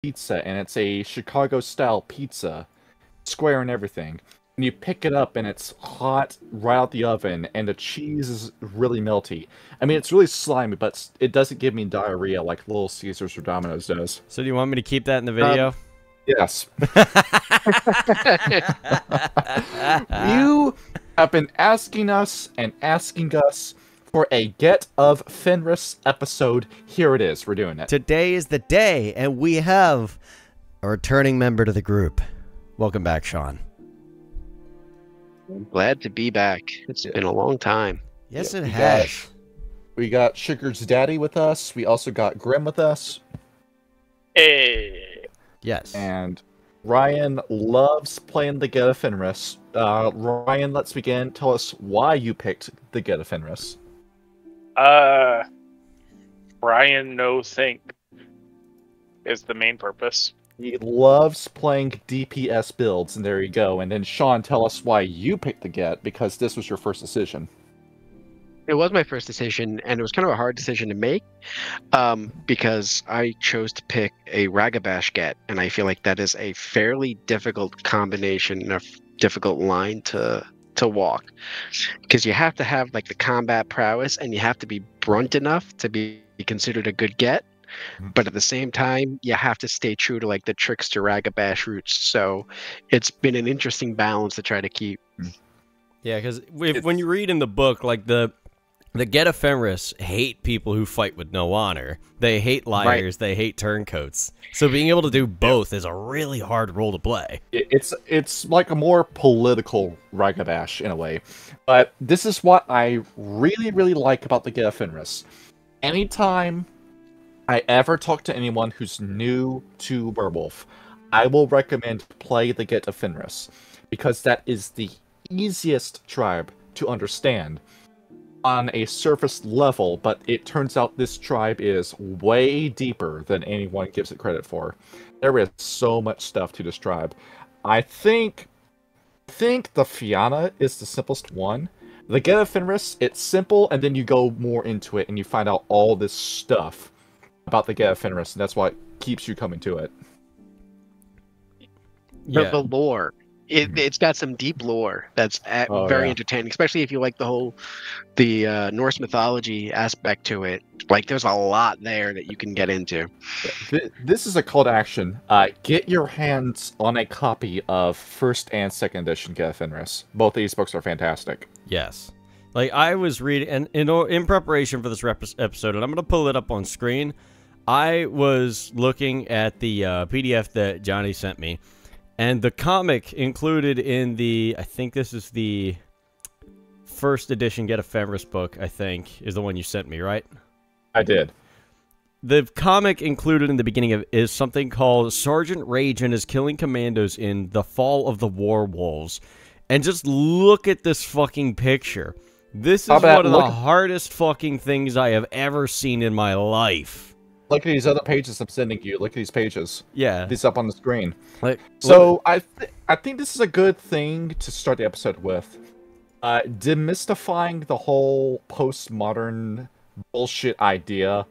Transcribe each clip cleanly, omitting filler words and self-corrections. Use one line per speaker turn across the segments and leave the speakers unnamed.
pizza, and it's a Chicago-style pizza, square and everything. And you pick it up, and it's hot right out the oven, and the cheese is really melty. I mean, it's really slimy, but it doesn't give me diarrhea like Little Caesars or Domino's does.
So do you want me to keep that in the video?
Yes. You have been asking us and asking us for a Get of Fenris episode. Here it is. We're doing it.
Today is the day, and we have a returning member to the group. Welcome back, Sean.
I'm glad to be back. It's been a long time.
Yes,
Yeah,
it has.
We got Sugar's daddy with us. We also got Grim with us.
Hey.
Yes.
And Ryan loves playing the Get of Fenris. Ryan, let's begin. Tell us why you picked the Get of Fenris.
Brian No Think is the main purpose.
He loves playing DPS builds, and there you go. And then Sean, tell us why you picked the Get, because this was your first decision.
It was my first decision, and it was kind of a hard decision to make because I chose to pick a Ragabash Get, and I feel like that is a fairly difficult combination, a difficult line to walk, because you have to have like the combat prowess, and you have to be brunt enough to be considered a good Get. But at the same time, you have to stay true to like the trickster Ragabash roots. So it's been an interesting balance to try to keep.
Yeah, because when you read in the book, like the Get of Fenris hate people who fight with no honor. They hate liars. They hate turncoats. So being able to do both is a really hard role to play.
It's like a more political Ragabash in a way. But this is what I really, really like about the Get of Fenris. Anytime I ever talk to anyone who's new to Werewolf, I will recommend play the Get of Fenris, because that is the easiest tribe to understand on a surface level, but it turns out this tribe is way deeper than anyone gives it credit for. There is so much stuff to this tribe. I think the Fianna is the simplest one. The Get of Fenris, it's simple, and then you go more into it, and you find out all this stuff about the Get of Fenris, and that's what keeps you coming to it.
Yeah.
The lore. It's got some deep lore that's very entertaining, especially if you like the Norse mythology aspect to it. Like, there's a lot there that you can get into.
This is a call to action. Get your hands on a copy of first and second edition Get of Fenris. Both of these books are fantastic.
Yes. Like, I was reading, and in preparation for this episode, and I'm going to pull it up on screen, I was looking at the PDF that Johnny sent me, and the comic included in the, I think this is the first edition Get of Fenris book, I think, is the one you sent me, right?
I did.
The comic included in the beginning of is something called Sergeant Rage and His Killing Commandos in The Fall of the Werewolves. And just look at this fucking picture. This is one of the hardest fucking things I have ever seen in my life.
Look at these other pages I'm sending you. Look at these pages.
Yeah.
These up on the screen.
Like,
so I think this is a good thing to start the episode with. Demystifying the whole postmodern bullshit idea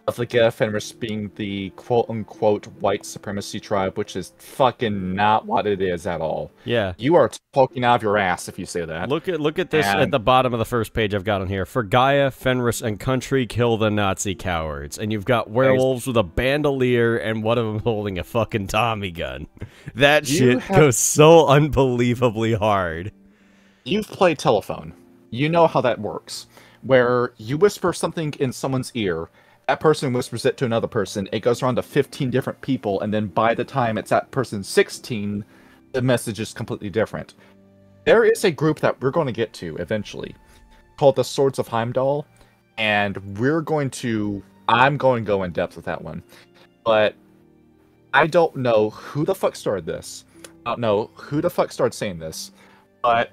of the Get of Fenris being the quote-unquote white supremacy tribe, which is fucking not what it is at all.
Yeah.
You are talking out of your ass if you say that.
Look at this at the bottom of the first page I've got on here. For Gaia, Fenris, and country, kill the Nazi cowards. And you've got werewolves with a bandolier and one of them holding a fucking Tommy gun. That shit goes so unbelievably hard.
You've played telephone. You know how that works. Where you whisper something in someone's ear, that person whispers it to another person, it goes around to 15 different people, and then by the time it's that person 16, the message is completely different. There is a group that we're going to get to eventually, called the Swords of Heimdall, and I'm going to go in depth with that one. But I don't know who the fuck started this. I don't know who the fuck started saying this, but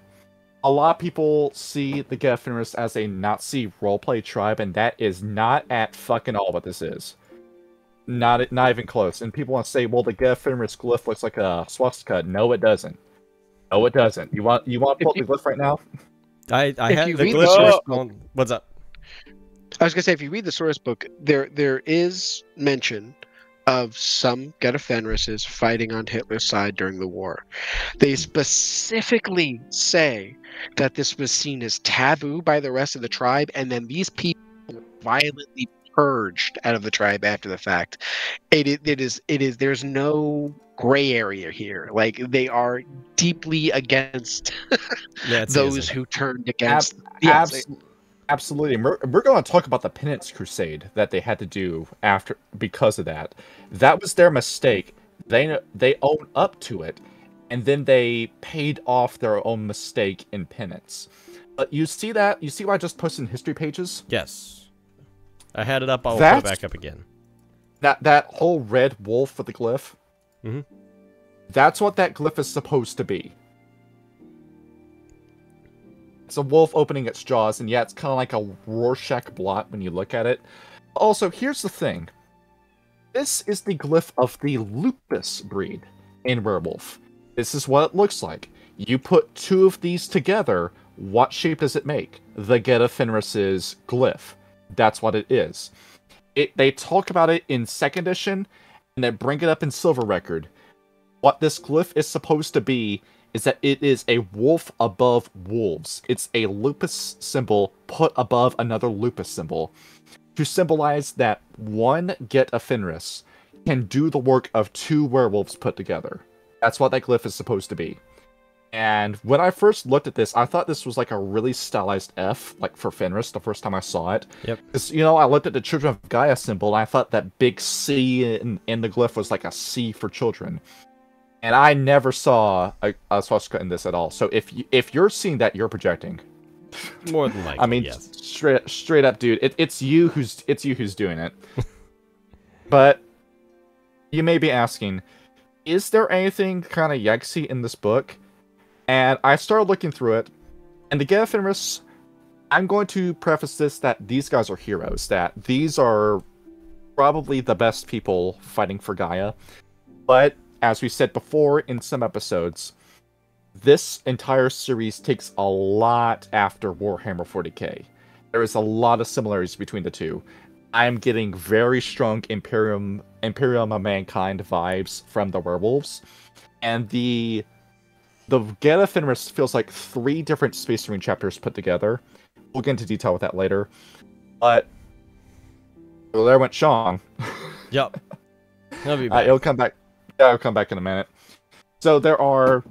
a lot of people see the Get of Fenris as a Nazi roleplay tribe, and that is not at fucking all what this is. Not even close. And people want to say, well, the Get of Fenris glyph looks like a swastika. No, it doesn't. No, it doesn't. You want to pull up the glyph right now?
I have the
glyph.
What's up?
I was gonna say, if you read the source book, there is mention of some Get of Fenrises fighting on Hitler's side during the war. They specifically say that this was seen as taboo by the rest of the tribe, and then these people were violently purged out of the tribe after the fact. It is there's no gray area here. Like, they are deeply against those who turned against.
Absolutely. And we're going to talk about the penance crusade that they had to do because of that. That was their mistake. They own up to it, and then they paid off their own mistake in penance. But you see that? You see what I just posted in history pages?
Yes. I had it up. I'll put it back up again.
That whole red wolf with the glyph.
Mm-hmm.
That's what that glyph is supposed to be. It's a wolf opening its jaws, and yeah, it's kind of like a Rorschach blot when you look at it. Also, here's the thing. This is the glyph of the lupus breed in Werewolf. This is what it looks like. You put two of these together, what shape does it make? The Get of Fenris's glyph. That's what it is. They talk about it in 2nd edition, and then bring it up in Silver Record. What this glyph is supposed to be is that it is a wolf above wolves. It's a lupus symbol put above another lupus symbol to symbolize that one Get of Fenris can do the work of 2 werewolves put together. That's what that glyph is supposed to be. And when I first looked at this, I thought this was like a really stylized F, like for Fenris, the first time I saw it.
Yep.
Because, I looked at the Children of Gaia symbol, and I thought that big C in the glyph was like a C for children. And I never saw a swastika in this at all. So if you're seeing that, you're projecting.
More than likely,
I mean,
yes.
straight up, dude. It's you who's doing it. But you may be asking, is there anything kind of yikesy in this book? And I started looking through it, and the Get of Fenris, I'm going to preface this that these guys are heroes. That these are probably the best people fighting for Gaia. But as we said before in some episodes, this entire series takes a lot after Warhammer 40k. There is a lot of similarities between the two. I am getting very strong Imperium of Mankind vibes from the werewolves, and the Get of Fenris feels like 3 different Space Marine chapters put together. We'll get into detail with that later. But well, there went Sean.
Yep. He'll be back.
It'll come back. Yeah, I'll come back in a minute. So there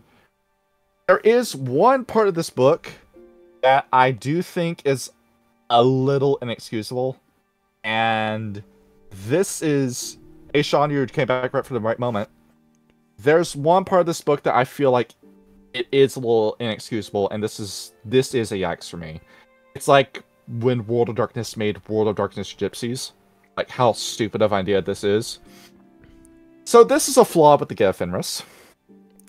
is one part of this book that I do think is a little inexcusable, and this is... Hey, Sean, you came back right for the right moment. There's one part of this book that I feel like it is a little inexcusable, and this is a yikes for me. It's like when World of Darkness made World of Darkness Gypsies. Like, how stupid of an idea this is. So this is a flaw with the Get of Fenris.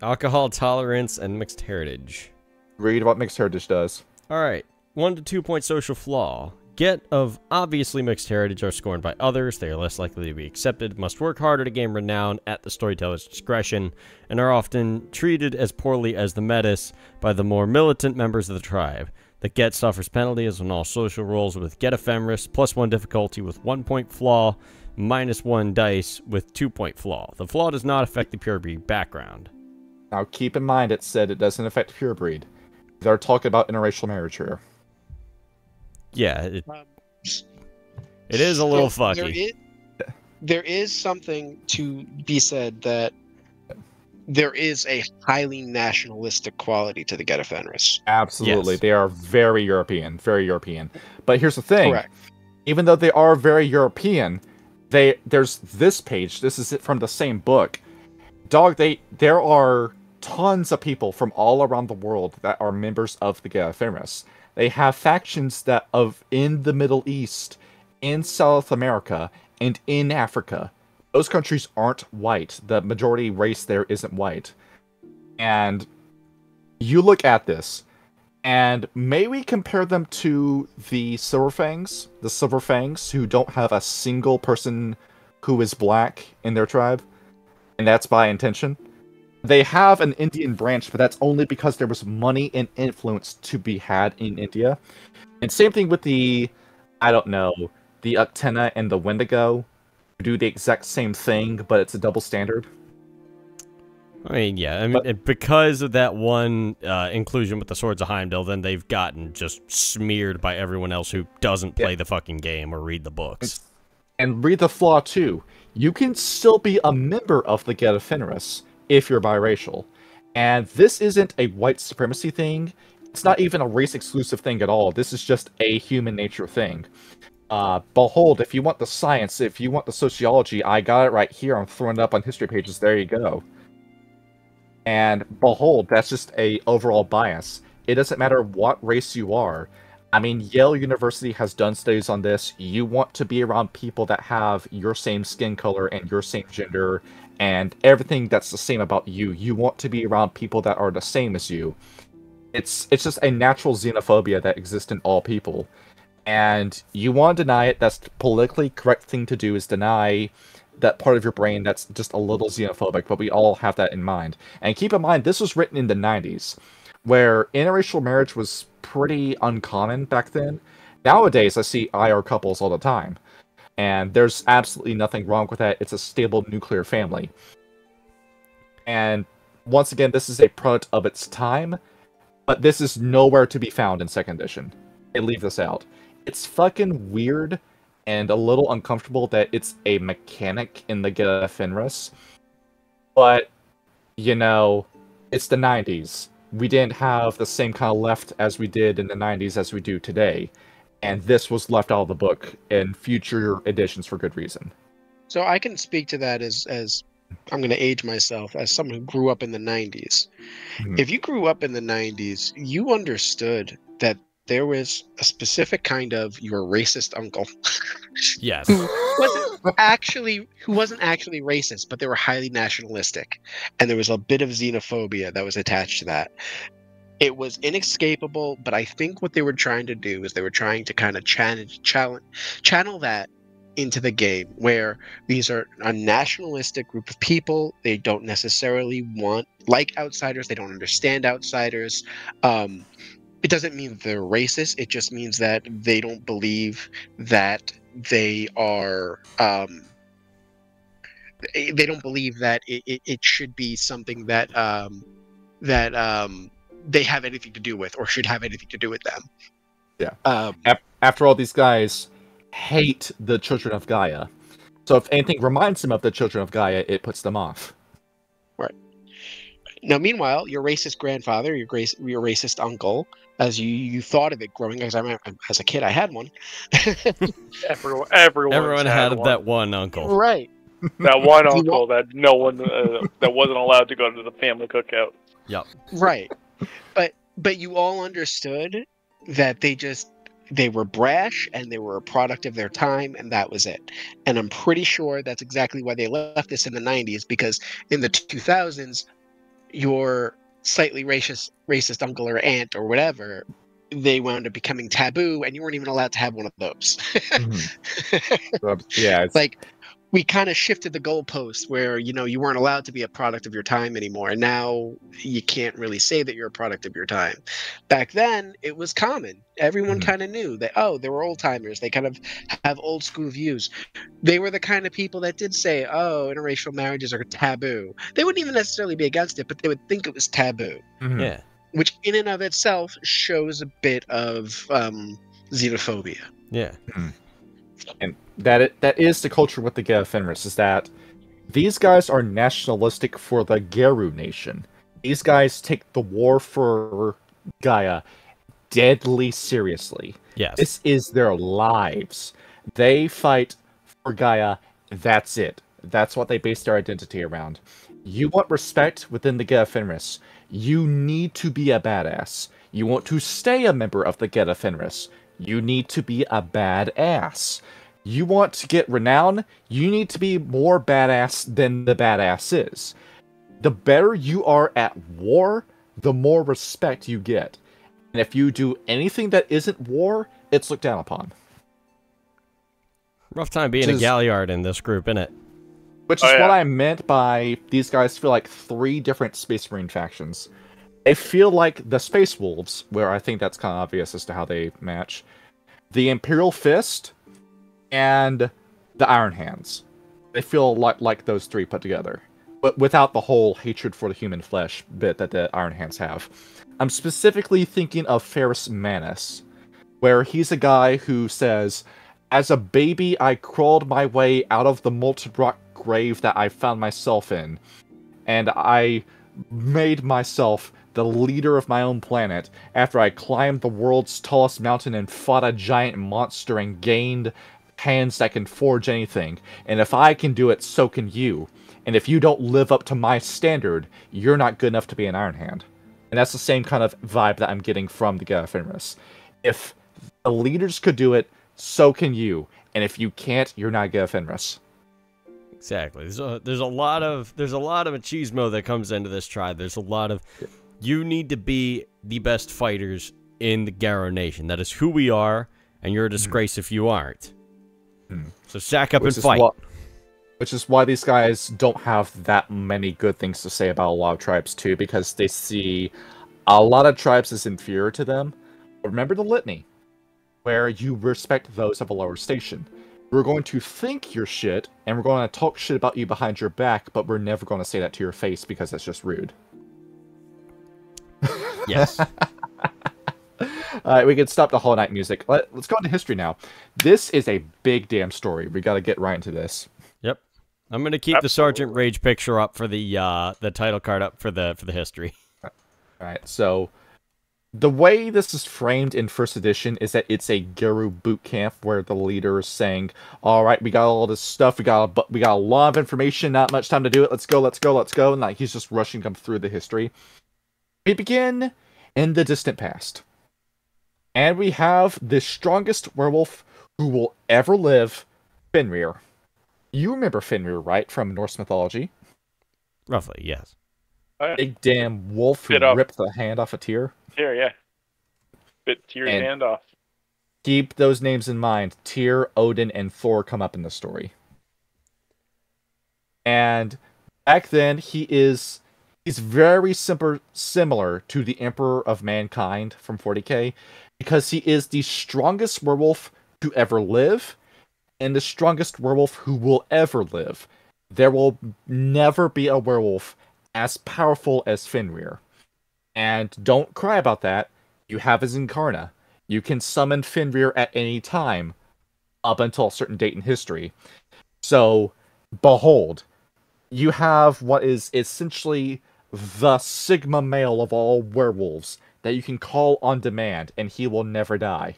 Alcohol tolerance and mixed heritage.
Read what mixed heritage does.
Alright, 1 to 2 point social flaw. Get of obviously mixed heritage are scorned by others, they are less likely to be accepted, must work harder to gain renown at the storyteller's discretion, and are often treated as poorly as the Metis by the more militant members of the tribe. The Get suffers penalties on all social rolls with Get of Fenris, +1 difficulty with 1 point flaw, -1 dice with 2 point flaw. The flaw does not affect the pure breed background.
Now keep in mind it said it doesn't affect pure breed. They're talking about interracial marriage here.
Yeah, it is a little fucky.
There is something to be said that there is a highly nationalistic quality to the Get of Fenris.
Absolutely.
Yes.
They are very European. Very European. But here's the thing.
Correct.
Even though they are very European, there's this page. This is it from the same book. There are tons of people from all around the world that are members of the Get of Fenris. They have factions in the Middle East, in South America, and in Africa. Those countries aren't white. The majority race there isn't white. And you look at this, and may we compare them to the Silverfangs? The Silverfangs, who don't have a single person who is black in their tribe, and that's by intention. They have an Indian branch, but that's only because there was money and influence to be had in India. And same thing with the Uktena and the Wendigo. do the exact same thing, but it's a double standard.
I mean, yeah. I mean, because of that one inclusion with the Swords of Heimdall, then they've gotten just smeared by everyone else who doesn't play the fucking game or read the books.
And read the flaw, too. You can still be a member of the Get of Fenris if you're biracial. And this isn't a white supremacy thing. It's not even a race-exclusive thing at all. This is just a human nature thing. Behold, if you want the science, if you want the sociology, I got it right here. I'm throwing it up on history pages. There you go. And behold, that's just a overall bias. It doesn't matter what race you are. I mean, Yale University has done studies on this. You want to be around people that have your same skin color and your same gender and everything that's the same about you. You want to be around people that are the same as you. It's just a natural xenophobia that exists in all people. And you want to deny it. That's the politically correct thing to do, is deny that part of your brain that's just a little xenophobic, but we all have that in mind. And keep in mind, this was written in the 90s, where interracial marriage was pretty uncommon back then. Nowadays, I see IR couples all the time, and there's absolutely nothing wrong with that. It's a stable nuclear family. And once again, this is a product of its time, but this is nowhere to be found in 2nd edition. They leave this out. It's fucking weird and a little uncomfortable that it's a mechanic in the Get of Fenris. But, you know, it's the 90s. We didn't have the same kind of left as we did in the 90s as we do today. And this was left out of the book in future editions for good reason.
So I can speak to that as I'm going to age myself, as someone who grew up in the 90s. If you grew up in the 90s, you understood that there was a specific kind of your racist uncle.
Yes.
who wasn't actually racist, but they were highly nationalistic. And there was a bit of xenophobia that was attached to that. It was inescapable, but I think what they were trying to do is they were trying to kind of channel that into the game, where these are a nationalistic group of people. They don't necessarily like outsiders. They don't understand outsiders. It doesn't mean they're racist. It just means that they don't believe that they are. They don't believe that it should be something that they have anything to do with, or should have anything to do with them.
Yeah. After all, these guys hate the Children of Gaia. So if anything reminds them of the Children of Gaia, it puts them off.
Right. Now, meanwhile, your racist grandfather, your racist uncle, as you thought of it growing, as I remember, as a kid, I had one.
Everyone
had
one.
that one uncle.
Right.
That one uncle that no one that wasn't allowed to go to the family cookout.
Yep.
Right. But you all understood that they were brash and they were a product of their time, and that was it. And I'm pretty sure that's exactly why they left this in the 90s, because in the 2000s, your slightly racist uncle or aunt or whatever, they wound up becoming taboo, and you weren't even allowed to have one of those.
Yeah,
it's like we kind of shifted the goalpost where, you weren't allowed to be a product of your time anymore, and now you can't really say that you're a product of your time. Back then, it was common. Everyone kind of knew that, they were old timers. They kind of have old school views. They were the kind of people that did say, interracial marriages are taboo. They wouldn't even necessarily be against it, but they would think it was taboo.
Yeah.
Which in and of itself shows a bit of xenophobia.
Yeah.
And that is the culture with the Get of Fenris, is that these guys are nationalistic for the Geru nation. These guys take the war for Gaia deadly seriously.
Yes.
This is their lives. They fight for Gaia. That's it. That's what they base their identity around. You want respect within the Get of Fenris. You need to be a badass. You want to stay a member of the Get of Fenris. You need to be a badass. You want to get renown, you need to be more badass than the badass is. The better you are at war, the more respect you get. And if you do anything that isn't war, it's looked down upon.
Rough time being a Galliard in this group, innit?
Which is what I meant by these guys feel like 3 different Space Marine factions. They feel like the Space Wolves, where I think that's kind of obvious as to how they match, the Imperial Fist, and the Iron Hands. They feel like those three put together, but without the whole hatred for the human flesh bit that the Iron Hands have. I'm specifically thinking of Ferris Manus, where he's a guy who says, "As a baby, I crawled my way out of the molten rock grave that I found myself in, and I made myself the leader of my own planet after I climbed the world's tallest mountain and fought a giant monster and gained hands that can forge anything. And if I can do it, so can you. And if you don't live up to my standard, you're not good enough to be an Iron Hand." And that's the same kind of vibe that I'm getting from the Get of Fenris. If the leaders could do it, so can you. And if you can't, you're not Get of Fenris.
Exactly. There's a lot of machismo that comes into this tribe. There's a lot of, you need to be the best fighters in the Garo Nation. That is who we are, and you're a disgrace if you aren't. So sack up and fight.
Which is why these guys don't have that many good things to say about a lot of tribes too, because they see a lot of tribes as inferior to them. But remember the litany, where you respect those of a lower station. We're going to think you're shit, and we're going to talk shit about you behind your back, but we're never going to say that to your face because that's just rude.
Yes.
Alright, we can stop the Hollow Knight music. Let's go into history now. This is a big damn story. We got to get right into this.
Yep. I'm going to keep the Sergeant Rage picture up for the title card up for the history.
Alright, so the way this is framed in first edition is that it's a Guru boot camp where the leader is saying, "Alright, we got all this stuff, we got a lot of information, not much time to do it, let's go, and like he's just rushing them through the history. We begin in the distant past. And we have the strongest werewolf who will ever live, Fenrir. You remember Fenrir, right, from Norse mythology?
Roughly, yes.
Big damn wolf who ripped the hand off a Tyr.
Tyr, yeah. Bit Tyr's hand off.
Keep those names in mind. Tyr, Odin, and Thor come up in the story. And back then, he's very similar to the Emperor of Mankind from 40k, because he is the strongest werewolf to ever live, and the strongest werewolf who will ever live. There will never be a werewolf as powerful as Fenrir. And don't cry about that. You have his Incarna. You can summon Fenrir at any time, up until a certain date in history. So, behold, you have what is essentially the Sigma male of all werewolves that you can call on demand, and he will never die.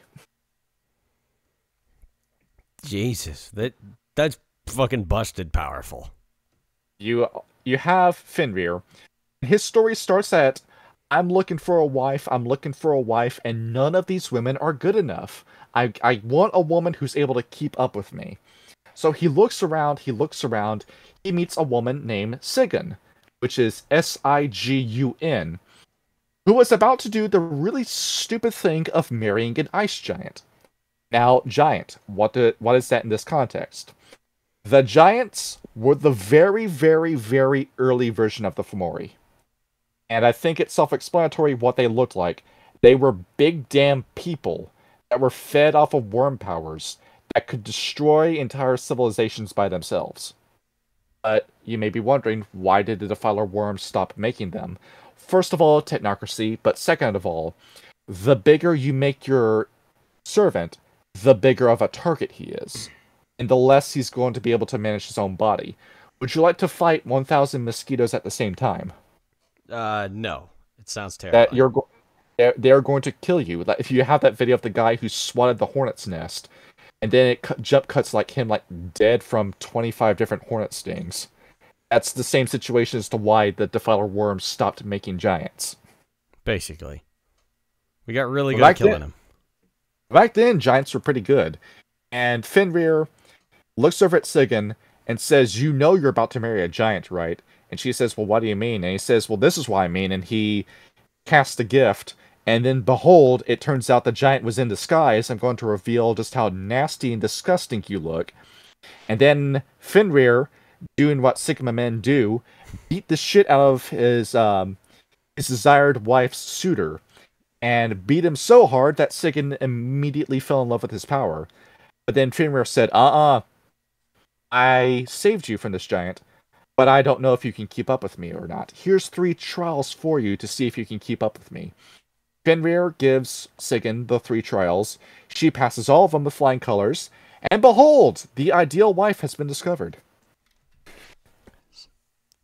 Jesus, that's fucking busted powerful.
You have Fenrir. His story starts at, I'm looking for a wife, and none of these women are good enough. I want a woman who's able to keep up with me. So he looks around, he meets a woman named Sigyn, which is Sigun, who was about to do the really stupid thing of marrying an ice giant. Now, giant, what is that in this context? The giants were the very, very, very early version of the Fomori. And I think it's self-explanatory what they looked like. They were big damn people that were fed off of worm powers that could destroy entire civilizations by themselves. But you may be wondering, why did the Defiler worms stop making them? First of all, technocracy, but second of all, the bigger you make your servant, the bigger of a target he is, and the less he's going to be able to manage his own body. Would you like to fight 1,000 mosquitoes at the same time?
No. It sounds terrible.
They're going to kill you. Like, if you have that video of the guy who swatted the hornet's nest, and then jump cuts like him, like dead from 25 different hornet stings. That's the same situation as to why the Defiler worms stopped making giants.
Basically. We got really good at killing them.
Back then, giants were pretty good. And Fenrir looks over at Sigyn and says, "You know you're about to marry a giant, right?" And she says, "Well, what do you mean?" And he says, "Well, this is what I mean." And he casts a gift. And then, behold, it turns out the giant was in disguise. I'm going to reveal just how nasty and disgusting you look. And then Fenrir, doing what Sigma men do, beat the shit out of his desired wife's suitor, and beat him so hard that Sigyn immediately fell in love with his power. But then Fenrir said, I saved you from this giant, but I don't know if you can keep up with me or not. Here's 3 trials for you to see if you can keep up with me. Fenrir gives Sigyn the 3 trials. She passes all of them with flying colors. And behold, the ideal wife has been discovered.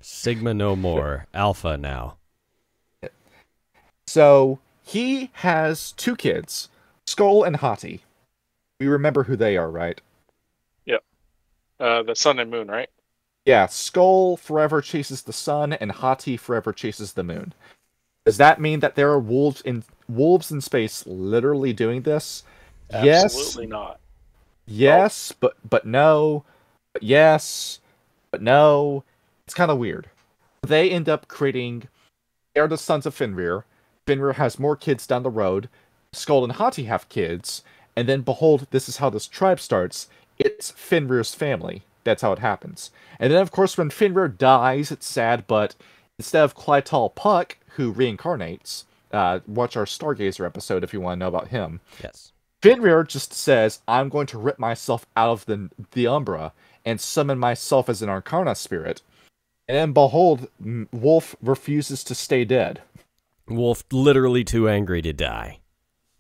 Sigma no more. Alpha now.
So, he has 2 kids, Skull and Hati. We remember who they are, right?
Yep. The sun and moon, right?
Yeah, Skull forever chases the sun, and Hati forever chases the moon. Does that mean that there are wolves in space literally doing this?
Absolutely not.
Yes, but no. But yes, but no. It's kind of weird. They end up creating... They're the sons of Fenrir. Fenrir has more kids down the road. Skull and Hati have kids. And then, behold, this is how this tribe starts. It's Fenrir's family. That's how it happens. And then, of course, when Fenrir dies, it's sad, but instead of Clytal Puck, who reincarnates, watch our Stargazer episode if you want to know about him.
Yes.
Fenrir just says, I'm going to rip myself out of the Umbra and summon myself as an Arcana spirit. And then, behold, Wolf refuses to stay dead.
Wolf literally too angry to die.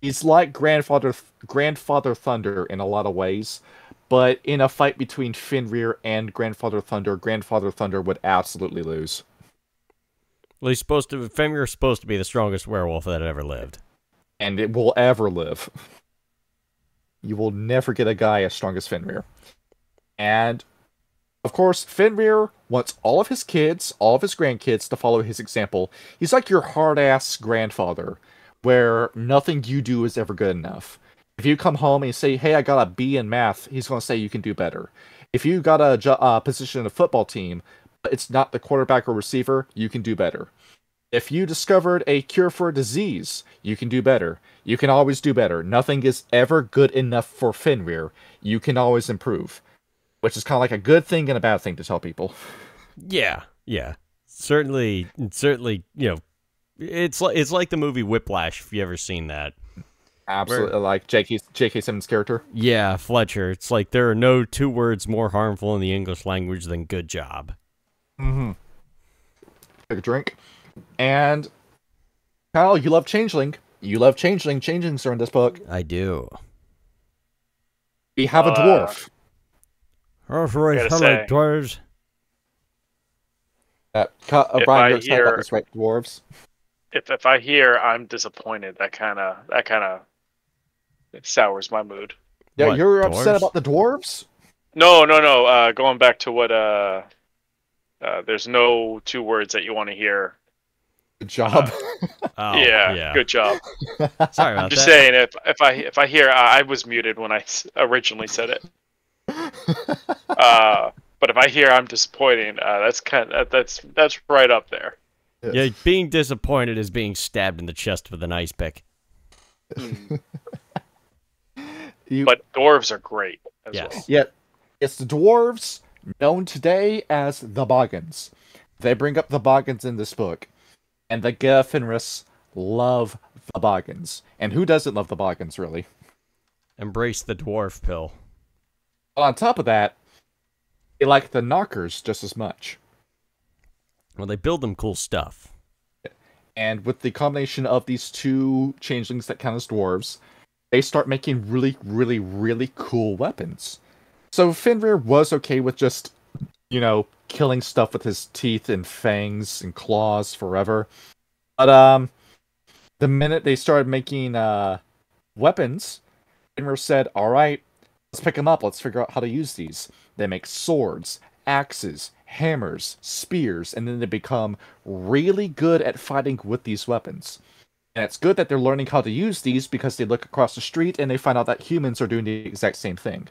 He's like Grandfather Thunder in a lot of ways, but in a fight between Fenrir and Grandfather Thunder would absolutely lose.
Well, Fenrir's supposed to be the strongest werewolf that ever lived.
And it will ever live. You will never get a guy as strong as Fenrir. And, of course, Fenrir wants all of his kids, all of his grandkids to follow his example. He's like your hard-ass grandfather, where nothing you do is ever good enough. If you come home and you say, hey, I got a B in math, he's going to say you can do better. If you got a position in a football team, but it's not the quarterback or receiver, you can do better. If you discovered a cure for a disease, you can do better. You can always do better. Nothing is ever good enough for Fenrir. You can always improve. Which is kind of like a good thing and a bad thing to tell people.
Yeah. Certainly, you know, it's like the movie Whiplash, if you ever seen that.
Absolutely, like J.K. Simmons' character.
Yeah, Fletcher. It's like there are no 2 words more harmful in the English language than good job.
Mm-hmm. Take a drink. And, Kyle, you love Changeling. You love Changeling. Changelings are in this book.
I do.
We have a dwarf.
That's right, hello, dwarves.
Brian, you're excited about this, right, dwarves?
If I hear I'm disappointed, that kind of sours my mood.
Yeah,
What,
you're
dwarves?
upset about the dwarves?
No. Going back to what there's no 2 words that you want to hear.
Good job.
Oh,
yeah, good job.
Sorry about
I'm just
that.
saying, if I hear I was muted when I originally said it. But if I hear I'm disappointing, that's right up there.
Yes.
Yeah, being disappointed is being stabbed in the chest with an ice pick.
But dwarves are great as well.
Yeah, it's the dwarves, known today as the Boggans. They bring up the Boggans in this book. And the Get of Fenris love the Boggans. And who doesn't love the Boggans, really?
Embrace the dwarf pill.
But on top of that, they like the Knockers just as much.
Well, they build them cool stuff.
And with the combination of these 2 changelings that count as dwarves, they start making really, really, really cool weapons. So Fenrir was okay with just, killing stuff with his teeth and fangs and claws forever. But the minute they started making weapons, Fenrir said, alright, let's pick them up, let's figure out how to use these. They make swords, axes, hammers, spears, and then they become really good at fighting with these weapons. And it's good that they're learning how to use these because they look across the street and they find out that humans are doing the exact same thing.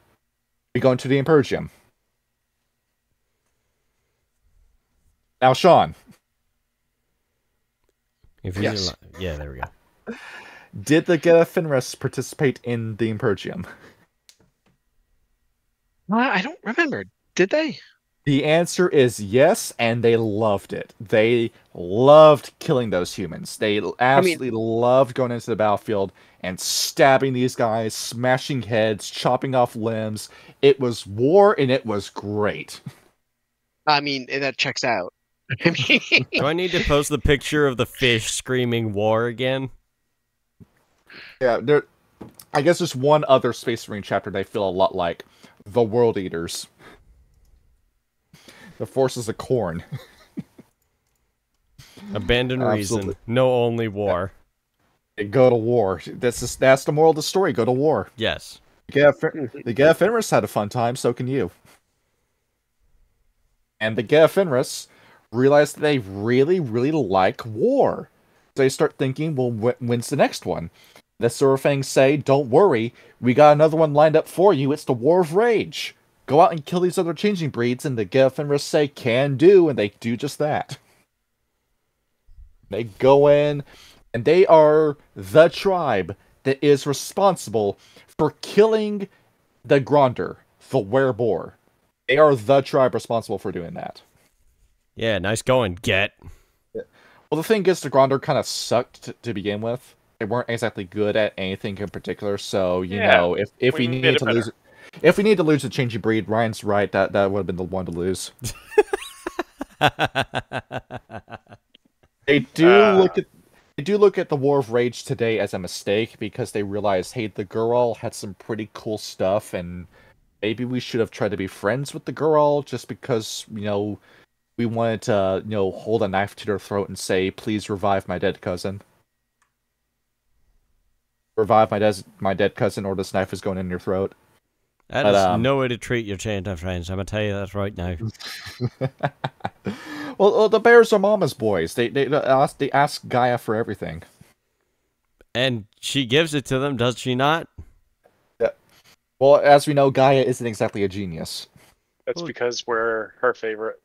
We go into the Impergium. Now, Sean.
Yes. Yeah, there we go.
Did the Get of Fenris participate in the Impergium?
I don't remember. Did they?
The answer is yes, and they loved it. They loved killing those humans. They absolutely loved going into the battlefield and stabbing these guys, smashing heads, chopping off limbs. It was war, and it was great.
I mean, that checks out. I mean,
Do I need to post the picture of the fish screaming war again?
Yeah, I guess there's one other Space Marine chapter they feel a lot like. The World Eaters. The Forces of Corn.
Abandon reason. No only war.
Go to war. That's the moral of the story. Go to war.
Yes.
The Get of Fenris had a fun time, so can you. And the Get of Fenris realized that they really, really like war. So they start thinking, well, when's the next one? The Surfangs say, don't worry, we got another one lined up for you. It's the War of Rage. Go out and kill these other changing breeds, and the Get of Fenris say, can do, and they do just that. They go in, and they are the tribe that is responsible for killing the Gronder, the Wereboar. They are the tribe responsible for doing that.
Yeah, nice going, Get.
Well, the thing is, the Gronder kind of sucked to begin with. They weren't exactly good at anything in particular, so, you know, if we needed to lose... If we need to lose a changing breed, Ryan's right, that would have been the one to lose. They do look at the War of Rage today as a mistake because they realize, hey, the girl had some pretty cool stuff, and maybe we should have tried to be friends with the girl just because, you know, we wanted to, you know, hold a knife to their throat and say, please revive my dead cousin. Revive my dead cousin, or this knife is going in your throat.
That is no way to treat your Chanter friends. I'm gonna tell you that right now.
Well, the bears are Mama's boys. They ask Gaia for everything,
and she gives it to them, does she not?
Yeah. Well, as we know, Gaia isn't exactly a genius.
That's because we're her favorite.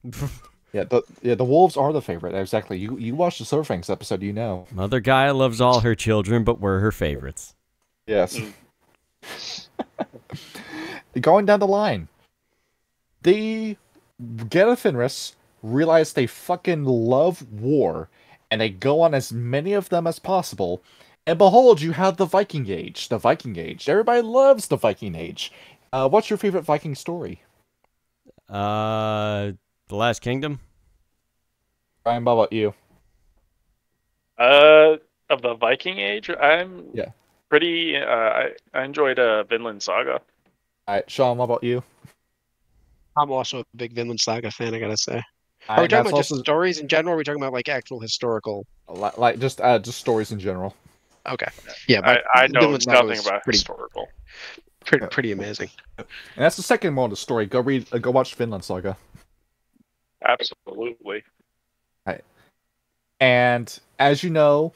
The wolves are the favorite. Exactly. You watched the Surfangs episode, you know.
Mother Gaia loves all her children, but we're her favorites.
Yes. Going down the line, the Get of Fenris realize they fucking love war, and they go on as many of them as possible. And behold, you have the Viking Age. The Viking Age. Everybody loves the Viking Age. What's your favorite Viking story?
The Last Kingdom.
Ryan, how about you?
Of the Viking Age, I'm pretty. I enjoyed Vinland Saga.
All right, Sean, what about you?
I'm also a big Vinland Saga fan, I gotta say. Are we talking about just stories in general, or are we talking about like actual historical?
Like just stories in general.
Okay. Yeah,
I know nothing about historical.
Pretty amazing.
And that's the second one of the story. Go watch Vinland Saga.
Absolutely.
Right. And as you know,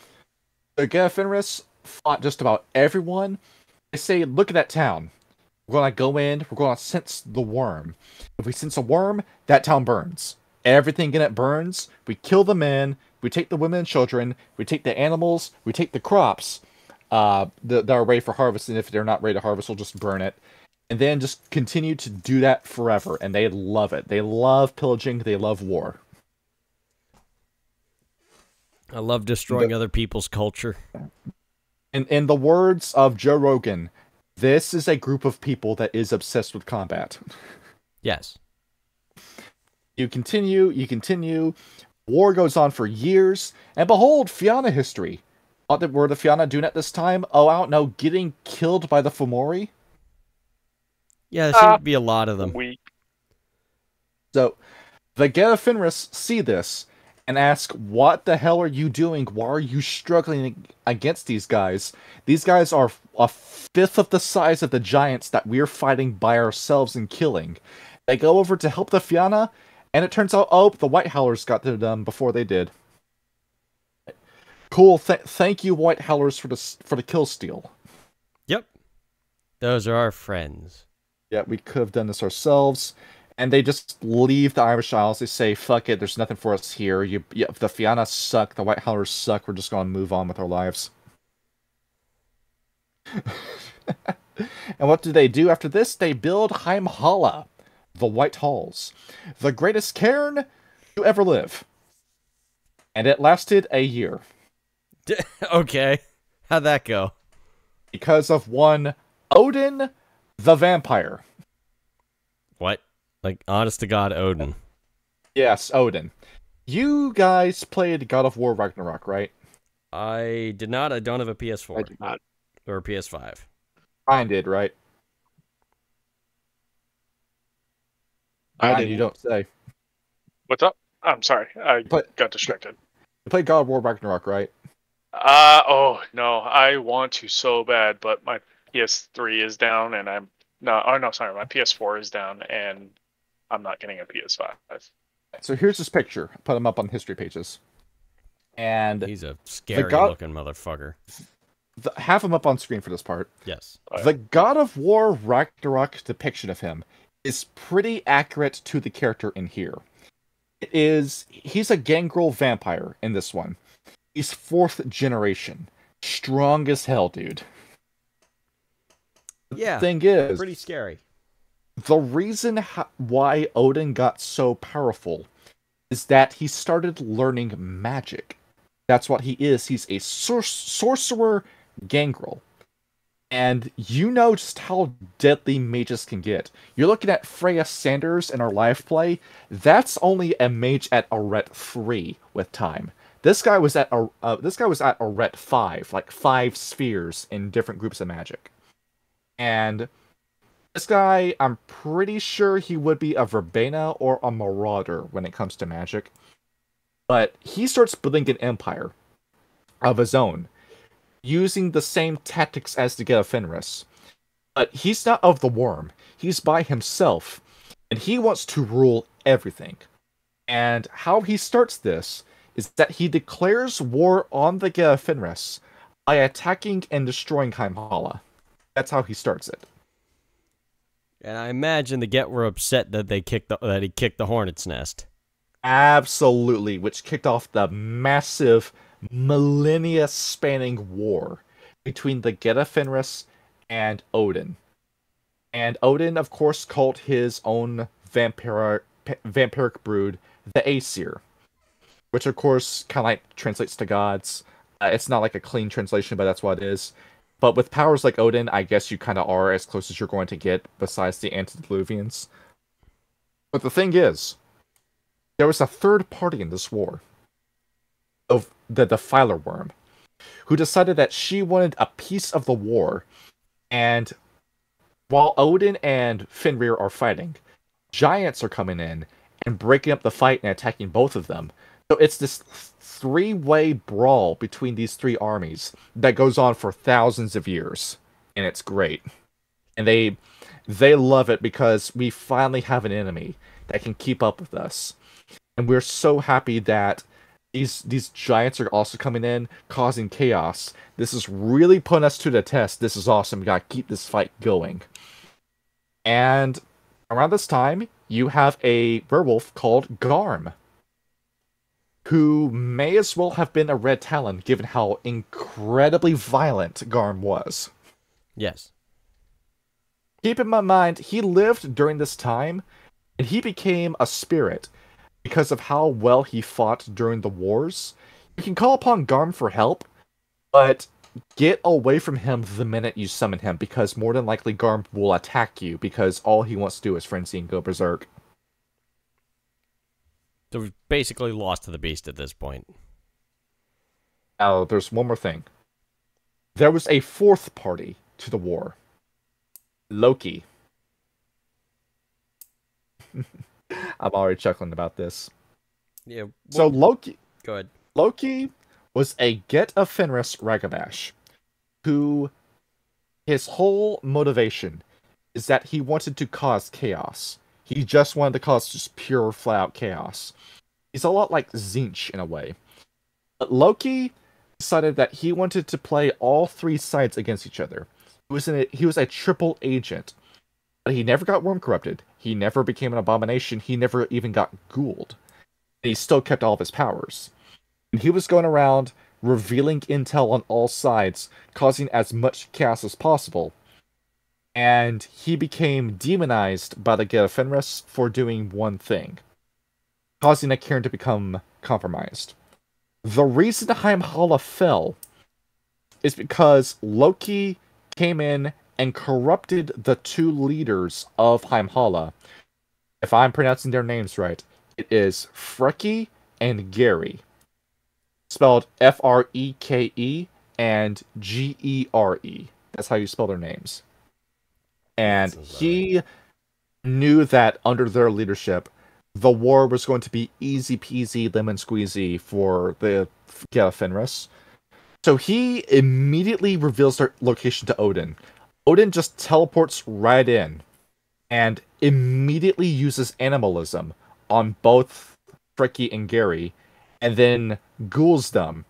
the Get of Fenris fought just about everyone. They say, look at that town. We're going to go in, we're going to sense the worm. If we sense a worm, that town burns. Everything in it burns. We kill the men, we take the women and children, we take the animals, we take the crops that are ready for harvest, and if they're not ready to harvest, we'll just burn it. And then just continue to do that forever, and they love it. They love pillaging, they love war.
I love destroying other people's culture.
In the words of Joe Rogan, this is a group of people that is obsessed with combat.
Yes.
You continue, war goes on for years, and behold, Fianna history. What were the Fianna doing at this time? Oh, I don't know, getting killed by the Fomori?
Yeah, there seem to be a lot of them.
So, the Get of Fenris see this, and ask, what the hell are you doing? Why are you struggling against these guys? These guys are a fifth of the size of the giants that we're fighting by ourselves and killing. They go over to help the Fianna, and it turns out, oh, the White Howlers got to them before they did. Cool, thank you, White Howlers, for the kill steal.
Yep. Those are our friends.
Yeah, we could have done this ourselves. And they just leave the Irish Isles. They say, fuck it, there's nothing for us here. The Fianna suck, the White Howlers suck, we're just going to move on with our lives. And what do they do after this? They build Heimhalla, the White Halls, the greatest cairn to ever live. And it lasted a year.
Okay. How'd that go?
Because of one Odin the Vampire.
What? Like, honest to God, Odin.
Yes, Odin. You guys played God of War Ragnarok, right?
I did not. I don't have a PS4.
I did not.
Or a PS5.
Mine did, right?
I
Mine,
didn't.
you don't say.
What's up? I'm sorry, I
But-
got distracted.
You played God of War Ragnarok, right?
Oh no, I want to so bad, but my PS3 is down, and I'm no. Oh no, sorry, my PS4 is down, and I'm not getting a PS5.
So here's this picture. Put them up on history pages. And
He's a scary
God-
looking motherfucker.
have him up on screen for this part.
Yes.
The God of War Ragnarok depiction of him is pretty accurate to the character in here. He's a gangrel vampire in this one. He's 4th generation. Strong as hell, dude.
Yeah.
The thing is,
Pretty scary.
the reason why Odin got so powerful is that he started learning magic. That's what he is. He's a sorcerer gangrel. And you know just how deadly mages can get. You're looking at Freya Sanders in our live play. That's only a mage at Arret 3 with time. This guy was at Arret 5, like 5 spheres in different groups of magic. And this guy, I'm pretty sure he would be a Verbena or a Marauder when it comes to magic. But he starts building an empire of his own, using the same tactics as the Get of Fenris. But he's not of the worm. He's by himself, and he wants to rule everything. And how he starts this is that he declares war on the Get of Fenris by attacking and destroying Heimhala. That's how he starts it.
And I imagine the Get were upset that he kicked the hornet's nest.
Absolutely, which kicked off the massive, millennia-spanning war between the Get of Fenris and Odin. And Odin, of course, called his own vampiric brood the Aesir, which, of course, kind of like translates to gods. It's not like a clean translation, but that's what it is. But with powers like Odin, I guess you kind of are as close as you're going to get, besides the antediluvians. But the thing is, there was a third party in this war, of the Defiler Worm, who decided that she wanted a piece of the war. And while Odin and Fenrir are fighting, giants are coming in and breaking up the fight and attacking both of them. So it's this three-way brawl between these three armies that goes on for thousands of years, and it's great. And they love it because we finally have an enemy that can keep up with us. And we're so happy that these giants are also coming in, causing chaos. This is really putting us to the test. This is awesome. We gotta keep this fight going. And around this time, you have a werewolf called Garm, who may as well have been a Red Talon, given how incredibly violent Garm was.
Yes.
Keep in mind, he lived during this time, and he became a spirit because of how well he fought during the wars. You can call upon Garm for help, but get away from him the minute you summon him, because more than likely Garm will attack you, because all he wants to do is frenzy and go berserk.
So we've basically lost to the beast at this point.
Now, there's one more thing. There was a fourth party to the war. Loki. I'm already chuckling about this.
Yeah.
So Loki
Go ahead.
Loki was a Get of Fenris Ragabash, who his whole motivation is that he wanted to cause chaos. He just wanted to cause just pure, flat-out chaos. He's a lot like Tzeentch in a way. But Loki decided that he wanted to play all three sides against each other. He was a triple agent. But he never got worm corrupted. He never became an abomination. He never even got ghouled. And he still kept all of his powers. And he was going around revealing intel on all sides, causing as much chaos as possible. and he became demonized by the Get of Fenris for doing one thing, causing a cairn to become compromised. The reason Heimdall fell is because Loki came in and corrupted the two leaders of Heimdall. If I'm pronouncing their names right, it is Freki and Gary. Spelled Freke and Gere. That's how you spell their names. And he knew that under their leadership, the war was going to be easy peasy lemon squeezy for the Get of Fenris. So he immediately reveals their location to Odin. Odin just teleports right in and immediately uses animalism on both Freki and Gary, and then ghouls them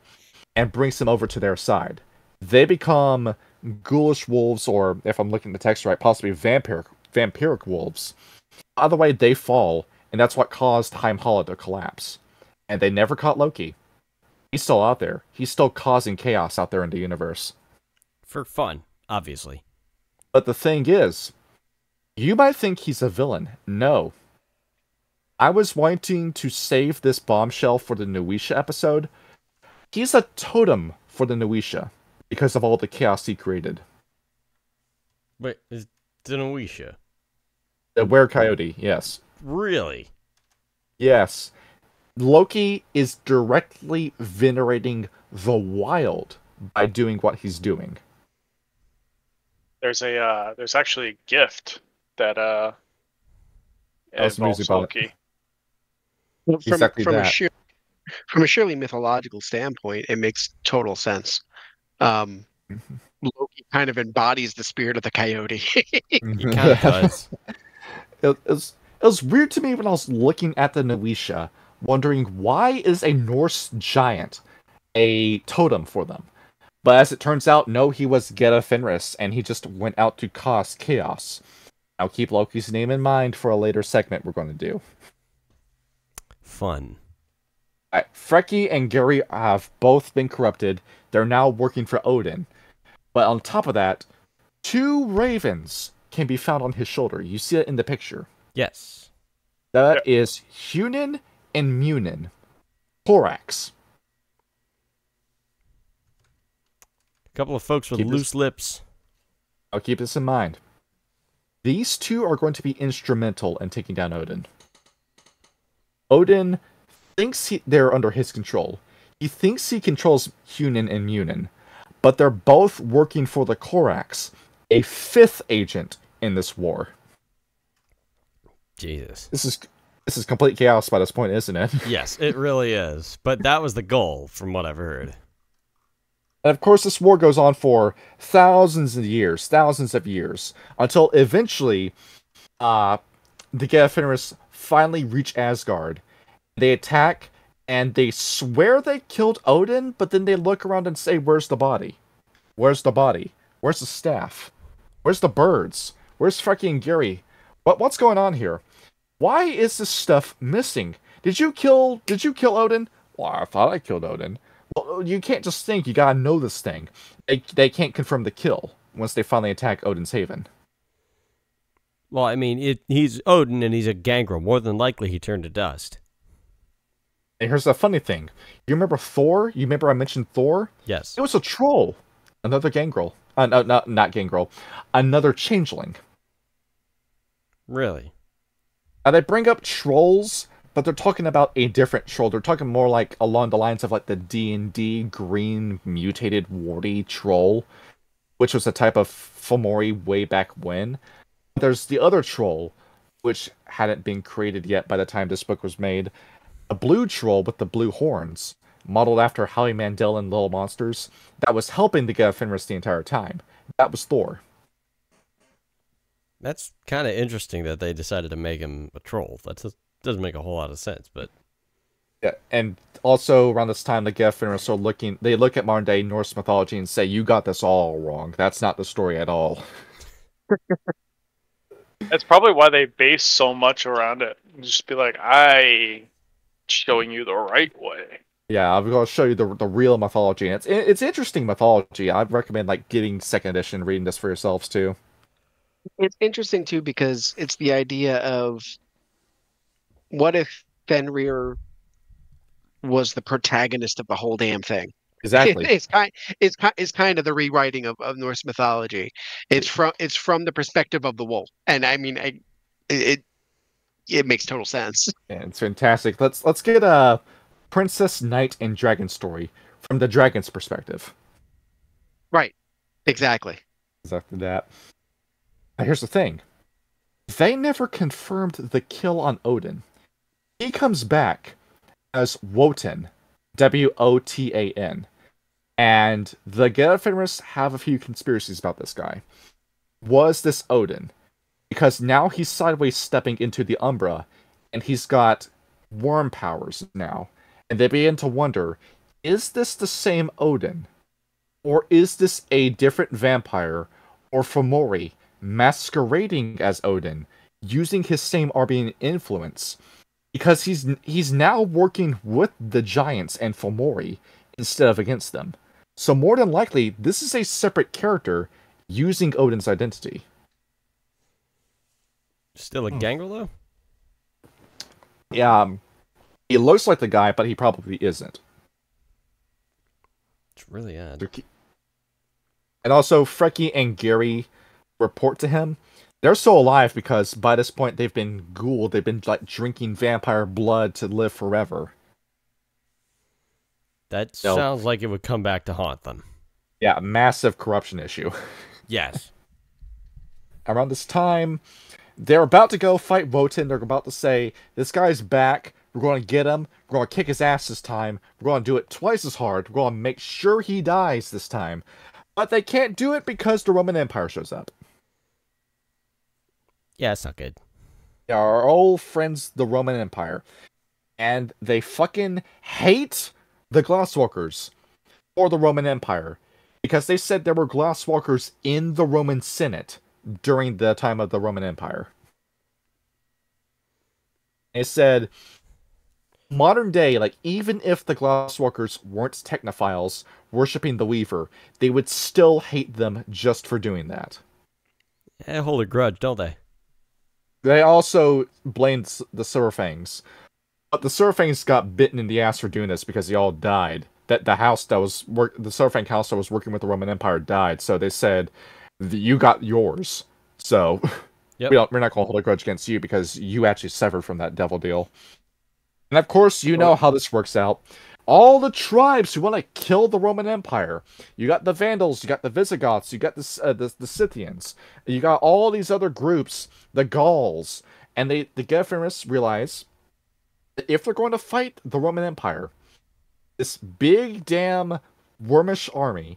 and brings them over to their side. They become ghoulish wolves, or if I'm looking at the text right, possibly vampiric wolves. By the way, they fall, and that's what caused Heimdall to collapse. And they never caught Loki. He's still out there. He's still causing chaos out there in the universe.
For fun, obviously.
But the thing is, you might think he's a villain. No. I was wanting to save this bombshell for the Nuisha episode. He's a totem for the Nuisha because of all the chaos he created.
Wait, is Denoisha?
The Were-Coyote, yes.
Really?
Yes. Loki is directly venerating the wild by doing what he's doing.
There's actually a gift that involves Loki.
Well,
Exactly
from
that.
from a sheerly mythological standpoint, it makes total sense. Loki kind of embodies the spirit of the coyote.
He kind of does.
It was weird to me when I was looking at the Nuisha, wondering why is a Norse giant a totem for them? But as it turns out, no, he was Get of Fenris, and he just went out to cause chaos. I'll keep Loki's name in mind for a later segment we're going to do.
Fun.
Freki and Gary have both been corrupted. They're now working for Odin. But on top of that, two ravens can be found on his shoulder. You see it in the picture.
Yes.
That is Hunin and Munin. Thorax.
A couple of folks with loose lips.
I'll keep this in mind. These two are going to be instrumental in taking down Odin. Odin thinks they're under his control. He thinks he controls Hunin and Munin, but they're both working for the Thorax, a fifth agent in this war.
Jesus.
This is complete chaos by this point, isn't it?
Yes, it really is. But that was the goal, from what I've heard.
And of course, this war goes on for thousands of years, until eventually, the Get of Fenris finally reach Asgard. They attack, and they swear they killed Odin, but then they look around and say, "Where's the body? Where's the body? Where's the staff? Where's the birds? Where's Freki and Gary? What's going on here? Why is this stuff missing? Did you kill Odin? Well, I thought I killed Odin. Well, you can't just think. You gotta know this thing. They can't confirm the kill once they finally attack Odin's haven.
Well, I mean, he's Odin and he's a gangrel. More than likely, he turned to dust.
And here's the funny thing. You remember Thor? You remember I mentioned Thor?
Yes.
It was a troll. Another gangrel. No, not gangrel. Another changeling.
Really?
Now, they bring up trolls, but they're talking about a different troll. They're talking more like along the lines of like the D&D green mutated warty troll, which was a type of Fomori way back when. There's the other troll, which hadn't been created yet by the time this book was made. A blue troll with the blue horns, modeled after Howie Mandel and Little Monsters, that was helping the Get of Fenris the entire time. That was Thor.
That's kind of interesting that they decided to make him a troll. That doesn't make a whole lot of sense, but...
Yeah, and also around this time, the Get of Fenris they look at modern day Norse mythology and say, "You got this all wrong. That's not the story at all."
That's probably why they base so much around it. Just be like, I showing you the right way.
Yeah, I'm going to show you the real mythology. And it's interesting mythology. I'd recommend like getting second edition, reading this for yourselves too.
It's interesting too because it's the idea of what if Fenrir was the protagonist of the whole damn thing?
Exactly.
It's kind of the rewriting of Norse mythology. It's from the perspective of the wolf, and I mean, it it makes total sense.
And it's fantastic. Let's get a princess, knight, and dragon story from the dragon's perspective.
Right. Exactly.
Exactly that. Now, here's the thing. They never confirmed the kill on Odin. He comes back as Wotan, Wotan, and the Get of Fenris have a few conspiracies about this guy. Was this Odin? Because now he's sideways stepping into the Umbra, and he's got worm powers now. And they begin to wonder, is this the same Odin? Or is this a different vampire, or Fomori, masquerading as Odin, using his same Arbian influence? Because he's now working with the giants and Fomori instead of against them. So more than likely, this is a separate character using Odin's identity.
Still a gangrel, though?
Yeah, he looks like the guy, but he probably isn't.
It's really odd.
And also, Freki and Gary report to him. They're still alive because by this point they've been ghouled. They've been like drinking vampire blood to live forever.
That sounds like it would come back to haunt them.
Yeah, massive corruption issue.
Yes.
Around this time, they're about to go fight Wotan. They're about to say, this guy's back. We're going to get him. We're going to kick his ass this time. We're going to do it twice as hard. We're going to make sure he dies this time. But they can't do it because the Roman Empire shows up.
Yeah, it's not good.
Our old friends, the Roman Empire. And they fucking hate the Glasswalkers or the Roman Empire. Because they said there were Glasswalkers in the Roman Senate during the time of the Roman Empire. They said, modern day, like, even if the Glasswalkers weren't technophiles worshipping the Weaver, they would still hate them just for doing that.
They hold a grudge, don't they?
They also blamed the Silverfangs. But the Silverfangs got bitten in the ass for doing this because they all died. That the house that was the Silverfang house that was working with the Roman Empire died, so they said, you got yours. So
yep.
we're not going to hold a grudge against you because you actually severed from that devil deal. And of course, you know how this works out. All the tribes who want to kill the Roman Empire. You got the Vandals, you got the Visigoths, you got the Scythians. You got all these other groups, the Gauls. And the Get of Fenris realize that if they're going to fight the Roman Empire, this big damn wormish army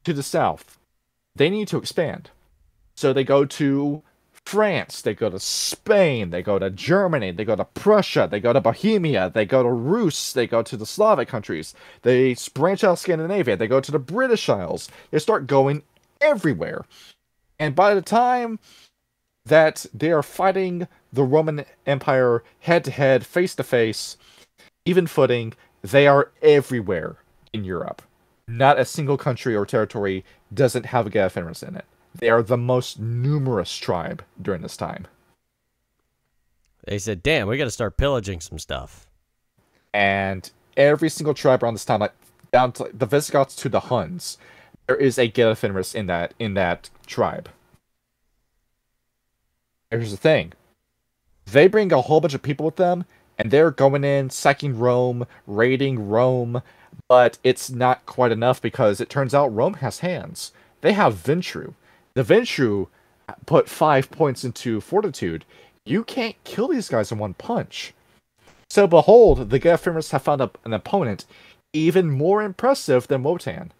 to the south, they need to expand. So they go to France, they go to Spain, they go to Germany, they go to Prussia, they go to Bohemia, they go to Rus, they go to the Slavic countries, they branch out Scandinavia, they go to the British Isles. They start going everywhere. And by the time that they are fighting the Roman Empire head-to-head, face-to-face, even footing, they are everywhere in Europe. Not a single country or territory doesn't have a Get of Fenris in it. They are the most numerous tribe during this time.
They said, damn, we got to start pillaging some stuff.
And every single tribe around this time, like down to the Visigoths to the Huns, there is a Get of Fenris in that tribe. Here's the thing. They bring a whole bunch of people with them, and they're going in, sacking Rome, raiding Rome, but it's not quite enough because it turns out Rome has hands. They have Ventru. The Ventru put 5 points into Fortitude. You can't kill these guys in one punch. So behold, the Get of Fenris have found an opponent even more impressive than Wotan.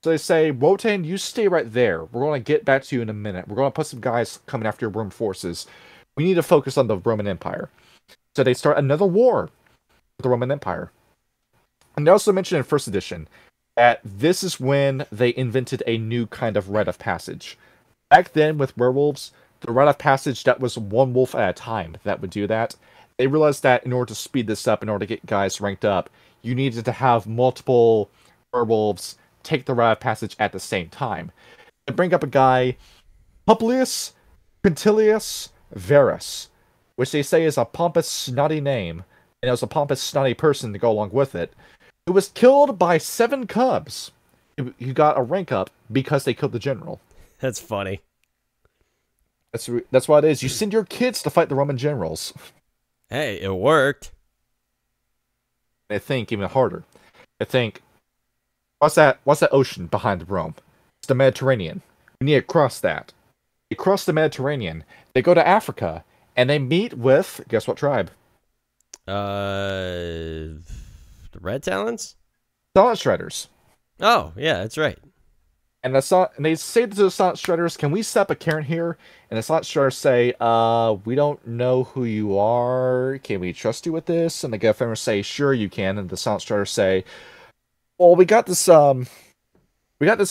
So they say, Wotan, you stay right there. We're going to get back to you in a minute. We're going to put some guys coming after your Roman forces. We need to focus on the Roman Empire. So they start another war with the Roman Empire. And they also mentioned in first edition that this is when they invented a new kind of rite of passage. Back then, with werewolves, the rite of passage, that was one wolf at a time that would do that. They realized that in order to speed this up, in order to get guys ranked up, you needed to have multiple werewolves take the rite of passage at the same time. They bring up a guy, Publius Quintilius Verus, which they say is a pompous, snotty name, and it was a pompous, snotty person to go along with it, who was killed by 7 cubs. He got a rank up because they killed the general.
That's funny.
That's what it is. You send your kids to fight the Roman generals.
Hey, it worked.
They think even harder. They think, what's that ocean behind Rome? It's the Mediterranean. We need to cross that. They cross the Mediterranean. They go to Africa, and they meet with, guess what tribe?
The Red Talons?
Silent Shredders.
Oh, yeah, that's right.
And they say to the Silent Shredders, can we set up a cairn here? And the Silent Shredders say, we don't know who you are. Can we trust you with this? And the Get of Fenris say, sure you can. And the Silent Shredders say, well, we got this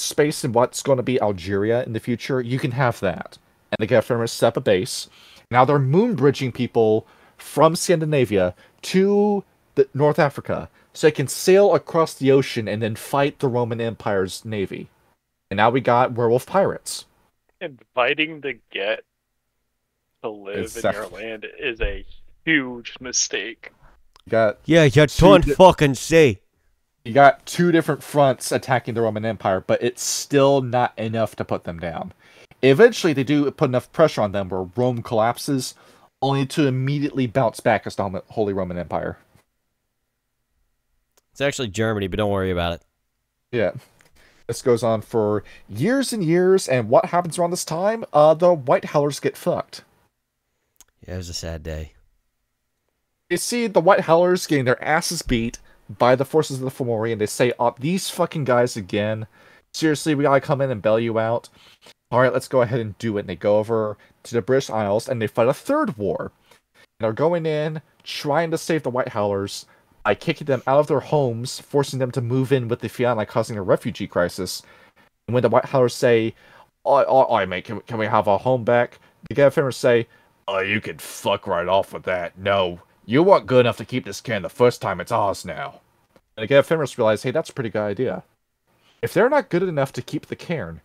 space in what's going to be Algeria in the future. You can have that. And the Get of Fenris set up a base. Now they're moon bridging people from Scandinavia to North Africa, so they can sail across the ocean and then fight the Roman Empire's navy. And now we got werewolf pirates.
Inviting the Get to live in your land is a huge mistake.
Yeah, you don't fucking say.
You got 2 different fronts attacking the Roman Empire, but it's still not enough to put them down. Eventually, they do put enough pressure on them where Rome collapses, only to immediately bounce back as the Holy Roman Empire.
It's actually Germany, but don't worry about it.
Yeah. This goes on for years and years, and what happens around this time? The White Howlers get fucked.
Yeah, it was a sad day.
You see the White Howlers getting their asses beat by the forces of the Fomori, and they say, oh, these fucking guys again. Seriously, we gotta come in and bail you out. Alright, let's go ahead and do it. And they go over to the British Isles, and they fight a 3rd war. And they're going in, trying to save the White Howlers by kicking them out of their homes, forcing them to move in with the Fianna, causing a refugee crisis. And when the White Howlers say, oh, mate, can we have our home back? The Get of Fenris say, oh, you can fuck right off with that. No, you weren't good enough to keep this cairn the first time, it's ours now. And the Get of Fenris realize, hey, that's a pretty good idea. If they're not good enough to keep the cairn,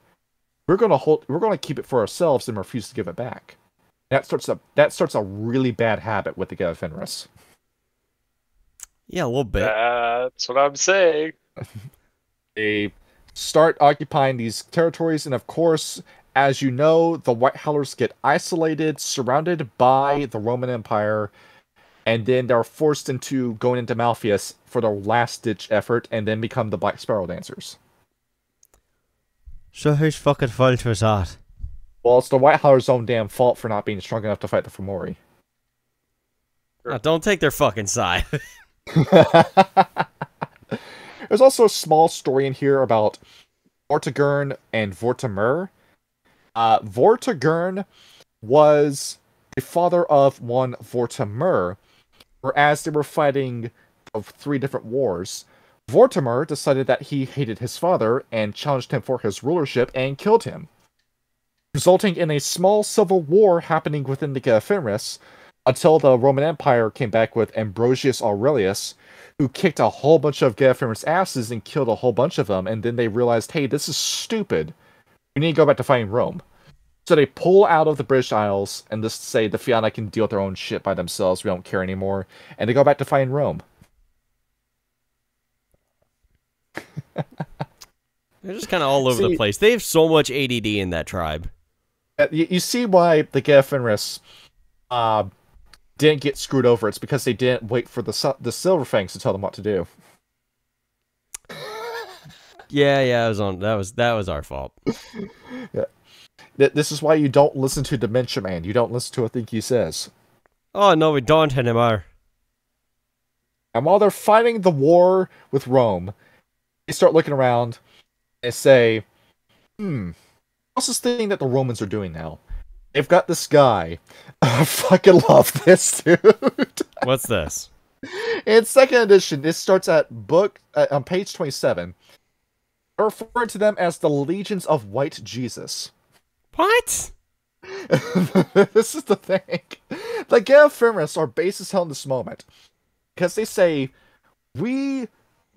we're gonna keep it for ourselves and refuse to give it back. That starts a really bad habit with the Get of Fenris.
Yeah, a little bit.
That's what I'm saying.
They start occupying these territories, and of course, as you know, the White Howlers get isolated, surrounded by the Roman Empire, and then they're forced into going into Malpheus for their last-ditch effort, and then become the Black Sparrow Dancers.
So whose fucking fault was that?
Well, it's the White Howlers' own damn fault for not being strong enough to fight the Fomori.
Don't take their fucking side.
There's also a small story in here about Vortigern and Vortimer. Vortigern was the father of one Vortimer, whereas they were fighting 3 different wars. Vortimer decided that he hated his father and challenged him for his rulership and killed him, resulting in a small civil war happening within the Get of Fenris, until the Roman Empire came back with Ambrosius Aurelius, who kicked a whole bunch of Get of Fenris asses and killed a whole bunch of them, and then they realized, hey, this is stupid. We need to go back to fighting Rome. So they pull out of the British Isles and just say the Fianna can deal with their own shit by themselves, we don't care anymore, and they go back to fighting Rome.
They're just kind of all over the place. They have so much ADD in that tribe.
You see why the Get of Fenris didn't get screwed over. It's because they didn't wait for the Silverfangs to tell them what to do.
Yeah, that was our fault.
Yeah. This is why you don't listen to Dementia Man. You don't listen to a thing he says.
Oh, no, we don't anymore.
And while they're fighting the war with Rome, they start looking around and say, what's this thing that the Romans are doing now? They've got this guy. I fucking love this, dude.
What's this?
In 2nd edition, this starts at on page 27. They're referring to them as the Legions of White Jesus.
What?
This is the thing. The Get of Fenris are based as hell in this moment. Because they say, we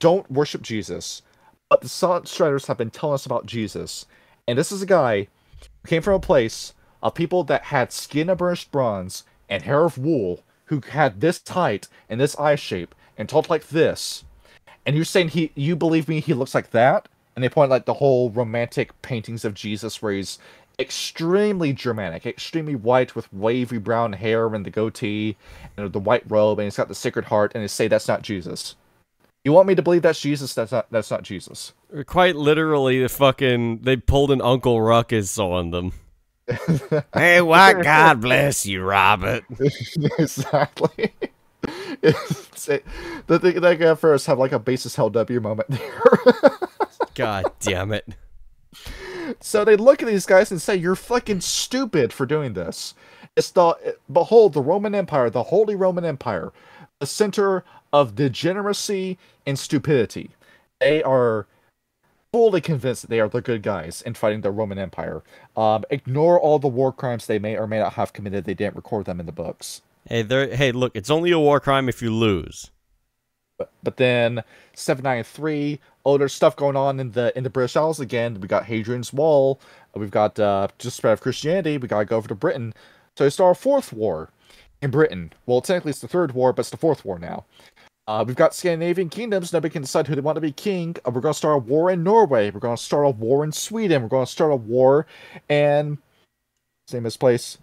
don't worship Jesus, but the Silent Shredders have been telling us about Jesus. And this is a guy who came from a place of people that had skin of burnished bronze and hair of wool, who had this height and this eye shape and talked like this, and you're saying you believe me, he looks like that? And they point like the whole romantic paintings of Jesus where he's extremely Germanic, extremely white with wavy brown hair and the goatee and the white robe, and he's got the Sacred Heart, and they say that's not Jesus. You want me to believe that's Jesus? That's not Jesus.
Quite literally, they pulled an Uncle Ruckus on them. Hey, why God bless you, Robert.
Exactly. They got first have like a basis hell W moment there.
God damn it.
So they look at these guys and say, "You're fucking stupid for doing this." Behold, the Roman Empire, the Holy Roman Empire, the center of degeneracy and stupidity. They are fully convinced that they are the good guys in fighting the Roman Empire. Ignore all the war crimes they may or may not have committed. They didn't record them in the books.
Hey, look, it's only a war crime if you lose.
But then 793, there's stuff going on in the British Isles again. We got Hadrian's Wall. We've got just spread of Christianity. We gotta go over to Britain. So they start a fourth war in Britain. Well, technically it's the third war, but it's the fourth war now. We've got Scandinavian kingdoms. Nobody can decide who they want to be king. We're going to start a war in Norway. We're going to start a war in Sweden. We're going to start a war in same as place.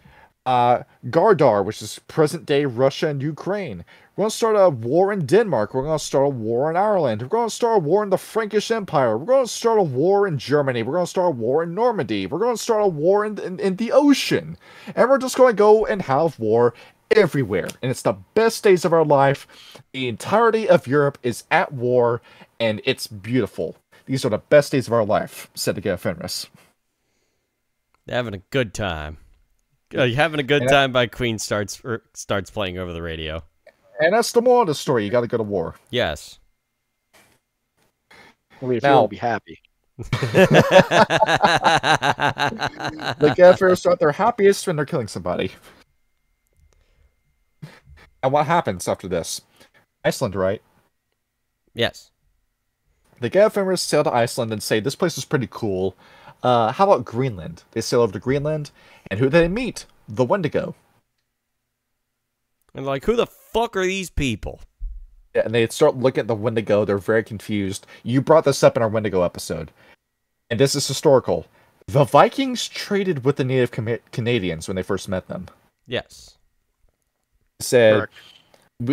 Gardar, which is present-day Russia and Ukraine. We're going to start a war in Denmark. We're going to start a war in Ireland. We're going to start a war in the Frankish Empire. We're going to start a war in Germany. We're going to start a war in Normandy. We're going to start a war in the ocean. And we're just going to go and have war everywhere. And it's the best days of our life. The entirety of Europe is at war, and it's beautiful. These are the best days of our life, said the Get of Fenris.
They're having a good time. Having a good time by Queen starts playing over the radio.
And that's the moral of the story. You got to go to war.
Yes.
I mean, if
Now-
you want to be happy.
The Get of Fenris are at their happiest when they're killing somebody. And what happens after this? Iceland, right?
Yes.
The Get of Fenris sail to Iceland and say, this place is pretty cool. How about Greenland? They sail over to Greenland, and who do they meet? The Wendigo.
And like, who the fuck are these people?
Yeah, and they start looking at the Wendigo. They're very confused. You brought this up in our Wendigo episode. And this is historical. The Vikings traded with the native Canadians when they first met them.
Yes.
Said,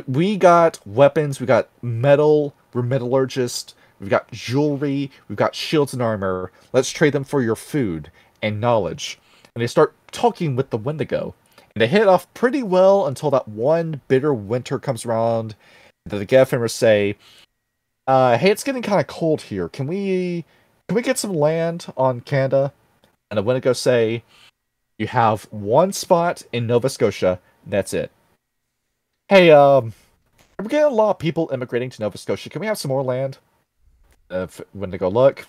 we got weapons, we got metal, we're metallurgists, we've got jewelry, we've got shields and armor. Let's trade them for your food and knowledge. And they start talking with the Wendigo. And they hit it off pretty well until that one bitter winter comes around. The Get of Fenris say, hey, it's getting kind of cold here. Can we get some land on Canada? And the Wendigo say, you have one spot in Nova Scotia, that's it. Hey, we're getting a lot of people immigrating to Nova Scotia. Can we have some more land? Wendigo, look.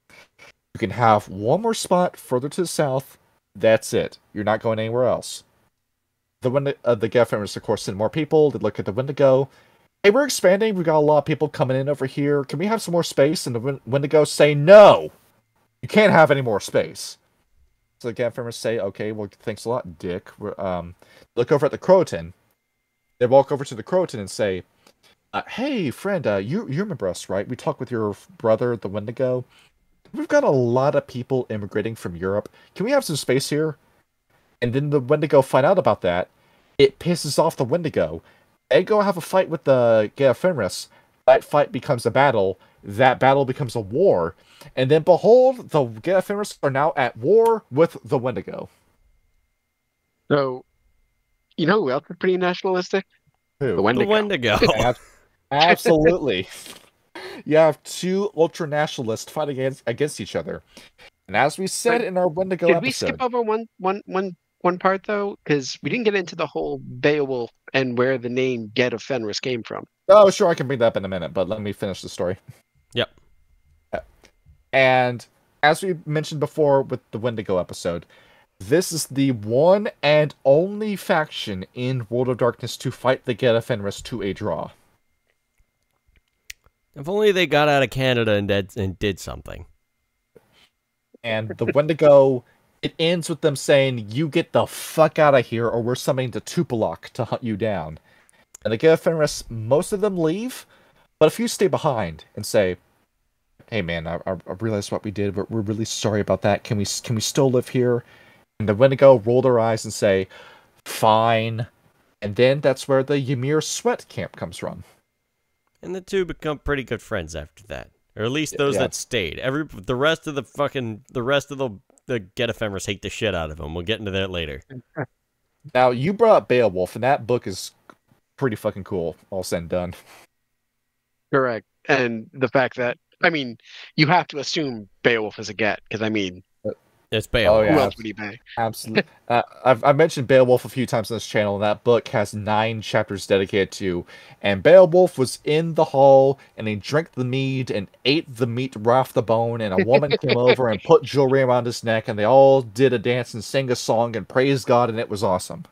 You can have one more spot further to the south. That's it. You're not going anywhere else. The Get of Fenris, of course, send more people. They look at the Wendigo. Hey, we're expanding. We've got a lot of people coming in over here. Can we have some more space? And the Wendigo say, no! You can't have any more space. So the Get of Fenris say, okay, well, thanks a lot, Dick. Look over at the Croatan. They walk over to the Croatan and say, hey, friend, you remember us, right? We talked with your brother, the Wendigo. We've got a lot of people immigrating from Europe. Can we have some space here? And then the Wendigo find out about that. It pisses off the Wendigo. They go have a fight with the Get of Fenris. That fight becomes a battle. That battle becomes a war. And then behold, the Get of Fenris are now at war with the Wendigo.
So, you know who else is pretty nationalistic?
Who?
The Wendigo.
The Wendigo.
Absolutely. You have two ultra-nationalists fighting against each other. And as we said in our Wendigo
Did
episode...
we skip over one part, though? Because we didn't get into the whole Beowulf and where the name Get of Fenris came from.
Oh, sure, I can bring that up in a minute, but let me finish the story.
Yep.
And as we mentioned before with the Wendigo episode, this is the one and only faction in World of Darkness to fight the Get of Fenris to a draw.
If only they got out of Canada and did something.
And the Wendigo it ends with them saying, "You get the fuck out of here, or we're summoning the Tupilok to hunt you down." And the Get of Fenris, most of them leave, but a few stay behind and say, "Hey man, I realized what we did. We're really sorry about that. Can we still live here?" And the Wendigo roll their eyes and say, "Fine." And then that's where the Ymir Sweat camp comes from.
And the two become pretty good friends after that, or at least those that stayed. The rest of the Get of Fenris hate the shit out of him. We'll get into that later.
Now you brought up Beowulf, and that book is pretty fucking cool. All said and done.
Correct. And the fact that, I mean, you have to assume Beowulf is a Get, because I mean,
It's Beowulf.
who else would he be?
Absolutely. I've mentioned Beowulf a few times on this channel, and that book has 9 chapters dedicated to. And Beowulf was in the hall, and he drank the mead and ate the meat right off the bone. And a woman came over and put jewelry around his neck, and they all did a dance and sang a song and praised God, and it was awesome.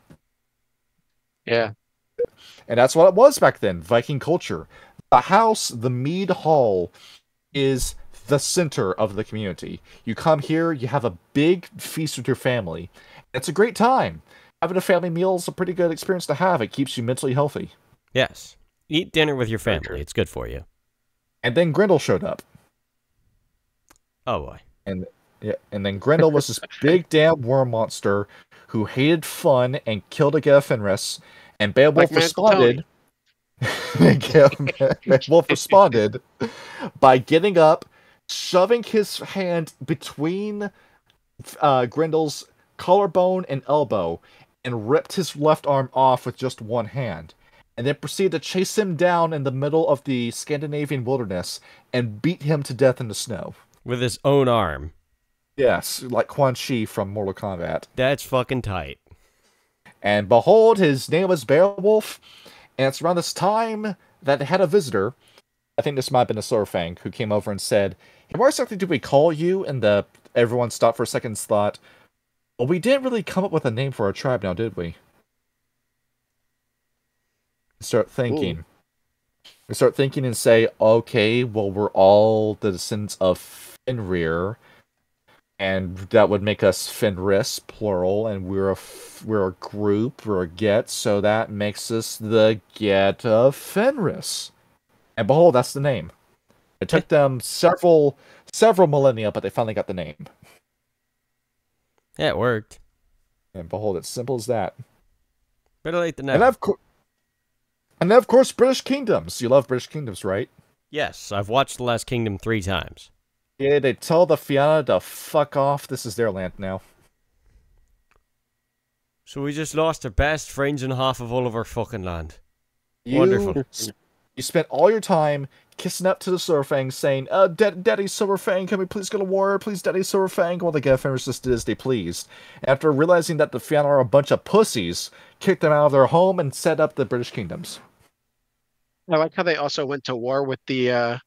Yeah.
And that's what it was back then, Viking culture. The house, the mead hall, is the center of the community. You come here, you have a big feast with your family. It's a great time. Having a family meal is a pretty good experience to have. It keeps you mentally healthy.
Yes. Eat dinner with your family. It's good for you.
And then Grendel showed up.
Oh boy.
And then Grendel was this big damn worm monster who hated fun and killed a Get of Fenris. And Beowulf responded. Beowulf responded by getting up, shoving his hand between Grendel's collarbone and elbow, and ripped his left arm off with just one hand, and then proceeded to chase him down in the middle of the Scandinavian wilderness and beat him to death in the snow.
With his own arm.
Yes, like Quan Chi from Mortal Kombat.
That's fucking tight.
And behold, his name was Werewolf, and it's around this time that they had a visitor. I think this might have been a Sorfang, who came over and said, "Hey, why exactly did we call you?" And everyone stopped for a second's thought. Well, we didn't really come up with a name for our tribe now, did we? Start thinking. Ooh. We start thinking and say, okay, well, we're all the descendants of Fenrir, and that would make us Fenris, plural, and we're a group, we're a Get, so that makes us the Get of Fenris. And behold, that's the name. It took them several millennia, but they finally got the name.
Yeah, it worked.
And behold, it's simple as that.
Better late than never.
And then, of course, British Kingdoms. You love British Kingdoms, right?
Yes, I've watched The Last Kingdom 3 times.
Yeah, they tell the Fianna to fuck off. This is their land now.
So we just lost our best friends and half of all of our fucking land. Wonderful.
You spent all your time kissing up to the Silverfang, saying, Daddy Silverfang, can we please go to war? Please, Daddy Silverfang. Well, the Get of Fenris just did as they pleased. After realizing that the Fianna are a bunch of pussies, kicked them out of their home and set up the British Kingdoms.
I like how they also went to war with the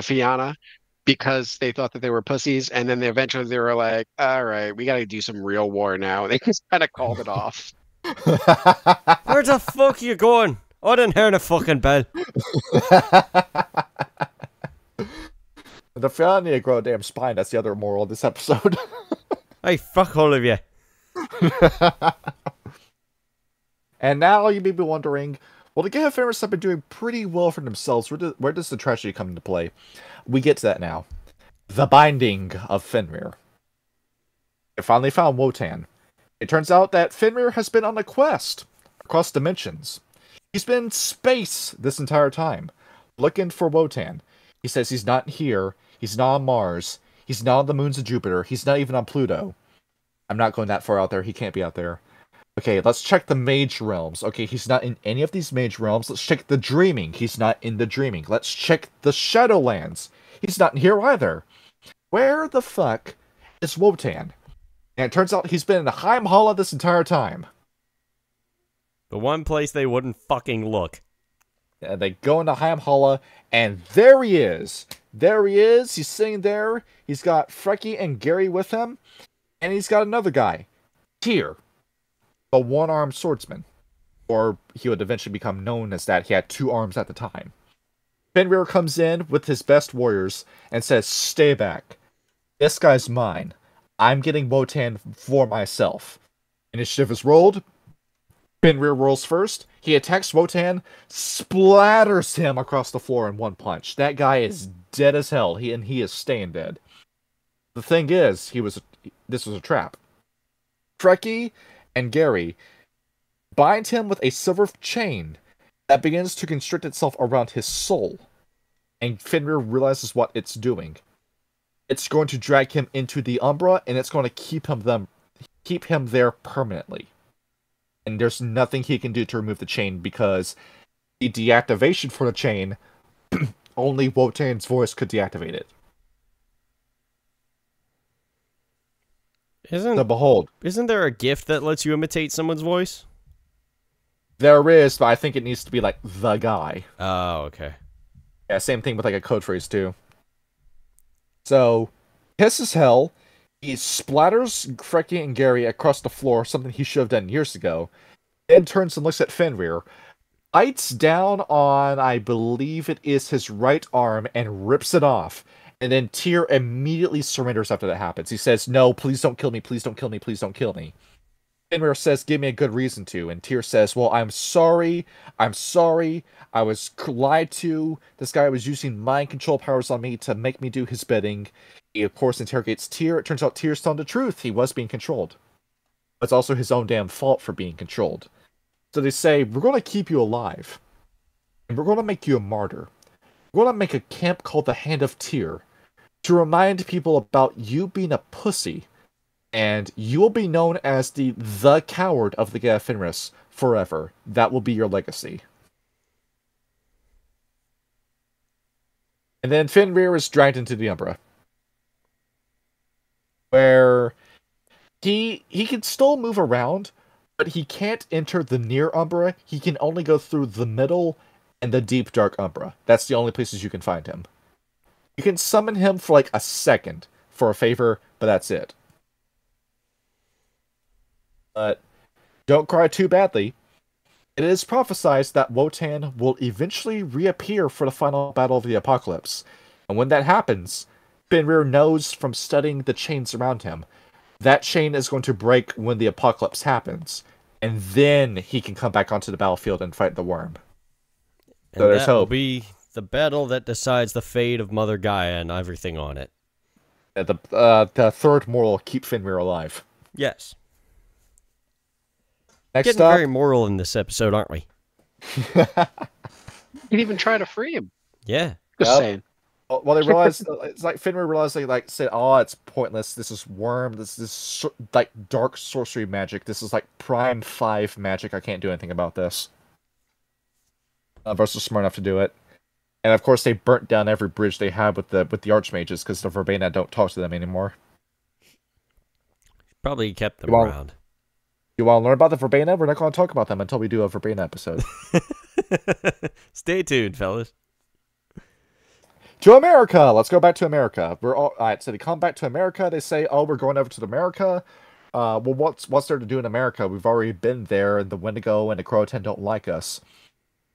Fianna because they thought that they were pussies, and then eventually they were like, all right, we got to do some real war now. They just kind of called it off.
Where the fuck are you going? I didn't hear the fucking bell.
The Fianna need to grow a damn spine. That's the other moral of this episode.
Hey, fuck all of you.
And now you may be wondering, well, the Get of Fenris have been doing pretty well for themselves. Where does the tragedy come into play? We get to that now. The Binding of Fenrir. They finally found Wotan. It turns out that Fenrir has been on a quest across dimensions. He's been in space this entire time, looking for Wotan. He says he's not here, he's not on Mars, he's not on the moons of Jupiter, he's not even on Pluto. I'm not going that far out there, he can't be out there. Okay, let's check the Mage Realms. Okay, he's not in any of these Mage Realms. Let's check the Dreaming. He's not in the Dreaming. Let's check the Shadowlands. He's not in here either. Where the fuck is Wotan? And it turns out he's been in the Heimhalla this entire time.
The one place they wouldn't fucking look.
And they go into Heimhalla, and there he is. There he is. He's sitting there. He's got Frecky and Gary with him. And he's got another guy. Tyr. A one-armed swordsman. Or he would eventually become known as that. He had 2 arms at the time. Fenrir comes in with his best warriors and says, stay back. This guy's mine. I'm getting Wotan for myself. Initiative is rolled. Fenrir rolls first. He attacks Wotan, splatters him across the floor in one punch. That guy is dead as hell. He is staying dead. The thing is, this was a trap. Trekkie and Gary bind him with a silver chain that begins to constrict itself around his soul. And Fenrir realizes what it's doing. It's going to drag him into the Umbra, and it's going to keep him there permanently. And there's nothing he can do to remove the chain, because the deactivation for the chain, only Wotan's voice could deactivate it. So behold.
Isn't there a gift that lets you imitate someone's voice?
There is, but I think it needs to be like the guy.
Oh, okay.
Yeah, same thing with like a code phrase too. So, piss as hell. He splatters Trekkie and Gary across the floor, something he should have done years ago. Then turns and looks at Fenrir, bites down on, I believe it is his right arm, and rips it off. And then Tyr immediately surrenders after that happens. He says, "No, please don't kill me, please don't kill me, please don't kill me." Fenrir says, "Give me a good reason to." And Tyr says, "Well, I'm sorry, I was lied to. This guy was using mind control powers on me to make me do his bidding." He, of course, interrogates Tyr. It turns out Tyr's telling the truth. He was being controlled. But it's also his own damn fault for being controlled. So they say, "We're going to keep you alive. And we're going to make you a martyr. We're going to make a camp called the Hand of Tyr to remind people about you being a pussy. And you will be known as the coward of the Get of Fenris forever. That will be your legacy." And then Fenrir is dragged into the Umbra, where he can still move around, but he can't enter the near Umbra. He can only go through the middle and the deep dark Umbra. That's the only places you can find him. You can summon him for like a second for a favor, but that's it. But don't cry too badly. It is prophesied that Wotan will eventually reappear for the final battle of the apocalypse. And when that happens, Fenrir knows from studying the chains around him, that chain is going to break when the apocalypse happens. And then he can come back onto the battlefield and fight the worm.
So there's hope. That will be the battle that decides the fate of Mother Gaia and everything on it.
The third moral, keep Fenrir alive.
Yes.
Next
Getting
up,
very moral in this episode, aren't we?
You can even try to free him.
Yeah.
Just saying.
Well, they realized, it's like Fenrir realized, they said, "Oh, it's pointless. This is worm. This is like dark sorcery magic. This is like Prime 5 magic. I can't do anything about this." None of us are smart enough to do it. And of course, they burnt down every bridge they had with the archmages because the Verbena don't talk to them anymore.
Probably kept them around.
You want to learn about the Verbena? We're not going to talk about them until we do a Verbena episode.
Stay tuned, fellas.
To America! Let's go back to America. Alright, so they come back to America. They say, "Oh, we're going over to America. Well, what's there to do in America? We've already been there, and the Wendigo and the Croatan don't like us."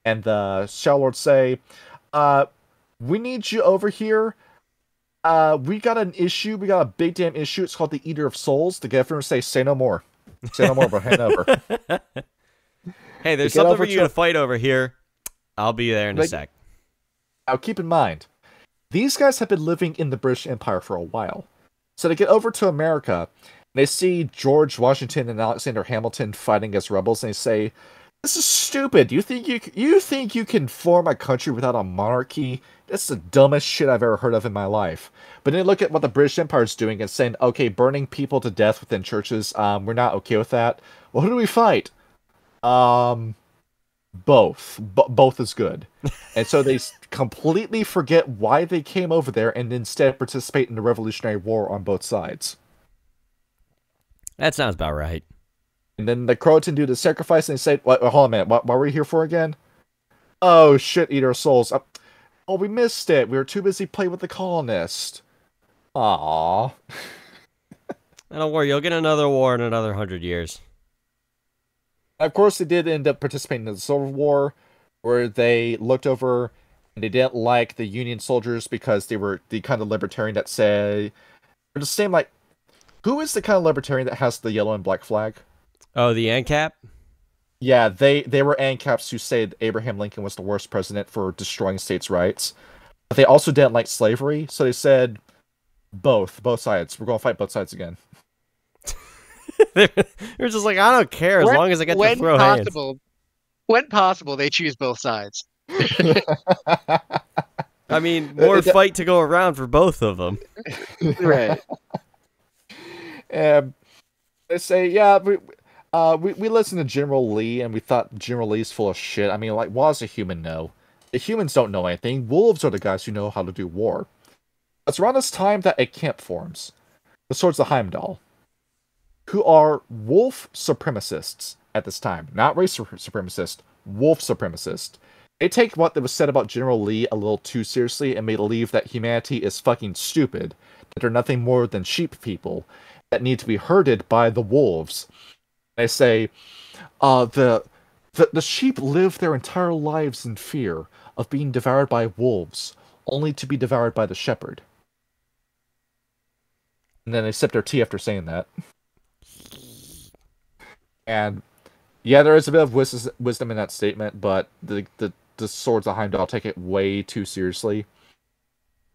And the Shadow Lords say, "We need you over here. We got an issue. We got a big damn issue. It's called the Eater of Souls." The Get of Fenris say no more. Say no more, but hand over.
Hey, there's something for you to fight over here. I'll be there in a sec.
Now, keep in mind, these guys have been living in the British Empire for a while. So they get over to America, and they see George Washington and Alexander Hamilton fighting as rebels, and they say, "This is stupid. You think you can form a country without a monarchy? That's the dumbest shit I've ever heard of in my life." But then look at what the British Empire is doing and saying, "Okay, burning people to death within churches, we're not okay with that. Well, who do we fight? Both. Both is good." And so they completely forget why they came over there and instead participate in the Revolutionary War on both sides.
That sounds about right.
And then the Croatan do the sacrifice, and they say, "Hold on a minute, what were we here for again?" "Oh, shit, Eater of Souls. Oh, we missed it. We were too busy playing with the colonists." Aww.
Don't worry, you'll get another war in another 100 years.
Of course, they did end up participating in the Civil War, where they looked over and they didn't like the Union soldiers because they were the kind of libertarian that say They're the same, like, who is the kind of libertarian that has the yellow and black flag?
Oh, the ANCAP?
Yeah, they were ANCAPs who say that Abraham Lincoln was the worst president for destroying states' rights. But they also didn't like slavery, so they said both sides. We're going to fight both sides again.
They're just like, I don't care as long as I get to throw hands.
When possible, they choose both sides.
I mean, more fight to go around for both of them.
Right.
They say, yeah, we listened to General Lee, and we thought General Lee's full of shit. I mean, like, what does a human know? The humans don't know anything. Wolves are the guys who know how to do war. It's around this time that a camp forms. The Swords of Heimdall. Who are wolf supremacists at this time. Not race supremacists. Wolf supremacists. They take what was said about General Lee a little too seriously and may believe that humanity is fucking stupid. That they're nothing more than sheep people that need to be herded by the wolves. They say, the sheep live their entire lives in fear of being devoured by wolves, only to be devoured by the shepherd. And then they sip their tea after saying that. And yeah, there is a bit of wisdom in that statement, but the Swords of Heimdall take it way too seriously.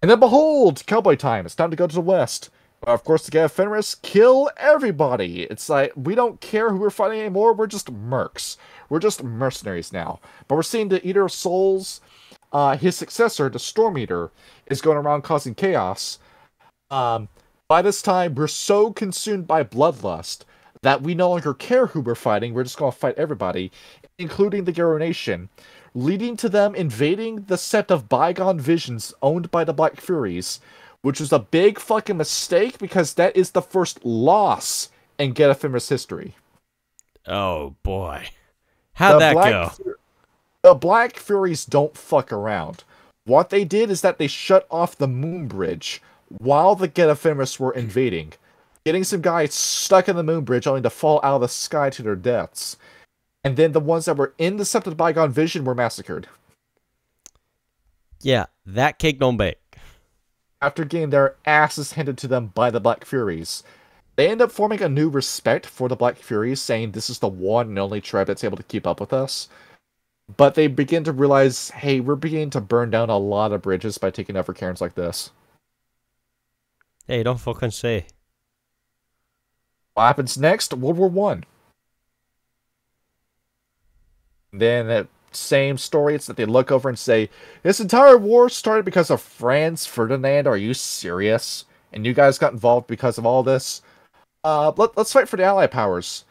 And then behold, cowboy time. It's time to go to the west. Of course, to Get of Fenris, kill everybody. It's like, we don't care who we're fighting anymore. We're just mercs. We're just mercenaries now. But we're seeing the Eater of Souls, his successor, the Storm Eater, is going around causing chaos. By this time, we're so consumed by bloodlust that we no longer care who we're fighting. We're just going to fight everybody, including the Garo Nation, leading to them invading the set of bygone visions owned by the Black Furies, which was a big fucking mistake because that is the first loss in Get of Fenris history.
Oh, boy. How'd that go?
The Black Furies don't fuck around. What they did is that they shut off the moon bridge while the Get of Fenris were invading, getting some guys stuck in the moon bridge only to fall out of the sky to their deaths. And then the ones that were in the Sept of Bygone Vision were massacred.
Yeah, that cake don't bake.
After getting their asses handed to them by the Black Furies, they end up forming a new respect for the Black Furies, saying this is the one and only tribe that's able to keep up with us. But they begin to realize, hey, we're beginning to burn down a lot of bridges by taking over cairns like this.
Hey, don't fucking say.
What happens next? World War One. Then that same story, it's that they look over and say, this entire war started because of Franz Ferdinand. Are you serious? And you guys got involved because of all this? Let's fight for the Allied powers.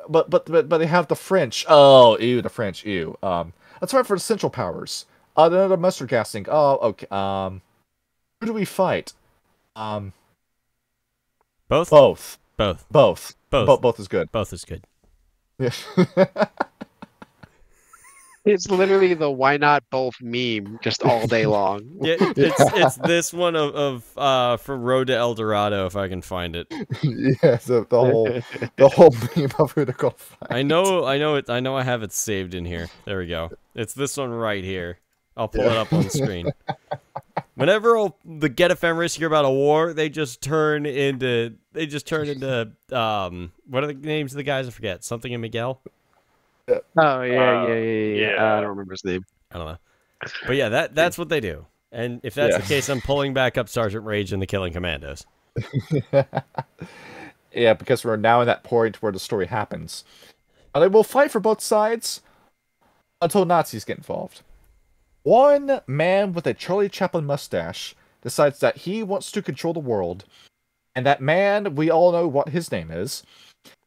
But they have the French. Oh, ew, the French, ew. Let's fight for the Central powers. Another mustard gassing. Oh, okay. Who do we fight?
Both?
Both.
Both.
Both.
Both.
Both is good.
Both is good.
Yeah.
It's literally the why not both meme just all day long.
Yeah, it's this one of from Road to El Dorado, if I can find it.
Yeah, so the whole meme of who to go fight.
I know I have it saved in here. There we go. It's this one right here. I'll pull it up on the screen. Whenever the Get of Fenris hear about a war, they just turn into what are the names of the guys? I forget. Something in Miguel.
Oh yeah. I don't remember his name.
I don't know. But yeah, that's what they do. And if that's the case, I'm pulling back up Sergeant Rage and the Killing Commandos.
Yeah, because we're now in that point where the story happens. They will fight for both sides until Nazis get involved. One man with a Charlie Chaplin mustache decides that he wants to control the world, and that man, we all know what his name is,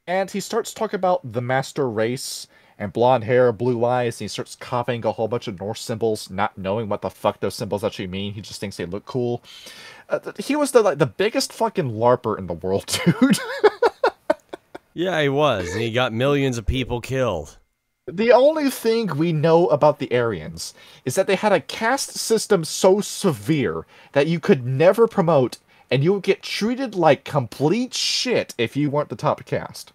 and he starts talking about the master race and blonde hair, blue eyes, and he starts copying a whole bunch of Norse symbols, not knowing what the fuck those symbols actually mean. He just thinks they look cool. He was the biggest fucking LARPer in the world, dude.
Yeah, he was, and he got millions of people killed.
The only thing we know about the Aryans is that they had a caste system so severe that you could never promote, and you would get treated like complete shit if you weren't the top caste.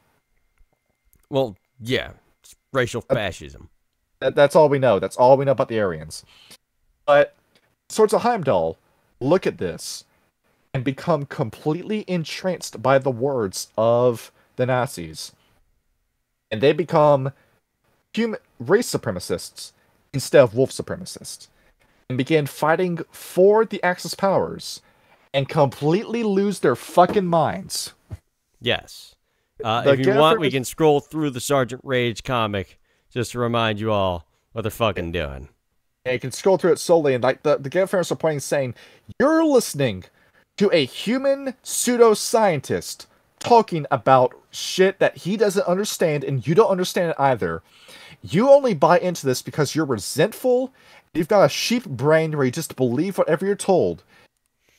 Well, yeah. It's racial fascism.
That's all we know. That's all we know about the Aryans. But Swords of Heimdall, look at this. and become completely entranced by the words of the Nazis. And they become human race supremacists instead of wolf supremacists, and begin fighting for the Axis powers and completely lose their fucking minds.
Yes. If you
Get of
want, we
Fenris-
can scroll through the Sergeant Rage comic just to remind you all what they're fucking doing.
And you can scroll through it slowly, and like the Get of Fenris are pointing, saying, "You're listening to a human pseudoscientist talking about shit that he doesn't understand, and you don't understand it either. You only buy into this because you're resentful. You've got a sheep brain where you just believe whatever you're told."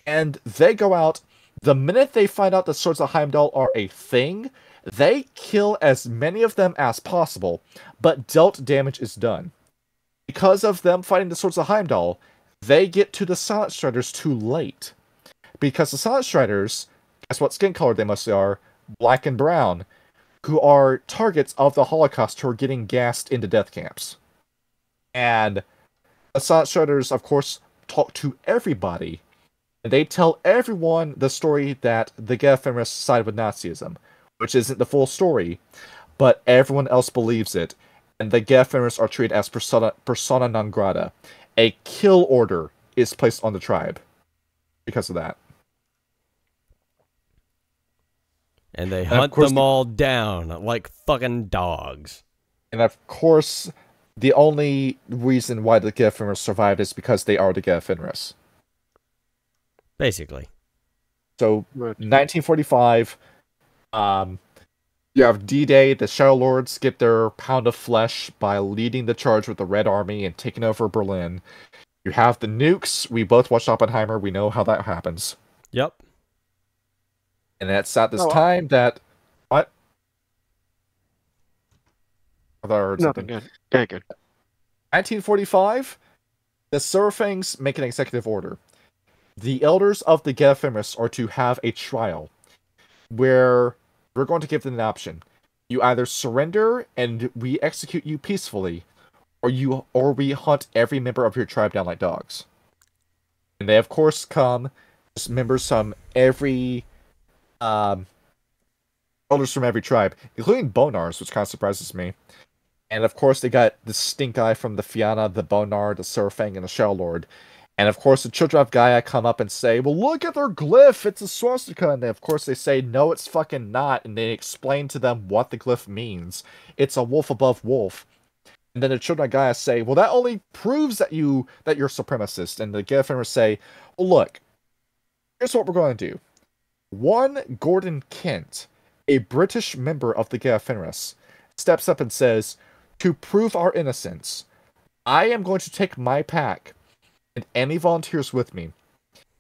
And they go out. The minute they find out the Swords of Heimdall are a thing, they kill as many of them as possible, but dealt damage is done. Because of them fighting the Swords of Heimdall, they get to the Silent Striders too late. Because the Silent Striders, guess what skin color they mostly are? Black and brown, who are targets of the Holocaust who are getting gassed into death camps. And the Silent Striders, of course, talk to everybody. And they tell everyone the story that the Get of Fenris sided with Nazism, which isn't the full story, but everyone else believes it. And the Get of Fenris are treated as persona non grata. A kill order is placed on the tribe because of that.
And they hunt them all down like fucking dogs.
And of course, the only reason why the Get of Fenris survived is because they are the Get of Fenris.
Basically.
So, 1945, you have D-Day. The Shadow Lords get their pound of flesh by leading the charge with the Red Army and taking over Berlin. You have the nukes. We both watched Oppenheimer. We know how that happens.
Yep.
And it's at this time that... What? I thought I heard something.
Good. Yeah, good.
1945, the Surfangs make an executive order. The elders of the Get of Fenris are to have a trial where we're going to give them an option. You either surrender and we execute you peacefully, or we hunt every member of your tribe down like dogs. And they of course come just members from every elders from every tribe, including Bonars, which kind of surprises me. And of course they got the stink eye from the Fianna, the Bonar, the Surfang, and the Shell Lord. And of course, the children of Gaia come up and say, "Well, look at their glyph, it's a swastika." And of course they say, "No, it's fucking not." And they explain to them what the glyph means. It's a wolf above wolf. And then the children of Gaia say, "Well, that only proves that you're supremacist." And the Get of Fenris say, "Well, look, here's what we're going to do. One Gordon Kent, a British member of the Get of Fenris, steps up and says, 'To prove our innocence, I am going to take my pack and any volunteers with me,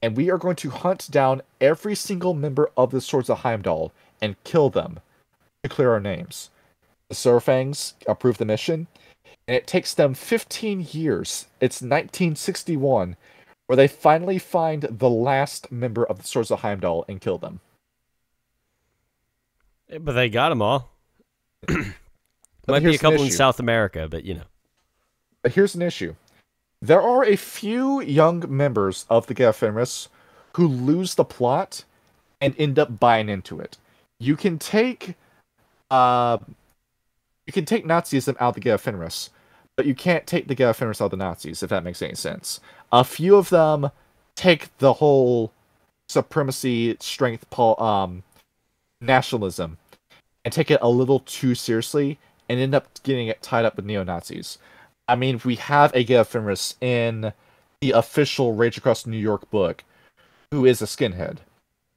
and we are going to hunt down every single member of the Swords of Heimdall and kill them to clear our names.' The Surfangs approve the mission, and it takes them 15 years. It's 1961, where they finally find the last member of the Swords of Heimdall and kill them.
But they got them all. Might be a couple in South America, but you know.
But here's an issue. There are a few young members of the Get of Fenris who lose the plot and end up buying into it. You can take Nazism out of the Get of Fenris, but you can't take the Get of Fenris out of the Nazis, if that makes any sense. A few of them take the whole supremacy, strength, nationalism, and take it a little too seriously, and end up getting it tied up with neo-Nazis. I mean, we have a Get of Fenris in the official Rage Across New York book, who is a skinhead.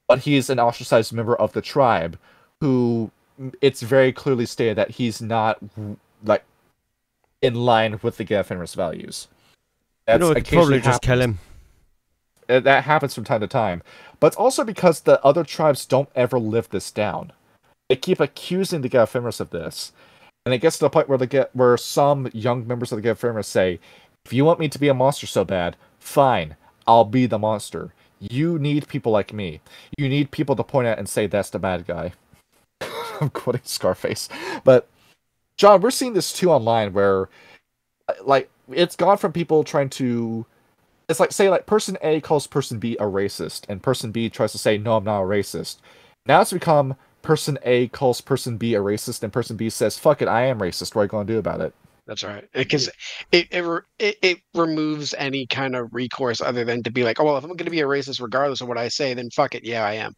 But he's an ostracized member of the tribe, who it's very clearly stated that he's not, like, in line with the Get of Fenris values.
That's, you know, we could probably just kill him.
That happens from time to time. But it's also because the other tribes don't ever live this down. They keep accusing the Get of Fenris of this. And it gets to the point where some young members of the Get of Fenris say, "If you want me to be a monster so bad, fine, I'll be the monster. You need people like me. You need people to point at and say, that's the bad guy." I'm quoting Scarface. But, John, we're seeing this too online where, like, it's gone from people trying to It's like, say, like, person A calls person B a racist, and person B tries to say, no, I'm not a racist. Now it's become person A calls person B a racist, and person B says, fuck it, I am racist. What are you going to do about it?
That's right. Because it removes any kind of recourse other than to be like, oh, well, if I'm going to be a racist regardless of what I say, then fuck it. Yeah, I am.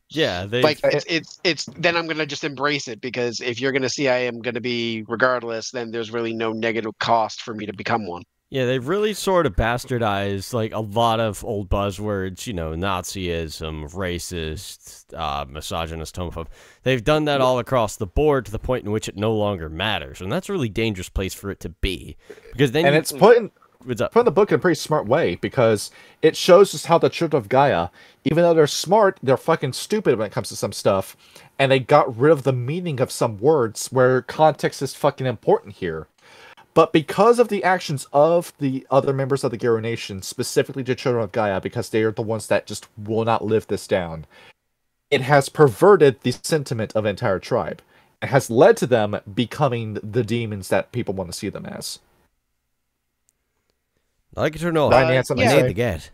Yeah,
Like it's then I'm going to just embrace it, because if you're going to see I am going to be regardless, then there's really no negative cost for me to become one.
Yeah, they've really sort of bastardized like a lot of old buzzwords, you know, Nazism, racist, misogynist, homophobe. They've done that all across the board to the point in which it no longer matters, and that's a really dangerous place for it to be. Because then
it's put in the book in a pretty smart way, because it shows us how the Children of Gaia, even though they're smart, they're fucking stupid when it comes to some stuff, and they got rid of the meaning of some words where context is fucking important here. But because of the actions of the other members of the Garo Nation, specifically the Children of Gaia, because they are the ones that just will not live this down, it has perverted the sentiment of the entire tribe. It has led to them becoming the demons that people want to see them as.
I like it or not,
Ryan, you had something to
I
say?
need to get.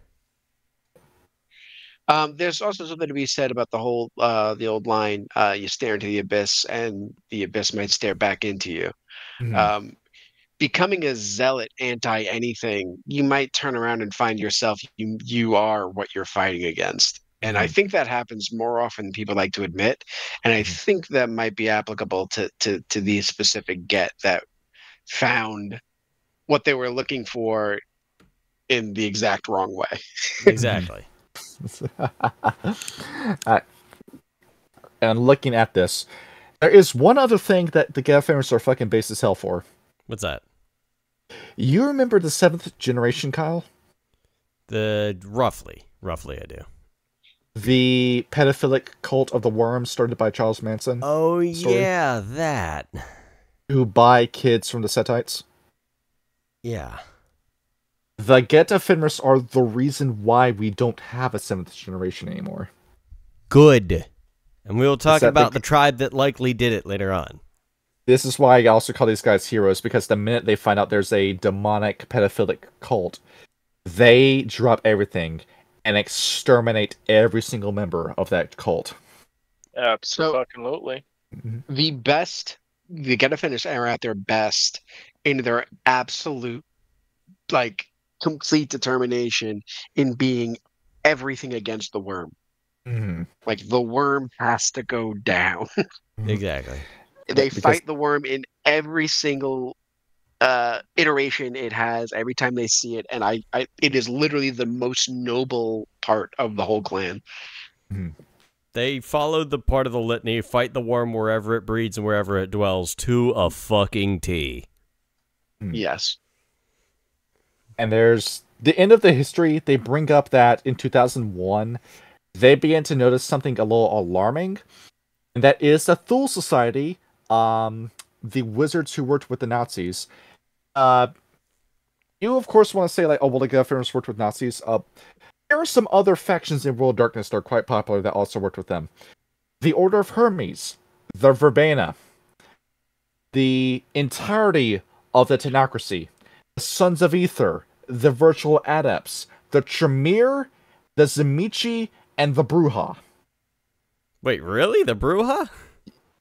There's also something to be said about the whole the old line, you stare into the abyss and the abyss might stare back into you.
Mhm.
Becoming a zealot anti anything, you might turn around and find yourself you are what you're fighting against. And I think that happens more often than people like to admit. And I think that might be applicable to these specific Get that found what they were looking for in the exact wrong way.
Exactly.
uh, and looking at this, there is one other thing that the Get of Fenris are fucking base as hell for.
What's that?
You remember the 7th generation, Kyle?
The roughly I do.
The pedophilic cult of the worm started by Charles Manson?
Oh
story?
yeah, that.
Who buy kids from the Setites?
Yeah.
The Get of Fenris are the reason why we don't have a 7th generation anymore.
Good. And we'll talk
that
about
the
the tribe that likely did it later on.
This is why I also call these guys heroes, because the minute they find out there's a demonic pedophilic cult, they drop everything and exterminate every single member of that cult.
Absolutely.
The Get of Fenris are at their best in their absolute, like, complete determination in being everything against the worm.
Mm-hmm.
Like, the worm has to go down.
Exactly.
They fight the worm in every single iteration it has, every time they see it, and it is literally the most noble part of the whole clan.
Mm-hmm.
They followed the part of the litany, fight the worm wherever it breeds and wherever it dwells, to a fucking T.
Yes.
And there's the end of the history. They bring up that in 2001, they began to notice something a little alarming, and that is the Thule Society, the wizards who worked with the Nazis. You, of course, want to say, like, oh, well, the Get of Fenris worked with Nazis. There are some other factions in World of Darkness that are quite popular that also worked with them. The Order of Hermes, the Verbena, the entirety of the Tenacracy, the Sons of Ether, the Virtual Adepts, the Tremere, the Zemichi, and the Bruja.
Wait, really? The Bruja?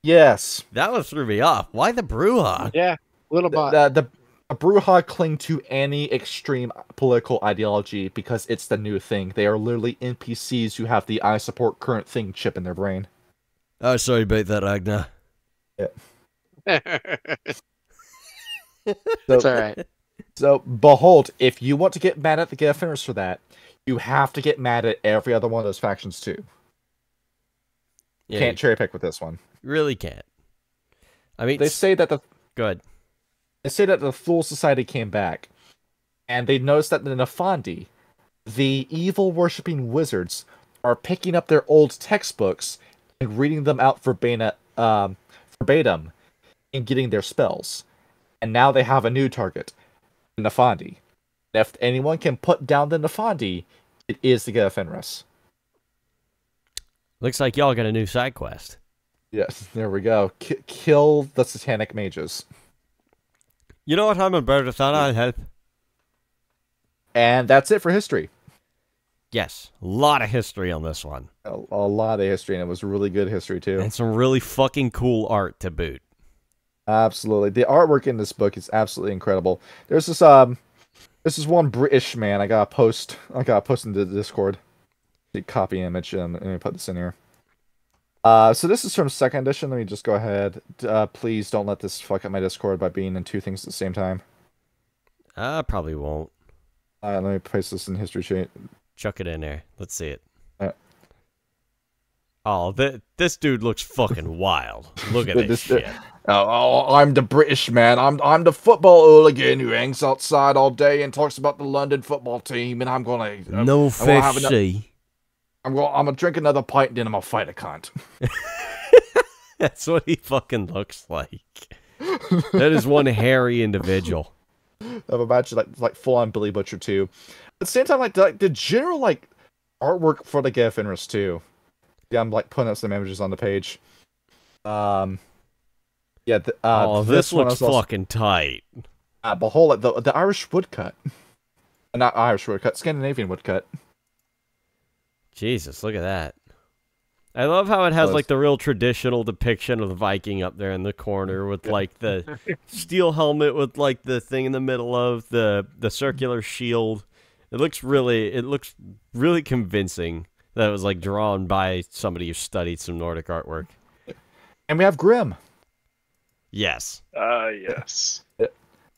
Yes.
That one threw me off. Why the Bruja?
Yeah, little bit.
The Bruja cling to any extreme political ideology because it's the new thing. They are literally NPCs who have the I support current thing chip in their brain.
Oh, sorry about that, Agna.
Yeah.
That's all right.
So, behold, if you want to get mad at the Get of Fenris for that, you have to get mad at every other one of those factions too.
Yeah,
Can't cherry pick with this one.
Really can't. I mean,
They say that
Good.
They say that the Thule Society came back, and they noticed that the Nefandi, the evil-worshipping wizards, are picking up their old textbooks and reading them out verbatim and getting their spells. And now they have a new target, the Nefandi. And if anyone can put down the Nefandi, it is the Get of Fenris.
Looks like y'all got a new side quest.
Yes, there we go. Kill the satanic mages.
You know what I'm about to thought I'd help?
And that's it for history.
Yes, a lot of history on this one.
A lot of history, and it was really good history too.
And some really fucking cool art to boot.
Absolutely. The artwork in this book is absolutely incredible. There's this is one British man I gotta post into the Discord. The copy image, and let me put this in here. So this is from second edition. Let me just go ahead. Please don't let this fuck up my Discord by being in two things at the same time.
Probably won't.
Let me paste this in history sheet.
Chuck it in there. Let's see it. Oh, this dude looks fucking wild. Look at this shit.
I'm the British man. I'm the football hooligan who hangs outside all day and talks about the London football team, and I'm gonna I'm gonna drink another pint and then I'm gonna fight a cunt.
That's what he fucking looks like. That is one hairy individual.
I've imagined like full on Billy Butcher too. At the same time, like the general like artwork for the Get of Fenris too. Yeah, I'm like putting up some images on the page. Yeah.
This looks fucking tight.
Behold, the Irish woodcut, not Irish woodcut, Scandinavian woodcut.
Jesus, look at that. I love how it has like the real traditional depiction of the Viking up there in the corner with like the steel helmet with like the thing in the middle of the circular shield. It looks really convincing that it was like drawn by somebody who studied some Nordic artwork. And
we have Grimm.
Yes.
Yes.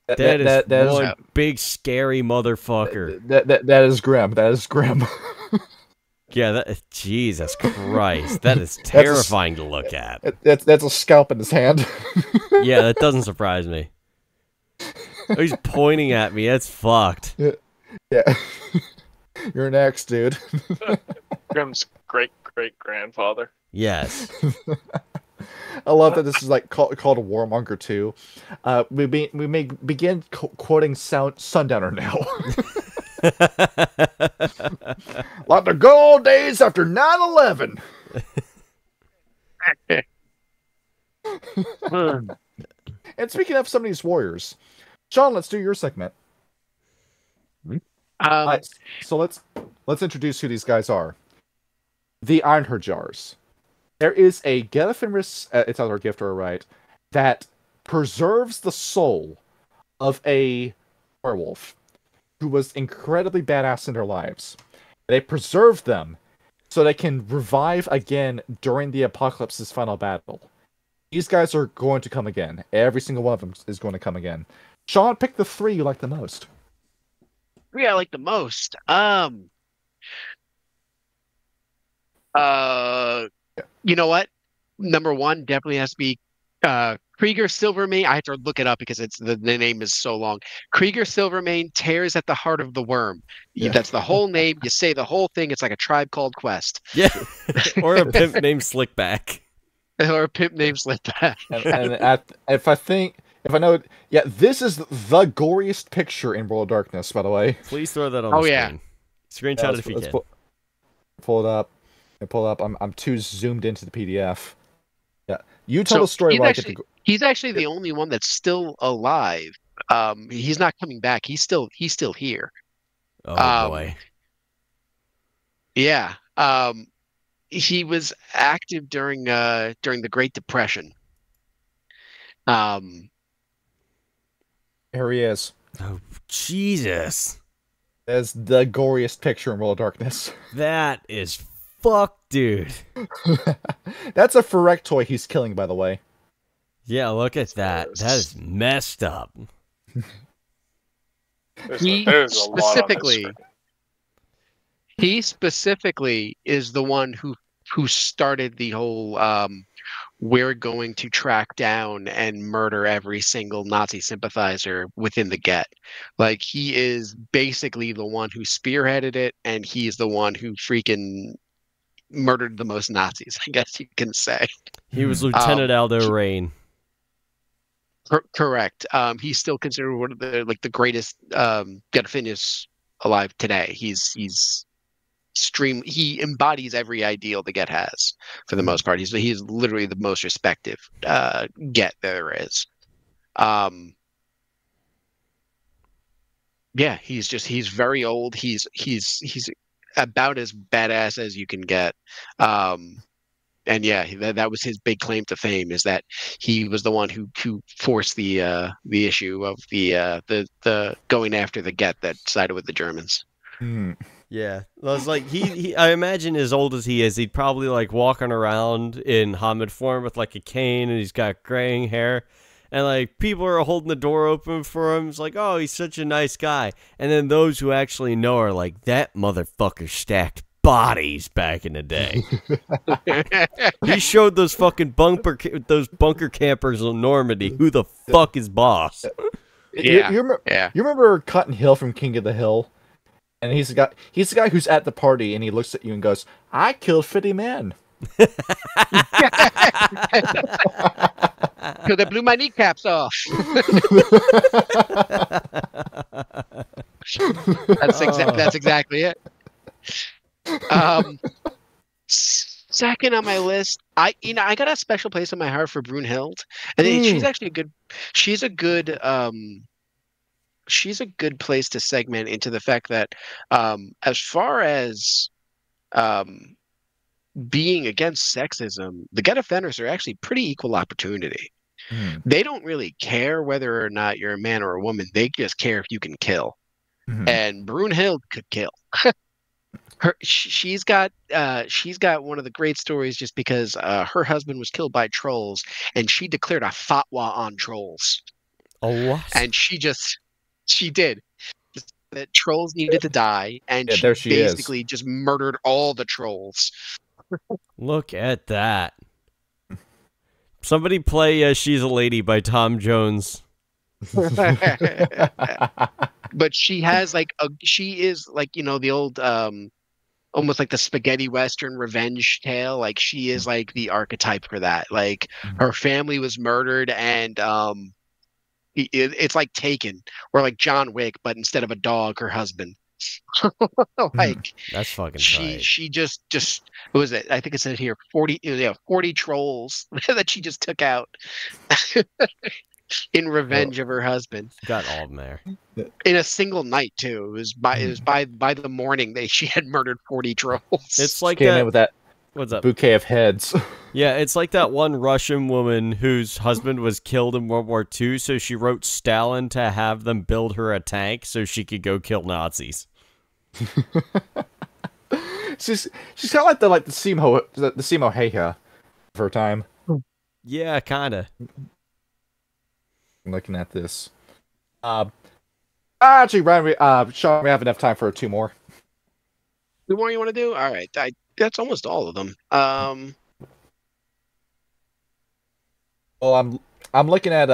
That is one big scary motherfucker.
That is Grimm. That is Grimm.
Yeah, Jesus Christ. That is terrifying to look at.
That's a scalp in his hand.
Yeah, that doesn't surprise me. Oh, he's pointing at me. That's fucked.
Yeah. You're next, dude.
Grimm's great-great-grandfather.
Yes.
I love that this is like called Warmonger 2. We may begin quoting Sundowner now. Like the good old days after 9/11. And speaking of some of these warriors, Sean, let's do your segment. So let's introduce who these guys are. The Ironheart Jars. There is a Get of Fenris, it's either a gift or a right, that preserves the soul of a werewolf who was incredibly badass in their lives. They preserve them so they can revive again during the Apocalypse's final battle. These guys are going to come again. Every single one of them is going to come again. Sean, pick the three you like the most.
Three I like the most. You know what? Number one definitely has to be Krieger Silvermane. I have to look it up because the name is so long. Krieger Silvermane tears at the heart of the worm. Yeah. That's the whole name. You say the whole thing. It's like a Tribe Called Quest.
Yeah. Or a pimp named Slickback.
Or a pimp named Slickback.
If I know, yeah, this is the goriest picture in World of Darkness, by the way.
Please throw that on the screen.
Yeah.
Screenshot it if you can.
Pull it up. I'm too zoomed into the PDF. Yeah, you tell the story.
He's actually the only one that's still alive. He's not coming back. He's still here.
Oh boy.
Yeah. He was active during the Great Depression.
Here he is.
Oh Jesus.
That's the goriest picture in World of Darkness.
That is fuck, dude.
That's a Ferrectoy he's killing, by the way.
Yeah, look at that. That is messed up.
He specifically is the one who started the whole we're going to track down and murder every single Nazi sympathizer within the Get. Like, he is basically the one who spearheaded it, and he's the one who freaking murdered the most Nazis, I guess you can say.
He was Lieutenant Aldo Rain.
Correct. He's still considered one of the greatest Get of Fenris alive today. He embodies every ideal the Get has for the most part. He's literally the most respected Get there is. Yeah, he's very old. He's about as badass as you can get. Um, and yeah, that was his big claim to fame, is that he was the one who forced the issue of the going after the Get that sided with the Germans.
Hmm.
Yeah, I was like I imagine as old as he is, he'd probably like walking around in Hamid form with like a cane, and he's got graying hair, and like people are holding the door open for him. It's like, oh, he's such a nice guy. And then those who actually know are like, that motherfucker stacked bodies back in the day. He showed those fucking bunker campers in Normandy who the fuck is boss.
Yeah,
You remember Cotton Hill from King of the Hill? And he's the guy who's at the party, and he looks at you and goes, "I killed 50 men."
Because they blew my kneecaps off. That's exactly it. Second on my list, I got a special place in my heart for Brunhild, and she's a good place to segment into the fact that as far as being against sexism, the Get of Fenris are actually pretty equal opportunity. They don't really care whether or not you're a man or a woman. They just care if you can kill. And Brunhild could kill. She's got one of the great stories, just because her husband was killed by trolls, and she declared a fatwa on trolls.
Oh, what?
And she did. That trolls needed to die, and she basically just murdered all the trolls.
Look at that. Somebody play She's a Lady by Tom Jones.
But she is like the old almost like the spaghetti western revenge tale. Like, she is like the archetype for that. Like, her family was murdered, and it's like Taken, or like John Wick, but instead of a dog, her husband. Like,
that's fucking
she
tight.
she just what was it? I think it said here 40 trolls that she just took out in revenge of her husband.
Got all of them there
In a single night too. It was by the morning she had murdered 40 trolls.
It's like
Came in with that
what's up?
bouquet of heads.
Yeah, it's like that one Russian woman whose husband was killed in World War II, so she wrote Stalin to have them build her a tank so she could go kill Nazis.
she's kind of like the Simo Heya of her time.
Yeah, kinda.
I'm looking at this. Actually, Ryan, Sean, we have enough time for 2 more.
2 more you want to do? All right, that's almost all of them.
Well, I'm looking at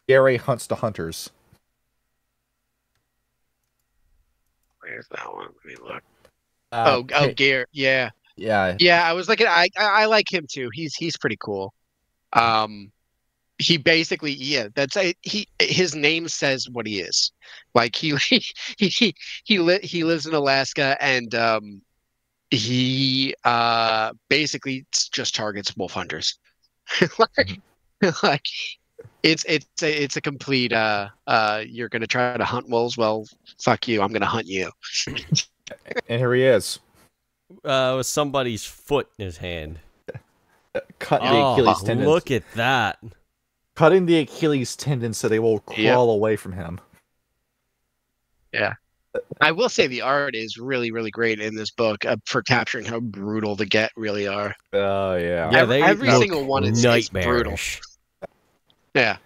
Gary Hunts the Hunters.
Where's that one? Let me look.
Hey,
yeah.
yeah.
I was looking. I like him too. He's pretty cool. He basically, his name says what he is. Like, he lives in Alaska, and he basically just targets wolf hunters. like it's a complete you're gonna try to hunt wolves. Well, fuck you. I'm gonna hunt you.
And here he is.
With somebody's foot in his hand.
Cutting the Achilles tendon.
Look at that.
Cutting the Achilles tendon so they will crawl away from him.
Yeah. I will say the art is really, really great in this book for capturing how brutal the Get really are.
Oh, yeah.
Yeah,
every single one is brutal. Yeah.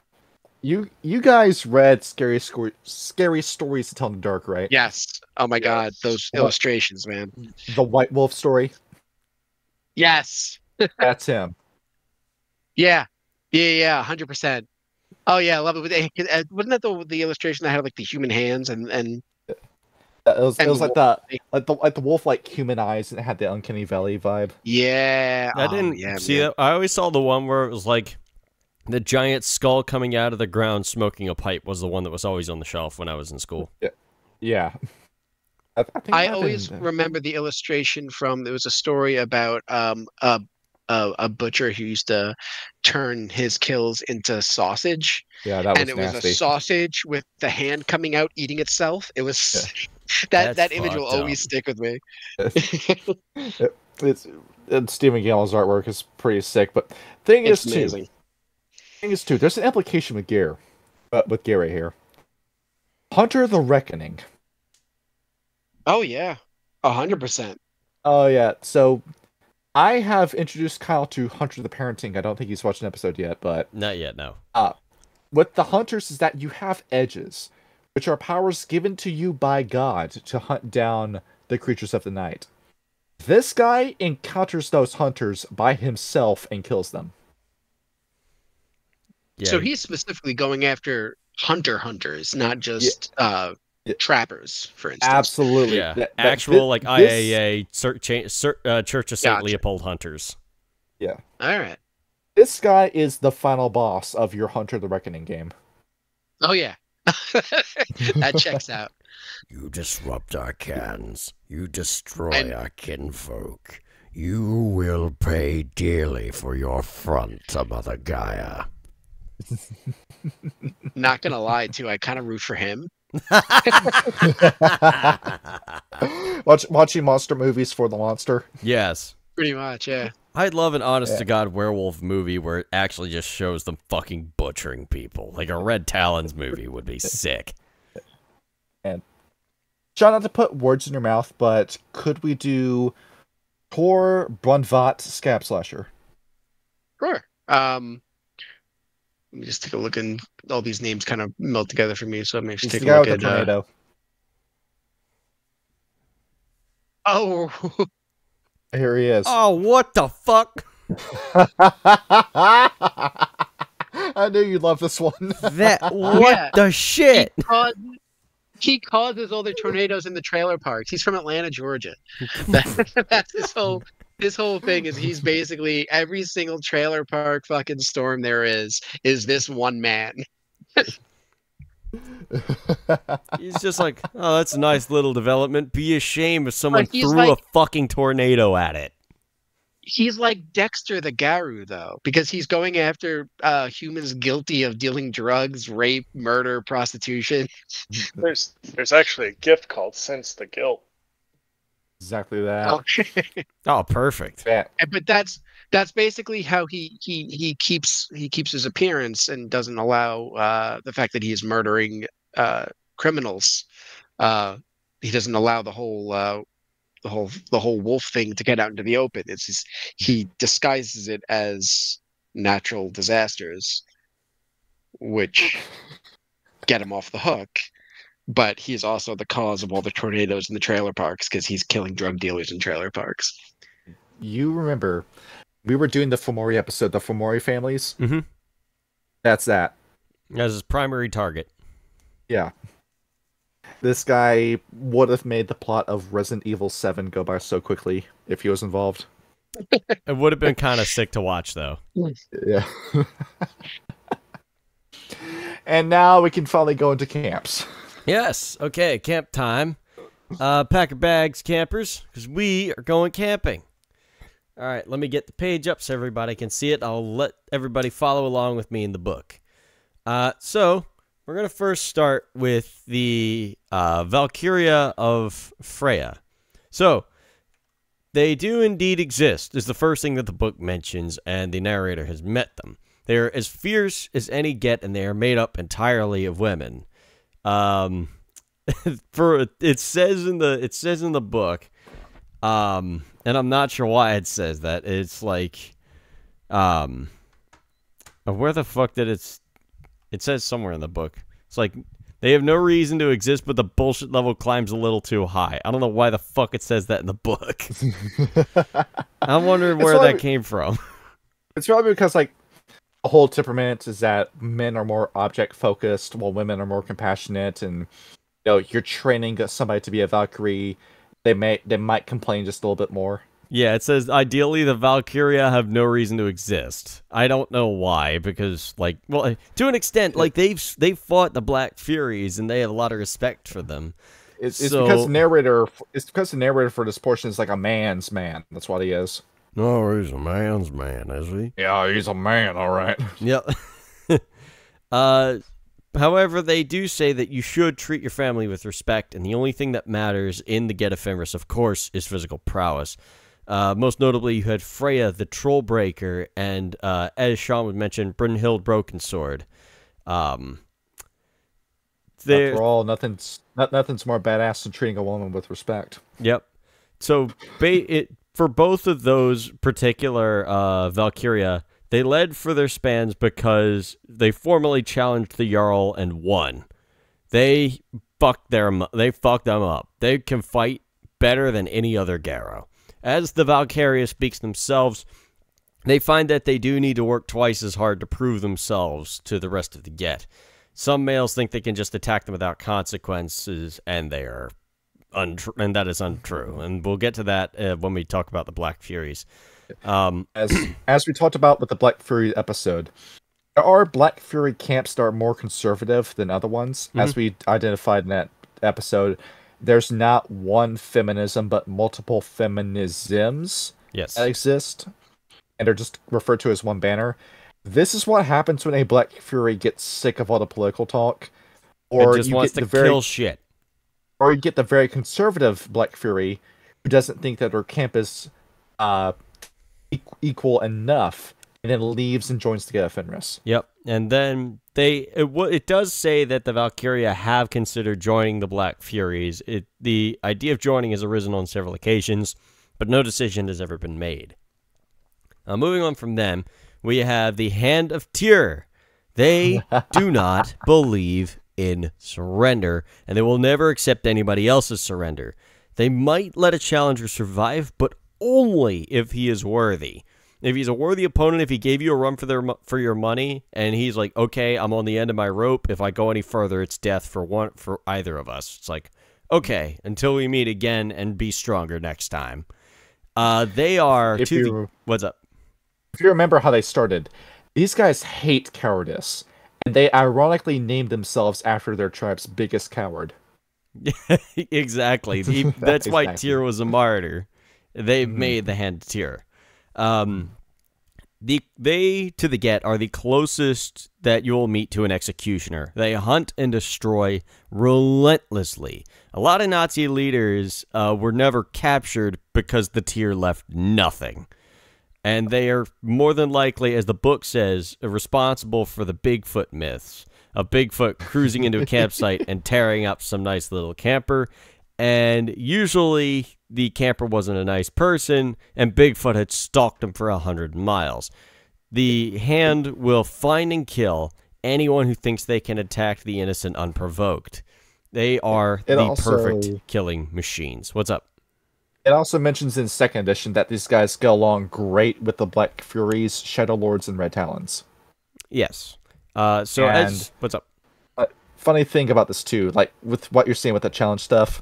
You guys read Scary Stories to Tell in the Dark, right?
Yes. Oh my God, those illustrations, man.
The White Wolf story?
Yes.
That's him.
Yeah, 100%. Oh yeah, I love it. Wasn't that the illustration that had like the human hands and
it was like the wolf, like human eyes, and it had the Uncanny Valley vibe.
Yeah.
I didn't see that. I always saw the one where it was like the giant skull coming out of the ground smoking a pipe was the one that was always on the shelf when I was in school.
Yeah.
I always remember the illustration from, there was a story about a a butcher who used to turn his kills into sausage,
Yeah, that
and
was
it was a
nasty.
sausage with the hand coming out eating itself. It was
That's
that image will
fucked up.
always stick with me.
It's Stephen Gall's artwork is pretty sick, but thing
It's
is
amazing.
too, there's an implication with Gear, with Gear right here. Hunter the Reckoning.
Oh yeah, 100%.
Oh yeah, so I have introduced Kyle to Hunter the Parenting. I don't think he's watched an episode yet, but
Not yet, no.
with the hunters is that you have edges, which are powers given to you by God to hunt down the creatures of the night. This guy encounters those hunters by himself and kills them.
Yeah,
So he's specifically going after hunters, not just trappers, for instance.
Absolutely.
yeah.
That-
Actual, like,
this-
IAA Church of St.
Gotcha.
Leopold hunters.
Yeah.
All right.
This guy is the final boss of your Hunter the Reckoning game.
Oh yeah, that checks out.
You disrupt our cans. You destroy
And-
our kinfolk. You will pay dearly for your front to Mother Gaia.
Not gonna lie, too. I kind of root for him.
Watching monster movies for the monster.
Yes.
Pretty much, yeah.
I'd love an honest
Yeah.
to God werewolf movie where it actually just shows them fucking butchering people. Like a Red Talons movie would be sick.
John, not to put words in your mouth, but could we do Tor Brunvat Scab Slasher?
Sure. Let me just take a look, and all these names kind of melt together for me. So let me just
He's
take
the
a
guy
look
with the
at.
tornado.
Oh,
Here he is.
Oh, what the fuck?
I knew you'd love this one.
That what
Yeah.
the shit?
he causes all the tornadoes in the trailer parks. He's from Atlanta, Georgia. That's his whole. His whole thing is he's basically every single trailer park fucking storm there is this one man.
He's just like, oh, that's a nice little development. Be ashamed if someone
But he's
threw
like-
a fucking tornado at it.
He's like Dexter the Garu, though, because he's going after humans guilty of dealing drugs, rape, murder, prostitution.
There's actually a gift called Sense the Guilt.
Exactly that.
Oh,
Oh, perfect.
Yeah.
but that's basically how he keeps his appearance and doesn't allow the fact that he is murdering criminals. He doesn't allow the whole wolf thing to get out into the open. It's just, he disguises it as natural disasters, which get him off the hook. But he's also the cause of all the tornadoes in the trailer parks because he's killing drug dealers in trailer parks.
You remember, we were doing the Fomori episode, the Fomori families?
Mhm.
That's that.
As his primary target.
Yeah. This guy would have made the plot of Resident Evil 7 go by so quickly if he was involved.
It would have been kind of sick to watch, though.
Yeah. And now we can finally go into camps.
Yes. Okay, camp time. Pack your bags, campers, because we are going camping. All right, let me get the page up so everybody can see it. I'll let everybody follow along with me in the book. So we're going to first start with the Valkyria of Freya. So they do indeed exist, is the first thing that the book mentions, and the narrator has met them. They are as fierce as any get, and they are made up entirely of women. It says in the book, and I'm not sure why it says that. It's like, where the fuck did it says somewhere in the book. It's like, they have no reason to exist, but the bullshit level climbs a little too high. I don't know why the fuck it says that in the book. I'm wondering where that came from.
It's probably because, like, the whole temperament is that men are more object focused while women are more compassionate, and you're training somebody to be a Valkyrie, they might complain just a little bit more.
Yeah, it says ideally the Valkyria have no reason to exist. I don't know why, because to an extent, they've fought the Black Furies and they have a lot of respect for them.
It's because the narrator for this portion is like a man's man. That's what he is.
No, he's a man's man, is he?
Yeah, he's a man, all right.
Yep. However, they do say that you should treat your family with respect, and the only thing that matters in the Get of Fenris, of course, is physical prowess. Most notably, you had Freya, the Trollbreaker, and as Sean would mention, Brynhild Brokensword.
After all, nothing's more badass than treating a woman with respect.
Yep. So, for both of those particular Valkyria, they led for their spans because they formally challenged the Jarl and won. They fucked them up. They can fight better than any other Garrow. As the Valkyria speaks themselves, they find that they do need to work twice as hard to prove themselves to the rest of the Get. Some males think they can just attack them without consequences, and they are and that is untrue. And we'll get to that when we talk about the Black Furies.
As we talked about with the Black Fury episode, there are Black Fury camps that are more conservative than other ones. As we identified in that episode, there's not one feminism, but multiple feminisms that exist, and they're just referred to as one banner. This is what happens when a Black Fury gets sick of all the political talk, or
it just wants to kill shit.
Or you get the very conservative Black Fury who doesn't think that her camp is equal enough, and then leaves and joins the Get of Fenris.
Yep, and then it does say that the Valkyria have considered joining the Black Furies. The idea of joining has arisen on several occasions, but no decision has ever been made. Moving on from them, we have the Hand of Tyr. They do not believe in surrender, and they will never accept anybody else's surrender. They might let a challenger survive, but only if he is worthy. If he's a worthy opponent, if he gave you a run for your money, and he's like, okay, I'm on the end of my rope. If I go any further, it's death for either of us. It's like, okay, until we meet again and be stronger next time. They are what's up?
If you remember how they started, these guys hate cowardice, and they ironically named themselves after their tribe's biggest coward.
Exactly. That's why Tyr was a martyr. They made the Hand of Tyr. They to the Get are the closest that you'll meet to an executioner. They hunt and destroy relentlessly. A lot of Nazi leaders were never captured because the Tyr left nothing. And they are more than likely, as the book says, responsible for the Bigfoot myths of Bigfoot cruising into a campsite and tearing up some nice little camper. And usually the camper wasn't a nice person, and Bigfoot had stalked him for 100 miles. The Hand will find and kill anyone who thinks they can attack the innocent unprovoked. They are perfect killing machines. What's up?
It also mentions in second edition that these guys go along great with the Black Furies, Shadow Lords, and Red Talons.
Yes. What's up?
Funny thing about this too, like with what you're saying with the challenge stuff,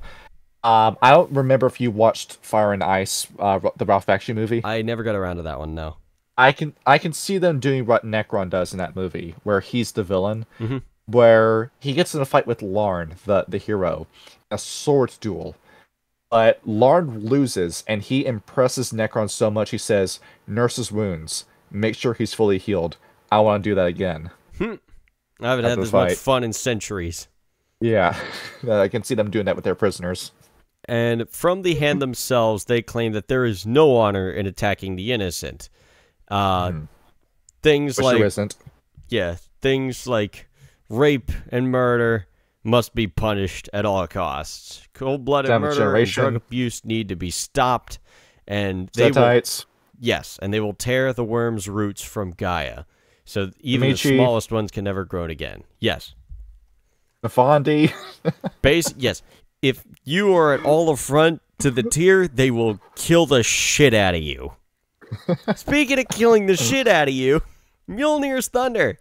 I don't remember if you watched Fire and Ice, the Ralph Bakshi movie.
I never got around to that one, no.
I can see them doing what Necron does in that movie, where he's the villain, where he gets in a fight with Larn, the hero, a sword duel. But Larn loses, and he impresses Necron so much he says, "Nurse his wounds, make sure he's fully healed. I want to do that again."
I haven't had this much fun in centuries.
Yeah, I can see them doing that with their prisoners.
And from the Hand themselves, they claim that there is no honor in attacking the innocent. Things
Which
like
there isn't.
Yeah, things like rape and murder must be punished at all costs. Cold-blooded murder and drug abuse need to be stopped, and they will tear the worm's roots from Gaia, so even the smallest ones can never grow again. Yes.
Nafandi.
Yes. If you are at all affront to the Tyr, they will kill the shit out of you. Speaking of killing the shit out of you, Mjolnir's Thunder.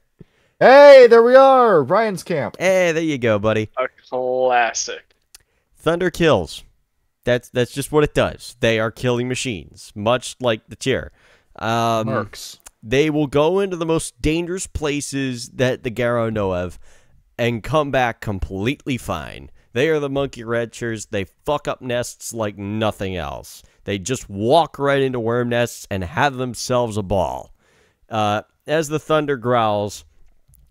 Hey, there we are! Ryan's camp.
Hey, there you go, buddy.
A classic.
Thunder kills. That's just what it does. They are killing machines, much like the Tyr.
Mercs.
They will go into the most dangerous places that the Garrow know of and come back completely fine. They are the monkey wrenchers. They fuck up nests like nothing else. They just walk right into worm nests and have themselves a ball. As the thunder growls,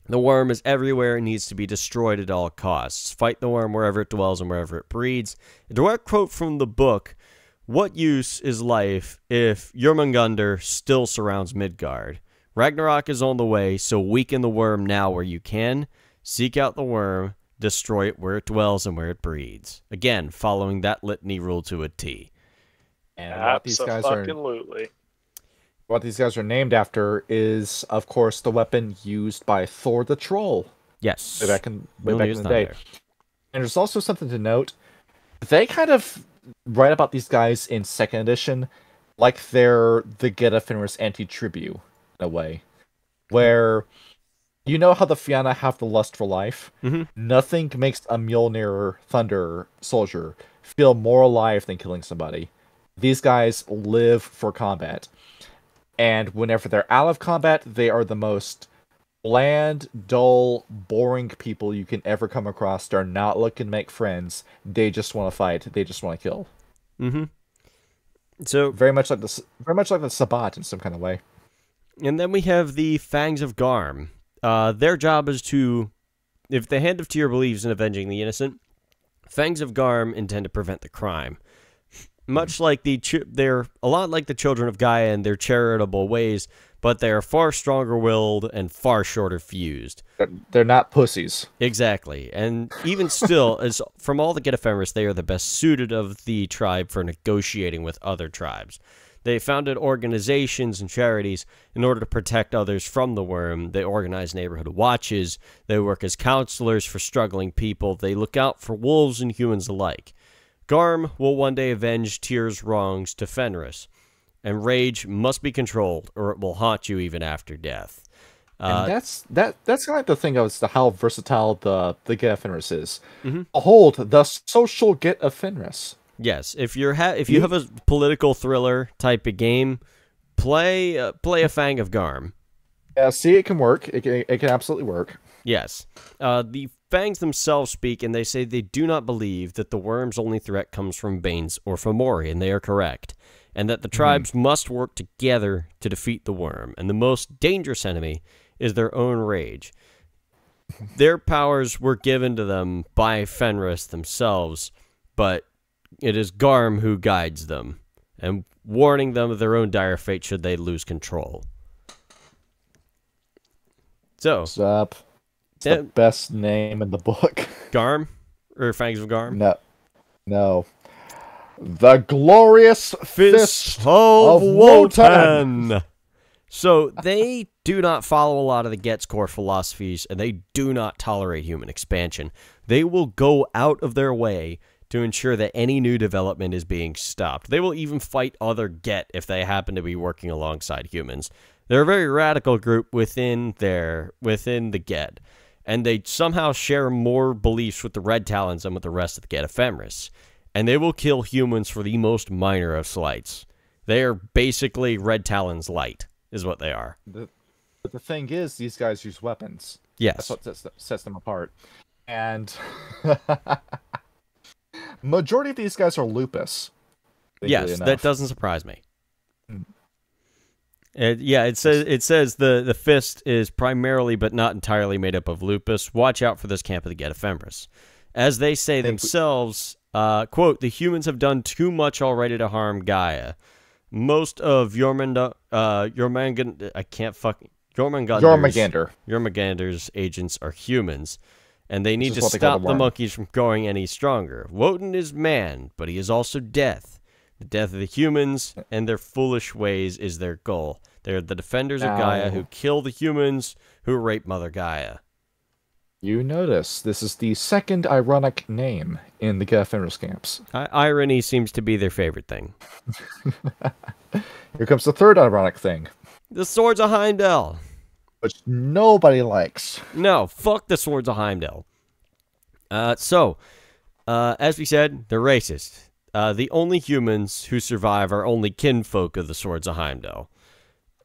the worm is everywhere and needs to be destroyed at all costs. Fight the worm wherever it dwells and wherever it breeds. A direct quote from the book, "What use is life if Jormungandr still surrounds Midgard? Ragnarok is on the way, so weaken the worm now where you can. Seek out the worm, destroy it where it dwells and where it breeds." Again, following that litany rule to a T.
And
Absolutely.
what these guys are named after is, of course, the weapon used by Thor the Troll.
Yes.
Way back in the day.
Thunder.
And there's also something to note. They kind of write about these guys in 2nd edition like they're the Get of Fenris anti-tribute, in a way. Where, you know how the Fianna have the lust for life?
Mm-hmm.
Nothing makes a Mjolnir Thunder soldier feel more alive than killing somebody. These guys live for combat. And whenever they're out of combat, they are the most bland, dull, boring people you can ever come across. They're not looking to make friends. They just want to fight. They just want to kill.
Mm-hmm. So
very much like the Sabbat in some kind of way.
And then we have the Fangs of Garm. Their job is to, if the Hand of Tyr believes in avenging the innocent, Fangs of Garm intend to prevent the crime. Much like they're a lot like the Children of Gaia in their charitable ways, but they are far stronger-willed and far shorter fused.
They're not pussies.
Exactly. And even still, as from all the Get of Fenris, they are the best suited of the tribe for negotiating with other tribes. They founded organizations and charities in order to protect others from the worm. They organize neighborhood watches. They work as counselors for struggling people. They look out for wolves and humans alike. Garm will one day avenge Tyr's wrongs to Fenris, and rage must be controlled, or it will haunt you even after death.
And that's kind of like the thing as to how versatile the Get of Fenris is.
Mm-hmm.
Behold, the social Get of Fenris.
Yes, if you have a political thriller type of game, play a Fang of Garm.
Yeah, see, it can work. It can absolutely work.
Yes. The Fangs themselves speak, and they say they do not believe that the worm's only threat comes from Banes or Fomori, and they are correct. And that the tribes must work together to defeat the worm. And the most dangerous enemy is their own rage. Their powers were given to them by Fenris themselves, but it is Garm who guides them, and warning them of their own dire fate should they lose control. So,
what's up? It's the best name in the book.
Garm? Or Fangs of Garm?
No. The Glorious Fist of Wotan!
So, they do not follow a lot of the Get's core philosophies, and they do not tolerate human expansion. They will go out of their way to ensure that any new development is being stopped. They will even fight other Get if they happen to be working alongside humans. They're a very radical group within the Get, and they somehow share more beliefs with the Red Talons than with the rest of the Get of Fenris. And they will kill humans for the most minor of slights. They are basically Red Talons light, is what they are.
But the thing is, these guys use weapons.
Yes.
That's what sets them apart. And majority of these guys are lupus.
Yes, that doesn't surprise me. It says the fist is primarily but not entirely made up of lupus. Watch out for this camp of the Get of Fenris. As they say themselves, quote, the humans have done too much already to harm Gaia. Most of Jormungandr's agents are humans, and they need to stop the monkeys from growing any stronger. Wotan is man, but he is also death. The death of the humans and their foolish ways is their goal. They are the defenders of Gaia who kill the humans who rape Mother Gaia.
You notice this is the second ironic name in the Get of Fenris camps.
Irony seems to be their favorite thing.
Here comes the third ironic thing.
The Swords of Heimdall.
Which nobody likes.
No, fuck the Swords of Heimdall. As we said, they're racist. The only humans who survive are only kinfolk of the Swords of Heimdall.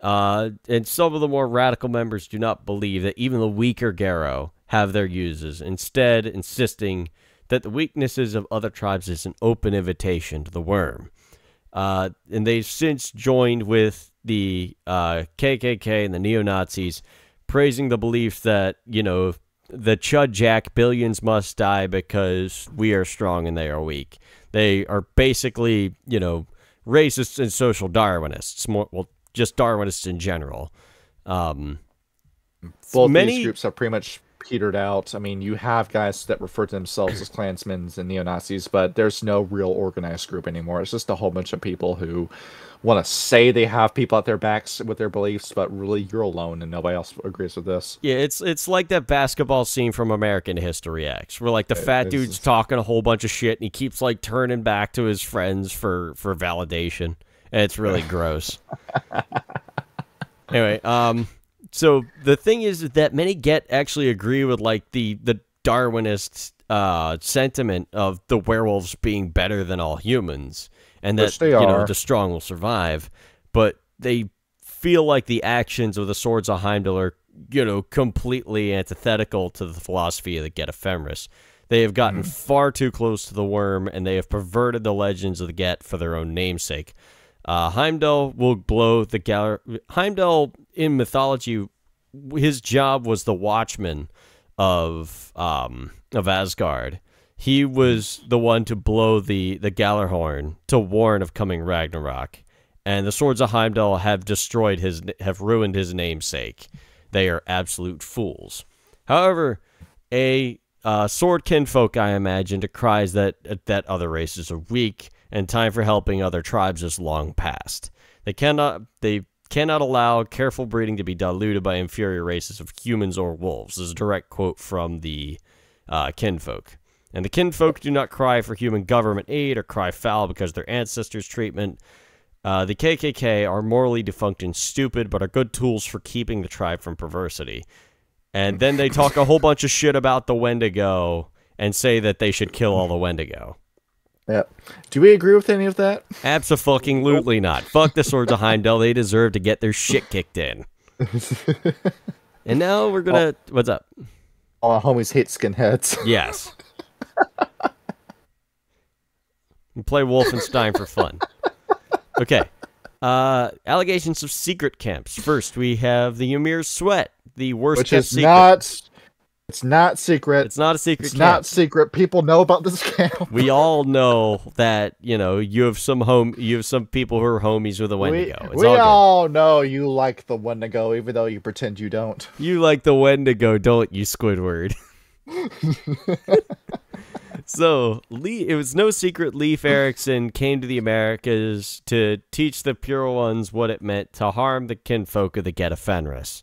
And some of the more radical members do not believe that even the weaker Garrow have their uses, instead insisting that the weaknesses of other tribes is an open invitation to the worm. And they've since joined with the KKK and the neo-Nazis, praising the belief that, the Chud Jack billions must die because we are strong and they are weak. They are basically, racists and social Darwinists, just Darwinists in general.
Both these groups have pretty much petered out. I mean, you have guys that refer to themselves as Klansmen and neo-Nazis, but there's no real organized group anymore. It's just a whole bunch of people who want to say they have people at their backs with their beliefs, but really you're alone and nobody else agrees with this.
Yeah, it's like that basketball scene from American History X, where the fat dude's talking a whole bunch of shit and he keeps turning back to his friends for validation. It's really gross. Anyway, so the thing is that many actually agree with the Darwinist sentiment of the werewolves being better than all humans, and that the strong will survive. But they feel like the actions of the Swords of Heimdall are completely antithetical to the philosophy of the Get of Fenris. They have gotten far too close to the worm, and they have perverted the legends of the Get for their own namesake. Heimdall will blow the Galliard. Heimdall, in mythology, his job was the watchman of Asgard. He was the one to blow the Galliard horn to warn of coming Ragnarok. And the Swords of Heimdall have ruined his namesake. They are absolute fools. However, a sword kinfolk, I imagine, decries that other races are weak, and time for helping other tribes is long past. They cannot allow careful breeding to be diluted by inferior races of humans or wolves. This is a direct quote from the kinfolk. And the kinfolk do not cry for human government aid or cry foul because of their ancestors' treatment. The KKK are morally defunct and stupid, but are good tools for keeping the tribe from perversity. And then they talk a whole bunch of shit about the Wendigo and say that they should kill all the Wendigo.
Yeah. Do we agree with any of that?
Absolutely not. Fuck the Swords of Heimdall. They deserve to get their shit kicked in. And now we're gonna... What's up?
All our homies hate skinheads.
Yes. We play Wolfenstein for fun. Okay. Allegations of secret camps. First, we have the Ymir Sweat, the worst kept secret.
It's not secret.
It's not a secret
It's
camp.
not secret. People know about this camp.
We all know that, you have some people who are homies with a Wendigo.
We all know you like the Wendigo, even though you pretend you don't.
You like the Wendigo, don't you, Squidward? So, it was no secret Leif Erikson came to the Americas to teach the Pure Ones what it meant to harm the kinfolk of the Get of Fenris.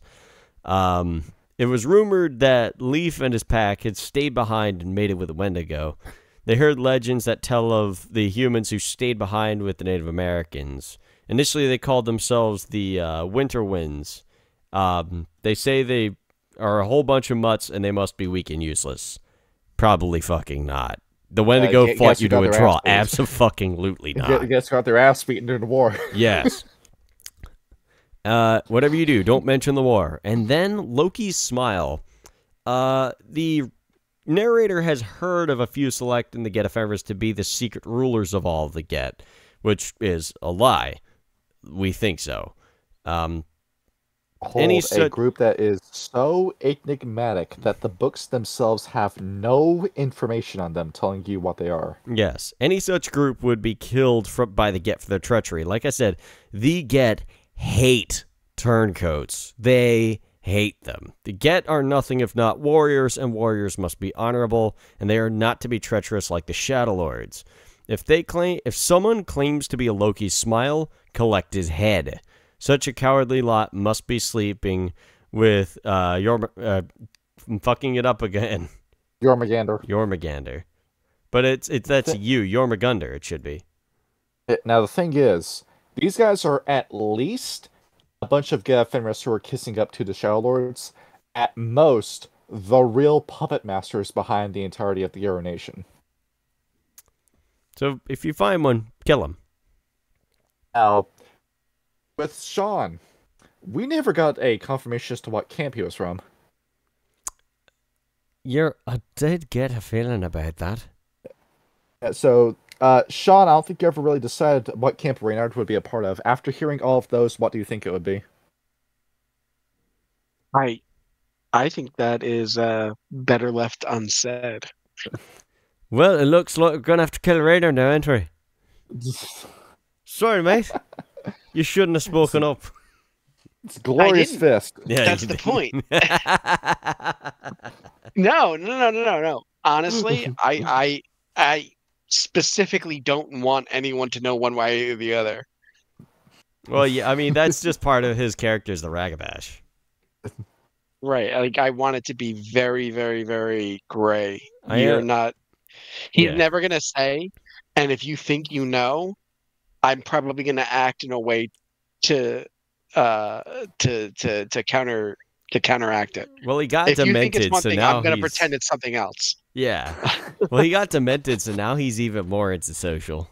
It was rumored that Leif and his pack had stayed behind and made it with the Wendigo. They heard legends that tell of the humans who stayed behind with the Native Americans. Initially, they called themselves the Winter Winds. They say they are a whole bunch of mutts and they must be weak and useless. Probably fucking not. The Wendigo fought you to a draw. Absolutely not.
I guess got their ass beaten during the war.
Yes. Whatever you do, don't mention the war. And then Loki's smile. The narrator has heard of a few selecting the Get of Fenris to be the secret rulers of all of the Get, which is a lie. We think so.
A group that is so enigmatic that the books themselves have no information on them telling you what they are.
Yes. Any such group would be killed by the Get for their treachery. Like I said, the Get hate turncoats. They hate them. The Get are nothing if not warriors, and warriors must be honorable, and they are not to be treacherous like the Shadow Lords. If someone claims to be a Loki's smile, collect his head. Such a cowardly lot must be sleeping with I'm fucking it up again. Jormungandr. But that's Jormungandr, it should be.
Now the thing is, these guys are at least a bunch of Get of Fenris who are kissing up to the Shadow Lords. At most, the real puppet masters behind the entirety of the Arrow Nation.
So if you find one, kill him.
Now, with Sean, we never got a confirmation as to what camp he was from.
I did get a feeling about that.
So, Sean, I don't think you ever really decided what camp Reynard would be a part of. After hearing all of those, what do you think it would be?
I I think that is better left unsaid.
Well, it looks like we're gonna have to kill Raider now, ain't we? Sorry, mate. You shouldn't have spoken up.
It's Glorious
didn't.
Fist.
Yeah,
That's
you
the
did.
point. No. Honestly, I specifically don't want anyone to know one way or the other.
Well, yeah, I mean that's just part of his character is the Ragabash.
Right. Like I want it to be very, very, very gray.
I
You're not. He's
yeah.
never gonna say. And if you think you know, I'm probably gonna act in a way to counteract it.
Well, he got
If you think it's
demented,
one
so
thing,
now
I'm gonna
he's
pretend it's something else.
yeah. Well, he got demented, so now he's even more antisocial.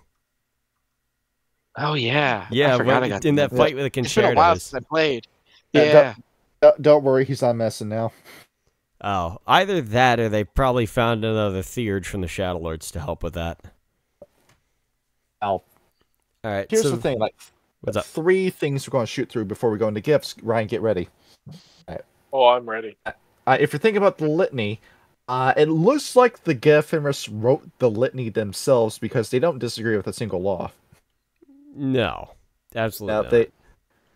Oh yeah.
Yeah,
I forgot I
when,
got
in that
demented.
fight with the
It's been a while
concertos.
since I played.
Yeah,
Yeah.
Don't worry, he's not messing now.
Oh, either that or they probably found another Theurge from the Shadow Lords to help with that.
Now,
All right,
here's
so
the thing: like,
what's up?
3 things we're going to shoot through before we go into gifts. Ryan, get ready.
Oh, I'm ready.
If you're thinking about the litany, it looks like the Get of Fenris wrote the litany themselves because they don't disagree with a single law.
No, absolutely
Now,
not.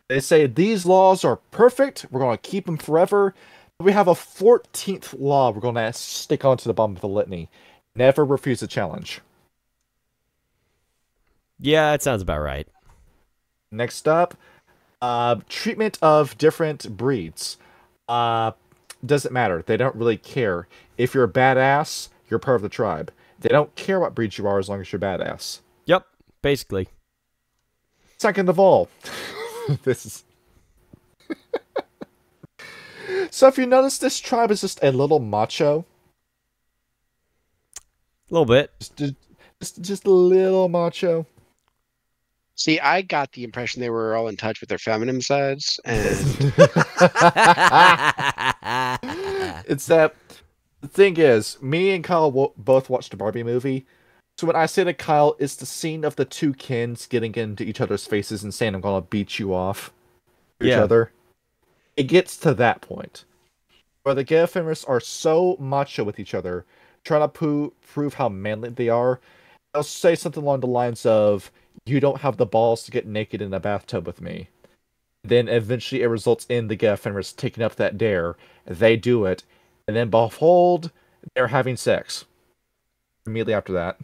they say these laws are perfect. We're going to keep them forever. We have a 14th law we're going to stick onto the bottom of the litany. Never refuse a challenge.
Yeah, that sounds about right.
Next up, treatment of different breeds. Doesn't matter. They don't really care. If you're a badass, you're part of the tribe. They don't care what breed you are as long as you're badass.
Yep, basically.
Second of all, this is... So if you notice, this tribe is just a little macho.
A little bit.
Just a little macho.
See, I got the impression they were all in touch with their feminine sides, and
It's that the thing is, me and Kyle both watched the Barbie movie. So when I say to Kyle, it's the scene of the two Kens getting into each other's faces and saying, "I'm gonna beat you off," to each
Yeah.
other. It gets to that point where the Get of Fenris are so macho with each other, trying to prove how manly they are. They'll say something along the lines of, "You don't have the balls to get naked in a bathtub with me." Then eventually it results in the Get of Fenris taking up that dare. They do it, and then behold, they're having sex. Immediately after that.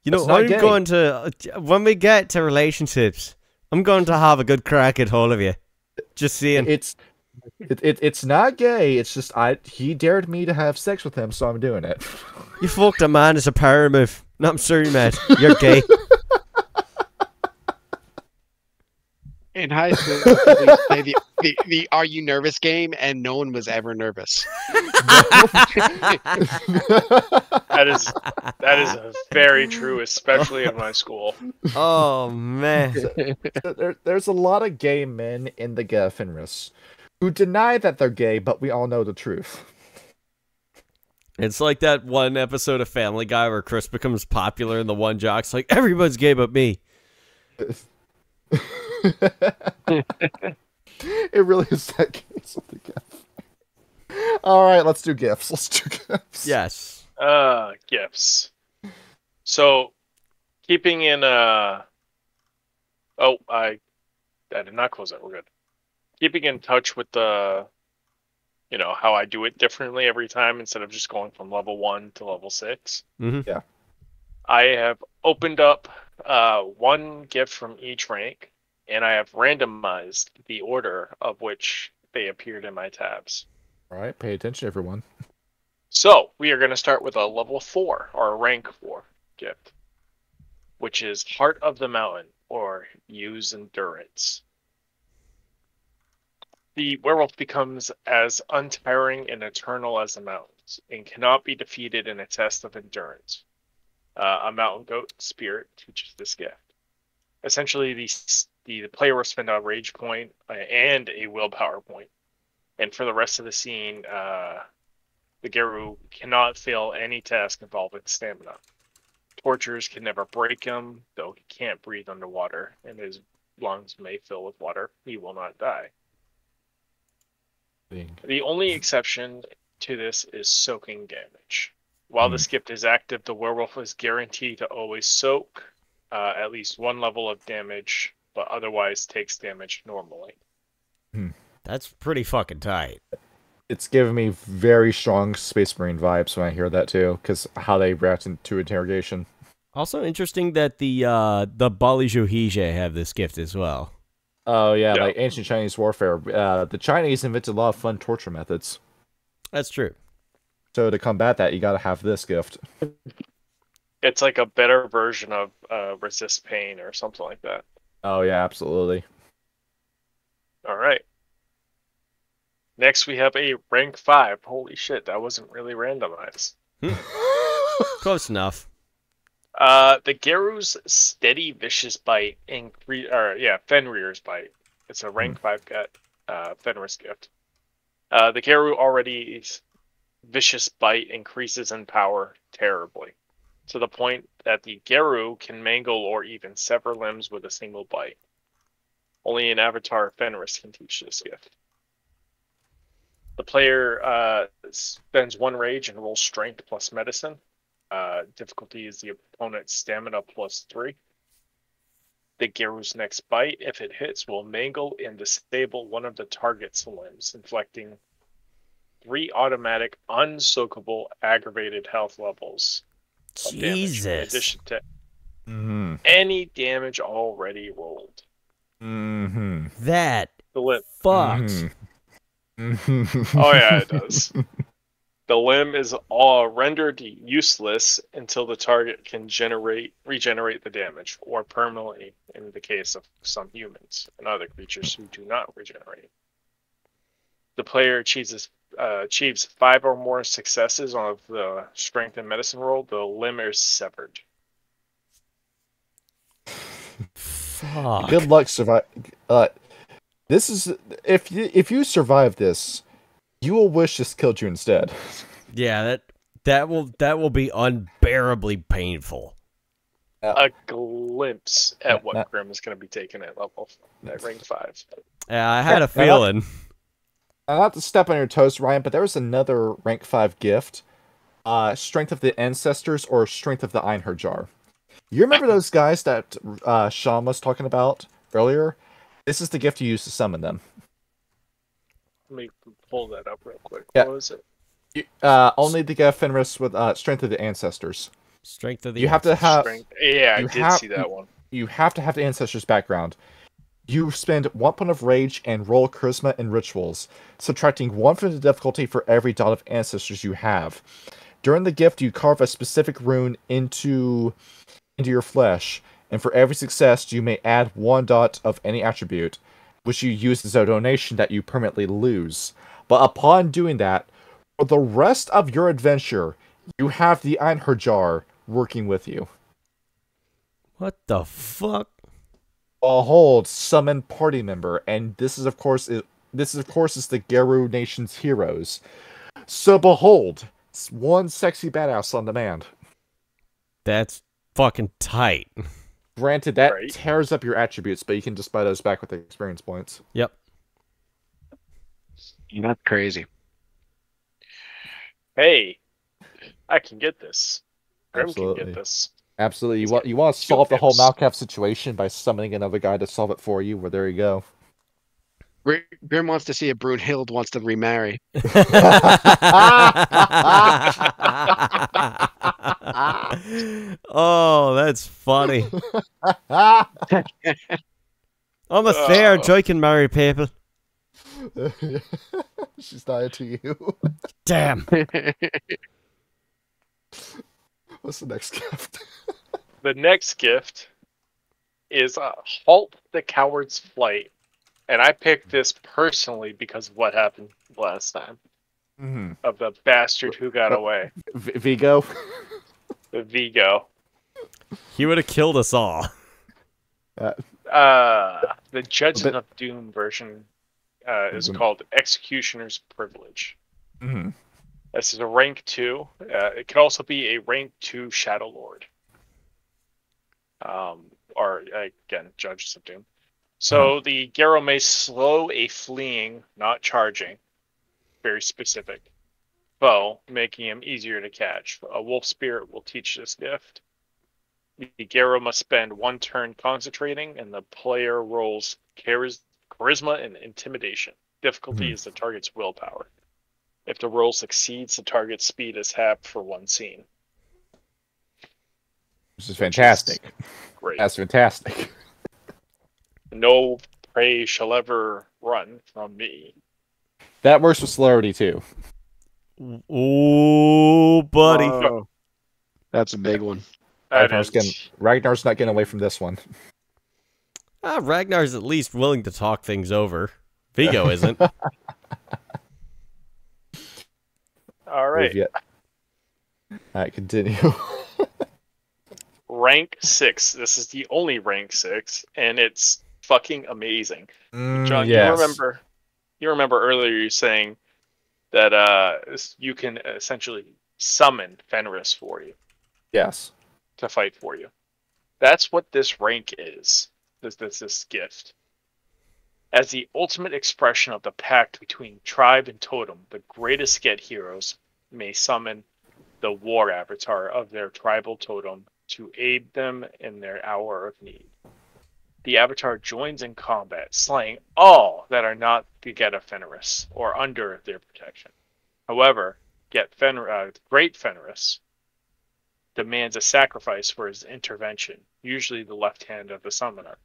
You know,
That's not
I'm
gay.
going to when we get to relationships, I'm going to have a good crack at all of you. Just saying.
It's not gay. It's just he dared me to have sex with him, so I'm doing it.
You fucked a man as a power move. No, I'm sorry, mate. You're gay.
in high school, we played the "Are you nervous?" game, and no one was ever nervous.
That is very true, especially in my school.
Oh man.
There's a lot of gay men in the Get of Fenris who deny that they're gay, but we all know the truth.
It's like that one episode of Family Guy where Chris becomes popular and the one jock's like, everyone's gay but me.
It really is that case with the gifts. All right, let's do gifts.
Yes.
Gifts. So, keeping in I did not close that. We're good. Keeping in touch with the, how I do it differently every time instead of just going from level 1 to level 6.
Mm-hmm.
Yeah.
I have opened up one gift from each rank, and I have randomized the order of which they appeared in my tabs.
All right, pay attention, everyone.
So, we are going to start with a level 4, or a rank 4 gift, which is Heart of the Mountain, or Use Endurance. The werewolf becomes as untiring and eternal as the mountains, and cannot be defeated in a test of endurance. A mountain goat spirit teaches this gift. Essentially, the player will spend a rage point and a willpower point. And for the rest of the scene, the Geru cannot fail any task involving stamina. Torturers can never break him, though he can't breathe underwater, and his lungs may fill with water. He will not die. The only exception to this is soaking damage. While this gift is active, the werewolf is guaranteed to always soak at least one level of damage, but otherwise takes damage normally.
That's pretty fucking tight.
It's giving me very strong Space Marine vibes when I hear that too, because how they react to interrogation.
Also interesting that the Bali Zhuhije have this gift as well.
Oh yeah, like ancient Chinese warfare. The Chinese invented a lot of fun torture methods.
That's true.
So to combat that, you got to have this gift.
It's like a better version of resist pain or something like that.
Oh yeah, absolutely.
All right. Next, we have a rank 5. Holy shit, that wasn't really randomized.
Close enough.
The Geru's steady vicious bite Fenrir's bite. It's a rank 5 Fenris gift. The Geru already vicious bite increases in power terribly, to the point that the Geru can mangle or even sever limbs with a single bite. Only an avatar Fenris can teach this gift. The player spends 1 rage and rolls strength plus medicine. Difficulty is the opponent's stamina plus 3. The Geru's next bite, if it hits, will mangle and disable one of the target's limbs, inflicting 3 automatic, unsoakable, aggravated health levels.
Jesus.
In addition to any damage already rolled.
That
The limb.
fucks.
Oh yeah, it does. The limb is all rendered useless until the target can regenerate the damage, or permanently in the case of some humans and other creatures who do not regenerate. The player achieves 5 or more successes on the strength and medicine roll. The limb is severed.
Fuck.
Good luck survive. This is if you survive this, you will wish this killed you instead.
Yeah, that will be unbearably painful.
A glimpse at what Grim is going to be taking at rank 5.
Yeah, I had a feeling.
Not to step on your toes, Ryan, but there was another rank 5 gift. Strength of the Ancestors or Strength of the Einherjar. You remember those guys that Sean was talking about earlier? This is the gift you use to summon them.
Let me pull that up real quick.
Yeah.
What was it?
Only the Get of Fenris with Strength of the Ancestors.
Strength of the
You have to have...
Yeah, I did see that one.
You have to have the Ancestors background. You spend 1 point of rage and roll Charisma and Rituals, subtracting 1 from the difficulty for every dot of Ancestors you have. During the gift, you carve a specific rune into your flesh, and for every success, you may add 1 dot of any attribute, which you use as a donation that you permanently lose. But upon doing that, for the rest of your adventure, you have the Einherjar working with you.
What the fuck?
Behold, summon party member, and this is of course is the Geru Nation's heroes. So behold, one sexy badass on demand.
That's fucking tight.
Granted, that tears up your attributes, but you can just buy those back with the experience points.
Yep.
That's crazy.
Hey, I can get this. Grim
Absolutely.
can get this.
Absolutely. You want to solve the whole Malcap situation by summoning another guy to solve it for you? Well, there you go.
Grim wants to see if Brunhild wants to remarry.
Oh, that's funny. I'm a fair joy can marry people.
She's dying to you.
Damn.
What's the next gift?
The next gift is Halt the Coward's Flight. And I picked this personally because of what happened last time.
Mm-hmm.
Of the bastard who got away.
Vigo?
The Vigo.
He would have killed us all.
The Judges of Doom version is called Executioner's Privilege.
Mm-hmm.
This is a rank 2. It could also be a rank 2 Shadow Lord. Or again, Judges of Doom. So the Garo may slow a fleeing, not charging, very specific, foe, making him easier to catch. A wolf spirit will teach this gift. The Garo must spend 1 turn concentrating, and the player rolls charisma and intimidation. Difficulty is the target's willpower. If the roll succeeds, the target's speed is halved for 1 scene.
This is fantastic.
Great.
That's fantastic.
No prey shall ever run from me.
That works with celerity too.
Oh, buddy.
Oh, that's a big one.
Ragnar's not getting away from this one.
Ragnar's at least willing to talk things over. Vigo isn't.
All right.
All right, continue.
Rank 6. This is the only rank 6, and it's fucking amazing. John,
yes.
you remember earlier you saying that you can essentially summon Fenris for you.
Yes.
To fight for you. That's what this rank is. This gift. As the ultimate expression of the pact between tribe and totem, the greatest Get heroes may summon the war avatar of their tribal totem to aid them in their hour of need. The avatar joins in combat, slaying all that are not the Get of Fenris or under their protection. However, Great Fenris demands a sacrifice for his intervention, usually the left hand of the summoner.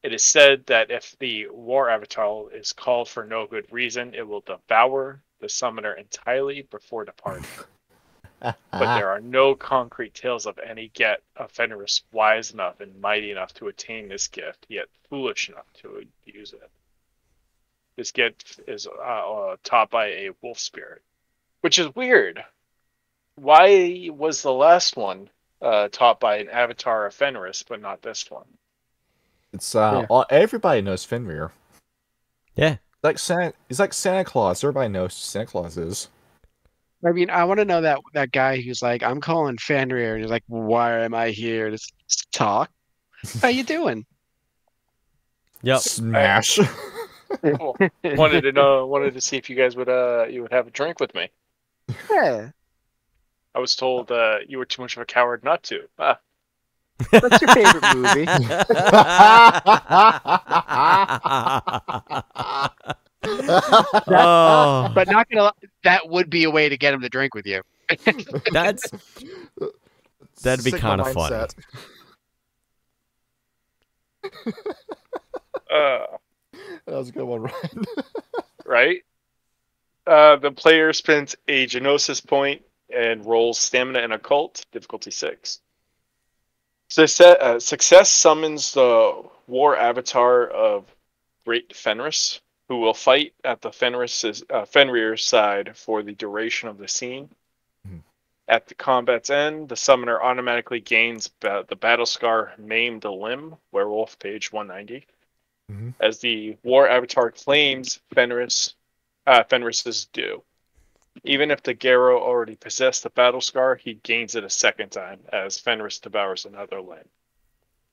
It is said that if the war avatar is called for no good reason, it will devour the summoner entirely before departing. But there are no concrete tales of any Get of Fenris wise enough and mighty enough to attain this gift, yet foolish enough to use it. This gift is taught by a wolf spirit, which is weird. Why was the last one taught by an avatar of Fenris, but not this one?
It's everybody knows Fenrir.
Yeah.
He's like Santa Claus. Everybody knows who Santa Claus is.
I mean, I want to know that guy who's like, I'm calling Fenrir, and he's like, why am I here to talk? How you doing?
Yep.
Smash.
Cool. Wanted to see if you guys would have a drink with me.
Yeah.
I was told you were too much of a coward not to.
What's your favorite movie?
Oh,
But not gonna. That would be a way to get him to drink with you.
that'd be
Sigma
kind of funny.
mindset. That was a good one, Ryan.
Right? The player spends a Genosis point and rolls Stamina and Occult, difficulty 6. Success summons the war avatar of Great Fenris, who will fight at the Fenrir's side for the duration of the scene.
Mhm.
At the combat's end, the summoner automatically gains the battle scar Maimed Limb, Werewolf, page 190.
Mhm.
As the war avatar claims Fenris's due. Even if the Garo already possessed the battle scar, he gains it a second time as Fenris devours another limb.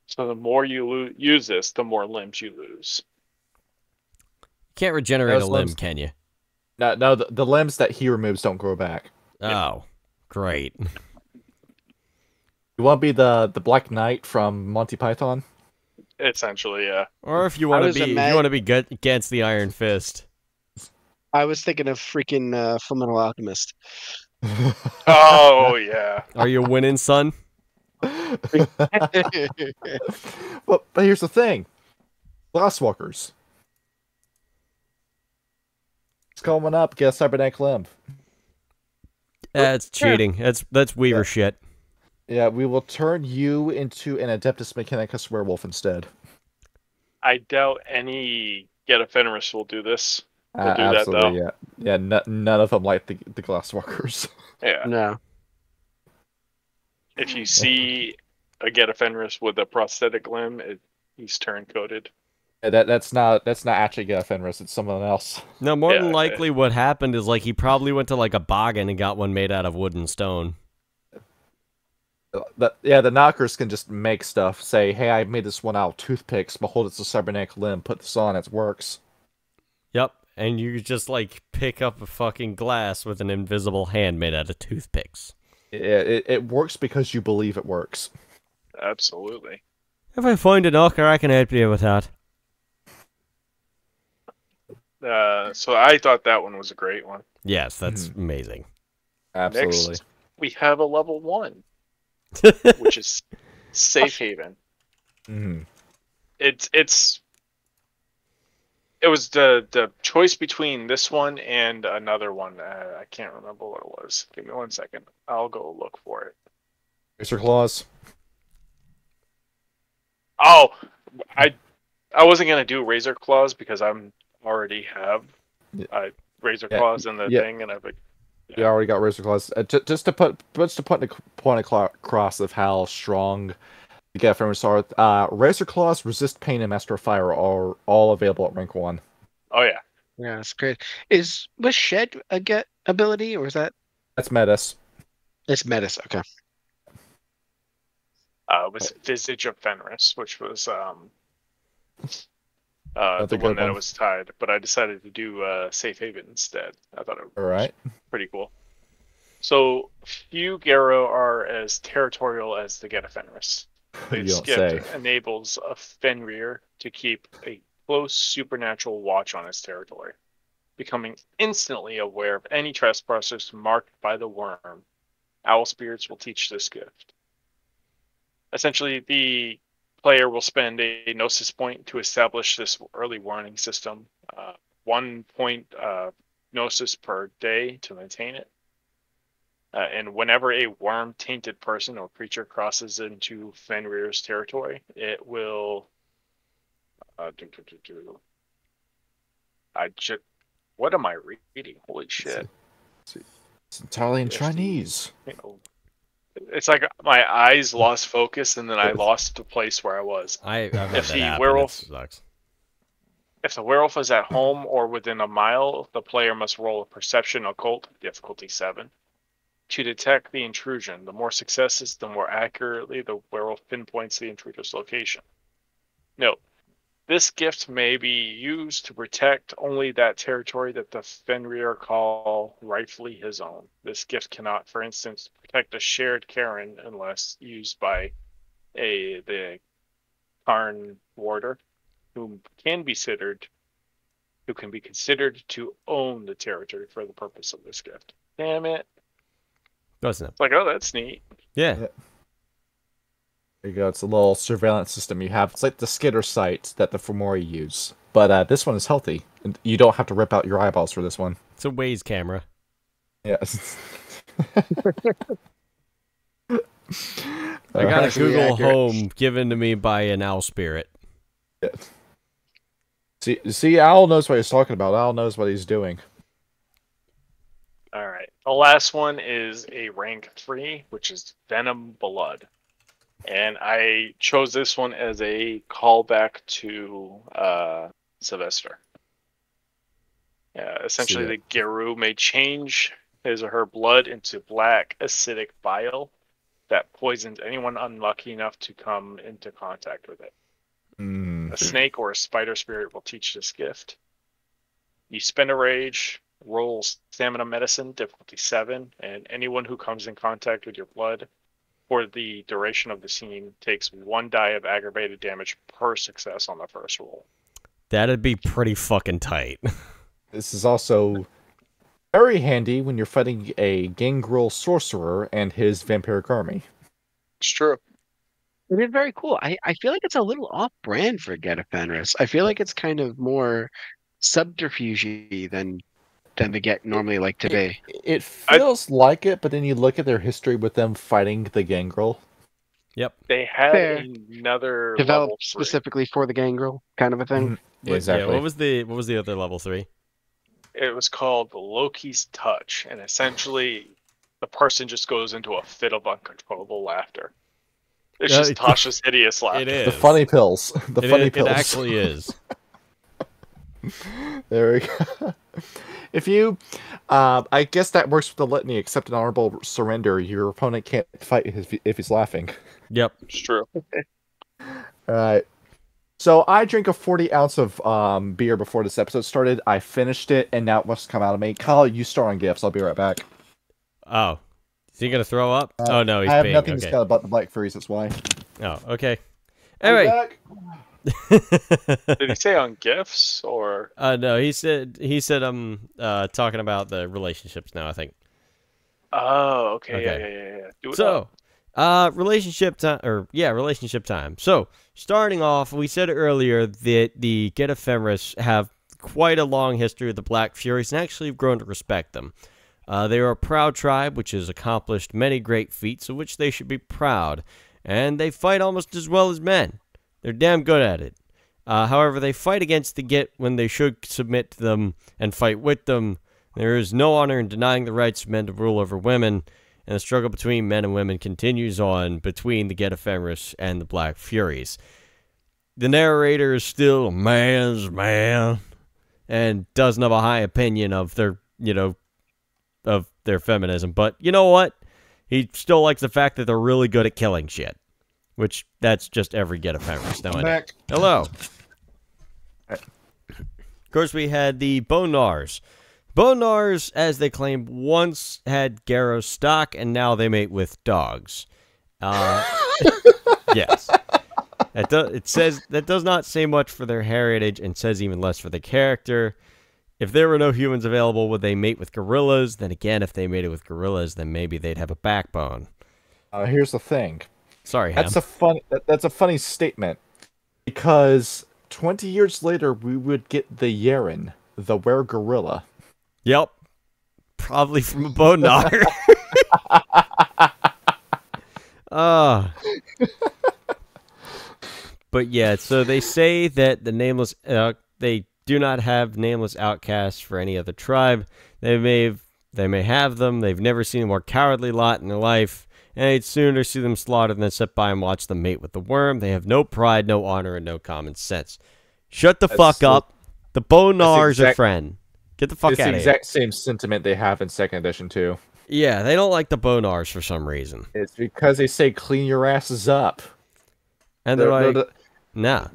So the more you use this, the more limbs you lose.
can't regenerate
Those
a limb,
limbs-
can you?
No, the limbs that he removes don't grow back.
Oh, great.
You want to be the Black Knight from Monty Python?
Essentially, yeah.
Or if you want to
was
be, against the Iron Fist.
I was thinking of freaking Fullmetal Alchemist.
Oh, yeah.
Are you winning, son?
But here's the thing. Glasswalkers. It's coming up, get a cybernetic limb.
That's cheating. That's Weaver shit.
Yeah, we will turn you into an Adeptus Mechanicus werewolf instead.
I doubt any Get of Fenris will do this. We'll do
Absolutely,
that, though.
yeah. None of them like the Glasswalkers.
Yeah.
No.
If you see a Get of Fenris with a prosthetic limb, he's turn-coded.
That's not actually Get of Fenris, it's someone else.
No, more than
Yeah,
likely what happened is like he probably went to like a boggin and got one made out of wood and stone.
The knockers can just make stuff. Say, hey, I made this one out of toothpicks. Behold, it's a cybernetic limb. Put this on, it works.
Yep, and you just like pick up a fucking glass with an invisible hand made out of toothpicks.
It works because you believe it works.
Absolutely.
If I find a knocker, I can help you with that.
So I thought that one was a great one.
Yes, that's amazing.
Absolutely.
Next, we have a level 1, which is Safe Haven.
Mhm.
It was the choice between this one and another one. I can't remember what it was. Give me 1 second. I'll go look for it.
Razor Claws.
Oh, I wasn't gonna do Razor Claws because I'm already have Razor Claws in the thing, and I've like,
You already got Razor Claws. Just to put a point across of how strong the Get of Fenris are. Razor Claws, Resist Pain, and Master of Fire are all available at rank 1.
oh yeah,
Yeah, that's great. Was Shed a get ability, or is that?
That's Metis.
It's Metis. Okay.
it was Visage of Fenris, which was
That's
the
a
one
good
that
one.
was tied, but I decided to do Safe Haven instead. I thought it was
All right.
pretty cool. So few Garo are as territorial as the Get of Fenris.
You
This
don't
gift
say.
enables a Fenrir to keep a close supernatural watch on his territory, becoming instantly aware of any trespassers marked by the worm. Owl spirits will teach this gift. Essentially, the player will spend a Gnosis point to establish this early warning system. 1 point Gnosis per day to maintain it. And whenever a worm-tainted person or creature crosses into Fenrir's territory, it will. What am I reading? Holy shit!
It's entirely in Chinese.
It's like my eyes lost focus, and then I lost the place where I was.
I've had
If
that
the
happen.
werewolf-
It sucks.
If the werewolf is at home or within a mile, the player must roll a Perception Occult, difficulty 7, to detect the intrusion. The more successes, the more accurately the werewolf pinpoints the intruder's location. Note, this gift may be used to protect only that territory that the Fenrir call rightfully his own. This gift cannot, for instance, protect a shared cairn unless used by the Karn warder, who can be considered to own the territory for the purpose of this gift. Damn it.
Doesn't it?
It's like, oh, that's neat.
Yeah.
There you go. It's a little surveillance system you have. It's like the skitter sight that the Fomori use. But this one is healthy. And you don't have to rip out your eyeballs for this one.
It's a Waze camera.
Yes.
I got a
Actually
Google
accurate.
Home given to me by an owl spirit.
See, Owl knows what he's talking about. Owl knows what he's doing.
All right. The last one is a rank 3, which is Venom Blood. And I chose this one as a callback to Sylvester. Essentially, the Geru may change his or her blood into black acidic bile that poisons anyone unlucky enough to come into contact with it. A snake or a spider spirit will teach this gift. You spend a rage, roll stamina medicine, difficulty 7, and anyone who comes in contact with your blood for the duration of the scene takes 1 die of aggravated damage per success on the first roll.
That'd be pretty fucking tight.
This is also very handy when you're fighting a gangrel sorcerer and his vampiric army.
It's true.
It is very cool. I feel like it's a little off-brand for Get of Fenris. I feel like it's kind of more subterfuge than the Get normally like today.
It feels like it, but then you look at their history with them fighting the gangrel.
Yep.
They had
Fair.
another level
Developed
3.
specifically for the gangrel kind of a thing.
Exactly.
Yeah, what was the other level 3?
It was called Loki's Touch, and essentially the person just goes into a fit of uncontrollable laughter. It's just Tasha's hideous laughter.
It is.
The funny pills. The funny pills.
It actually is.
There we go. If you, I guess that works with the litany. Accept an honorable surrender. Your opponent can't fight if he's laughing.
Yep.
It's true.
All right. So I drank a 40 ounce of beer before this episode started. I finished it, and now it must come out of me. Kyle, you start on gifts. I'll be right back.
Oh. Is he going to throw up? Oh, no, he's
I have
peeing.
nothing to
Okay.
say about the Black Furies, that's why.
Oh, okay.
I'm
Anyway.
back.
Did he say on gifts or?
No, he said I'm talking about the relationships now, I think.
Oh, okay.
Okay.
Yeah. Do it
So,
up.
relationship time. So, starting off, we said earlier that the Get of Fenris have quite a long history with the Black Furies and actually have grown to respect them. They are a proud tribe which has accomplished many great feats of which they should be proud, and they fight almost as well as men. They're damn good at it. However, they fight against the Get when they should submit to them and fight with them. There is no honor in denying the rights of men to rule over women, and the struggle between men and women continues on between the Get of Fenris and the Black Furies. The narrator is still a man's man and doesn't have a high opinion of their, of their feminism. But you know what? He still likes the fact that they're really good at killing shit, which that's just every Get of Fenris nowadays.
Back.
Hello. Of course, we had the Bonars. Bonars, as they claim, once had Garrow stock, and now they mate with dogs. Yes. It says that does not say much for their heritage, and says even less for the character. If there were no humans available, would they mate with gorillas? Then again, if they mated with gorillas, then maybe they'd have a backbone.
Here's the thing.
Sorry, Ham.
That's a funny statement, because 20 years later we would get the Yeren, the were-gorilla.
Yep. Probably from a bonar. But yeah, so they say that the nameless, they do not have nameless outcasts for any other tribe. They may have them. They've never seen a more cowardly lot in their life, and they'd sooner see them slaughtered than sit by and watch them mate with the worm. They have no pride, no honor, and no common sense. Shut the fuck up. The Bonar's a friend. Get the fuck out of here.
It's the exact same sentiment they have in 2nd edition, too.
Yeah, they don't like the Bonars for some reason.
It's because they say, clean your asses up.
And they're like, nah.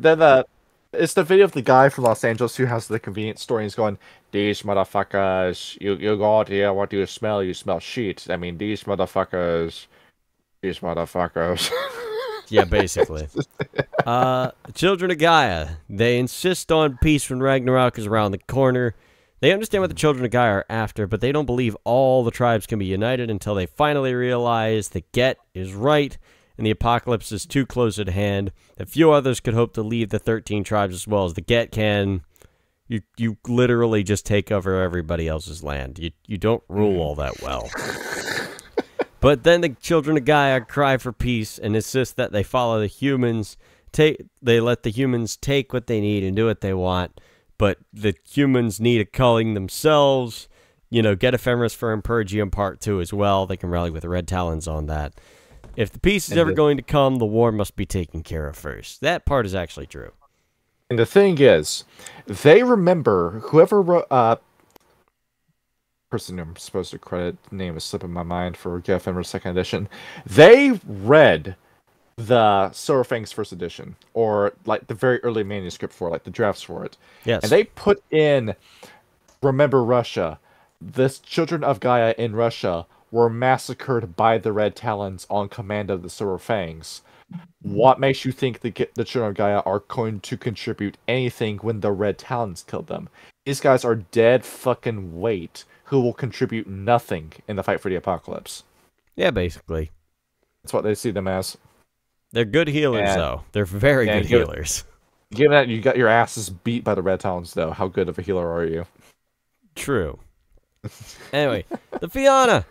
It's the video of the guy from Los Angeles who has the convenience store, and he's going, these motherfuckers, you go out here, what do you smell? You smell shit. I mean, these motherfuckers.
Yeah, basically. Children of Gaia. They insist on peace when Ragnarok is around the corner. They understand what the Children of Gaia are after, but they don't believe all the tribes can be united until they finally realize the Get is right and the apocalypse is too close at hand. A few others could hope to lead the 13 tribes as well as the Get can. You literally just take over everybody else's land. You don't rule all that well. But then the Children of Gaia cry for peace and insist that they follow the humans. They let the humans take what they need and do what they want. But the humans need a culling themselves. Get a Fenris for Impergium Part 2 as well. They can rally with the Red Talons on that. If the peace is ever going to come, the war must be taken care of first. That part is actually true.
And the thing is, they remember whoever wrote... person I'm supposed to credit, name is slipping my mind for Get of Fenris 2nd edition. They read the Silver Fangs 1st edition, or like the very early manuscript for it, like the drafts for it.
Yes.
And they put in, remember Russia. The Children of Gaia in Russia were massacred by the Red Talons on command of the Silver Fangs. What makes you think the Children of Gaia are going to contribute anything when the Red Talons killed them? These guys are dead fucking weight who will contribute nothing in the fight for the apocalypse.
Yeah, basically.
That's what they see them as.
They're good healers, though. They're very good healers.
Given that you got your asses beat by the Red Talons, though, how good of a healer are you?
True. Anyway, the Fianna.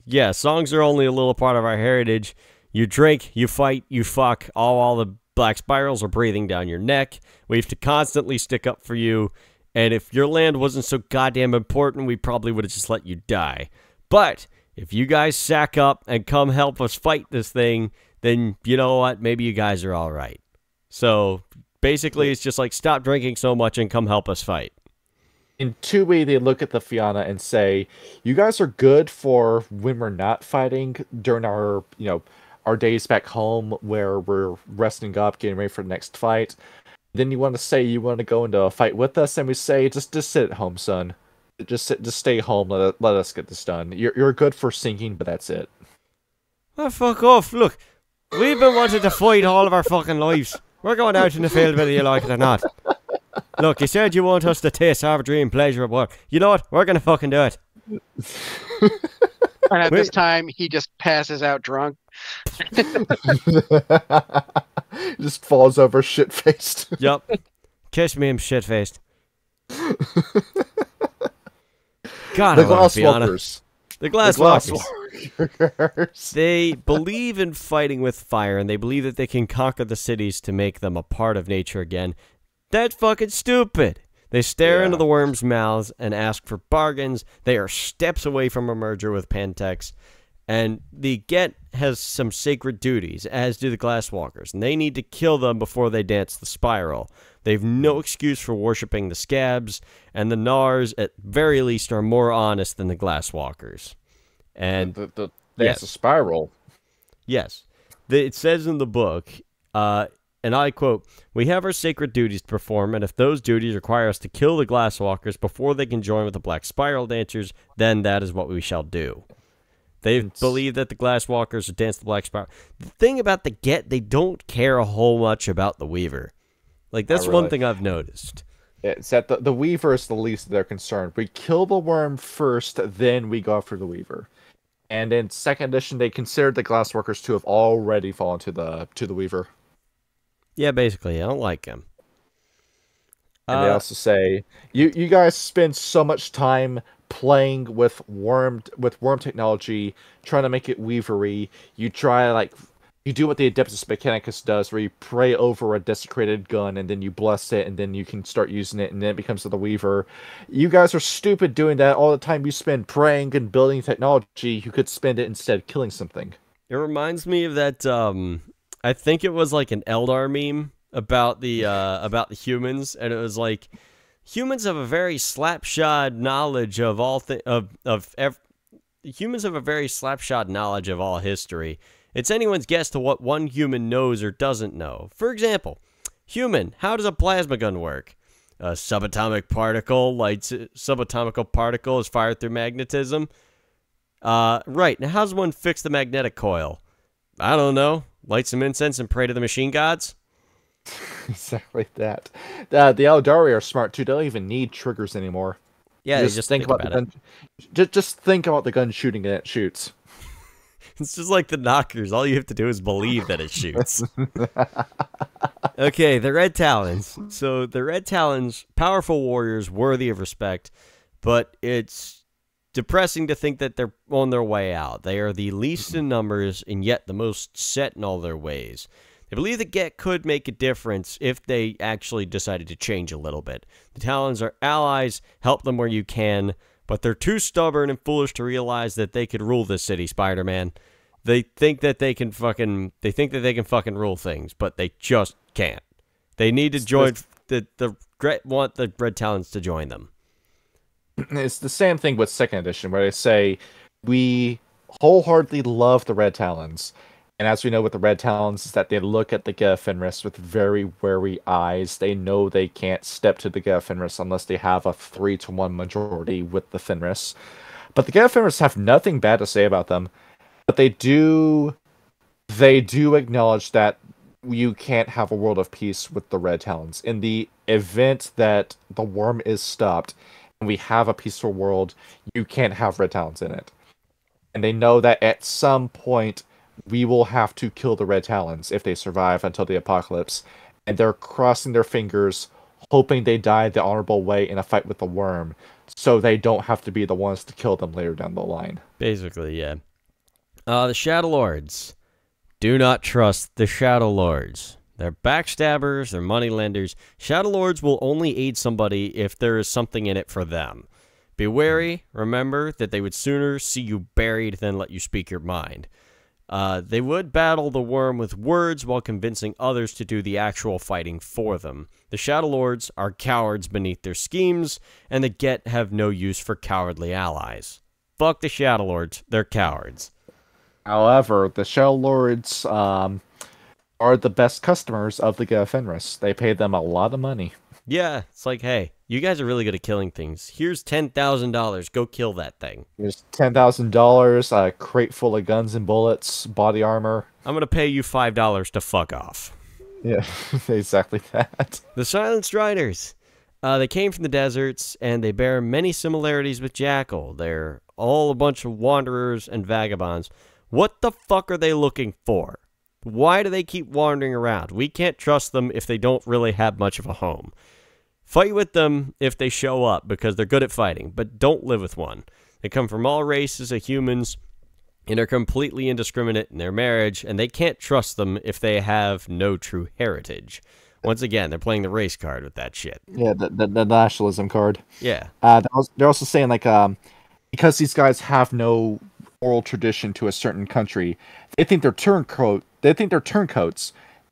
Yeah, songs are only a little part of our heritage. You drink, you fight, you fuck. All the black spirals are breathing down your neck. We have to constantly stick up for you. And if your land wasn't so goddamn important, we probably would have just let you die. But if you guys sack up and come help us fight this thing, then you know what? Maybe you guys are all right. So basically, it's just like, stop drinking so much and come help us fight.
In 2E, they look at the Fianna and say, "You guys are good for when we're not fighting during our, our days back home where we're resting up, getting ready for the next fight. Then you want to say you want to go into a fight with us, and we say, just sit at home, son. Just stay home. Let us get this done. You're good for sinking, but that's it."
Oh, fuck off. Look, we've been wanting to fight all of our fucking lives. We're going out in the field whether you like it or not. Look, you said you want us to taste savagery and pleasure of work. You know what? We're going to fucking do it.
And at this time, he just passes out drunk.
Just falls over shit-faced.
Yup. Kiss me, I'm shit-faced. God,
The Glasswalkers.
The Glasswalkers.
Glasswalkers.
They believe in fighting with fire, and they believe that they can conquer the cities to make them a part of nature again. That's fucking stupid. They stare into the worms' mouths and ask for bargains. They are steps away from a merger with Pantex. And the Get has some sacred duties, as do the Glasswalkers, and they need to kill them before they dance the spiral. They've no excuse for worshipping the Scabs, and the Nars, at very least, are more honest than the Glasswalkers. And
the dance the spiral.
Yes. It says in the book, and I quote, "We have our sacred duties to perform, and if those duties require us to kill the Glasswalkers before they can join with the Black Spiral Dancers, then that is what we shall do." They believe that the Glasswalkers dance the Black Spiral. The thing about the Get, they don't care a whole much about the Weaver. Like, that's one thing I've noticed.
It's that the Weaver is the least of their concern. We kill the worm first, then we go after the Weaver. And in 2nd edition, they considered the Glassworkers to have already fallen to the Weaver.
Yeah, basically, I don't like him.
And they also say, you guys spend so much time playing with worm technology, trying to make it weavery. You do what the Adeptus Mechanicus does, where you pray over a desecrated gun, and then you bless it, and then you can start using it, and then it becomes the Weaver. You guys are stupid doing that. All the time you spend praying and building technology, you could spend it instead killing something.
It reminds me of that, I think it was like an Eldar meme about the humans, and it was like, humans have a very slapshod knowledge of all humans have a very slapshod knowledge of all history. It's anyone's guess to what one human knows or doesn't know. For example, human, how does a plasma gun work? A subatomic particle is fired through magnetism. Right, now how does one fix the magnetic coil? I don't know. Light some incense and pray to the machine gods?
Exactly that. The Eldari are smart too. They don't even need triggers anymore.
Yeah, just think about the gun.
Just think about the gun shooting and it shoots.
It's just like the Knockers. All you have to do is believe that it shoots. Okay, the Red Talons. So the Red Talons, powerful warriors, worthy of respect, but it's depressing to think that they're on their way out. They are the least in numbers and yet the most set in all their ways. They believe the Get could make a difference if they actually decided to change a little bit. The Talons are allies, help them where you can, but they're too stubborn and foolish to realize that they could rule this city, Spider-Man. They think that they can fucking rule things, but they just can't. They need to join want the Red Talons to join them.
It's the same thing with 2nd edition, where they say, we wholeheartedly love the Red Talons. And as we know with the Red Talons, is that they look at the Get of Fenris with very wary eyes. They know they can't step to the Get of Fenris unless they have a 3-to-1 majority with the Fenris. But the Get of Fenris have nothing bad to say about them. But they do acknowledge that you can't have a world of peace with the Red Talons. In the event that the worm is stopped and we have a peaceful world, you can't have Red Talons in it. And they know that at some point we will have to kill the Red Talons if they survive until the apocalypse. And they're crossing their fingers, hoping they die the honorable way in a fight with the worm, so they don't have to be the ones to kill them later down the line.
Basically, yeah. The Shadow Lords. Do not trust the Shadow Lords. They're backstabbers, they're moneylenders. Shadow Lords will only aid somebody if there is something in it for them. Be wary, remember that they would sooner see you buried than let you speak your mind. They would battle the worm with words while convincing others to do the actual fighting for them. The Shadow Lords are cowards beneath their schemes, and the Get have no use for cowardly allies. Fuck the Shadow Lords, they're cowards.
However, the Shadow Lords are the best customers of the Get of Fenris. They pay them a lot of money.
Yeah, it's like, hey, you guys are really good at killing things. Here's $10,000. Go kill that thing.
There's $10,000, a crate full of guns and bullets, body armor.
I'm going to pay you $5 to fuck off.
Yeah, exactly that.
The Silenced Riders. They came from the deserts, and they bear many similarities with Jackal. They're all a bunch of wanderers and vagabonds. What the fuck are they looking for? Why do they keep wandering around? We can't trust them if they don't really have much of a home. Fight with them if they show up, because they're good at fighting, but don't live with one. They come from all races of humans, and are completely indiscriminate in their marriage, and they can't trust them if they have no true heritage. Once again, they're playing the race card with that shit.
Yeah, the nationalism card.
Yeah.
They're also saying, like, because these guys have no oral tradition to a certain country, they think they're turncoats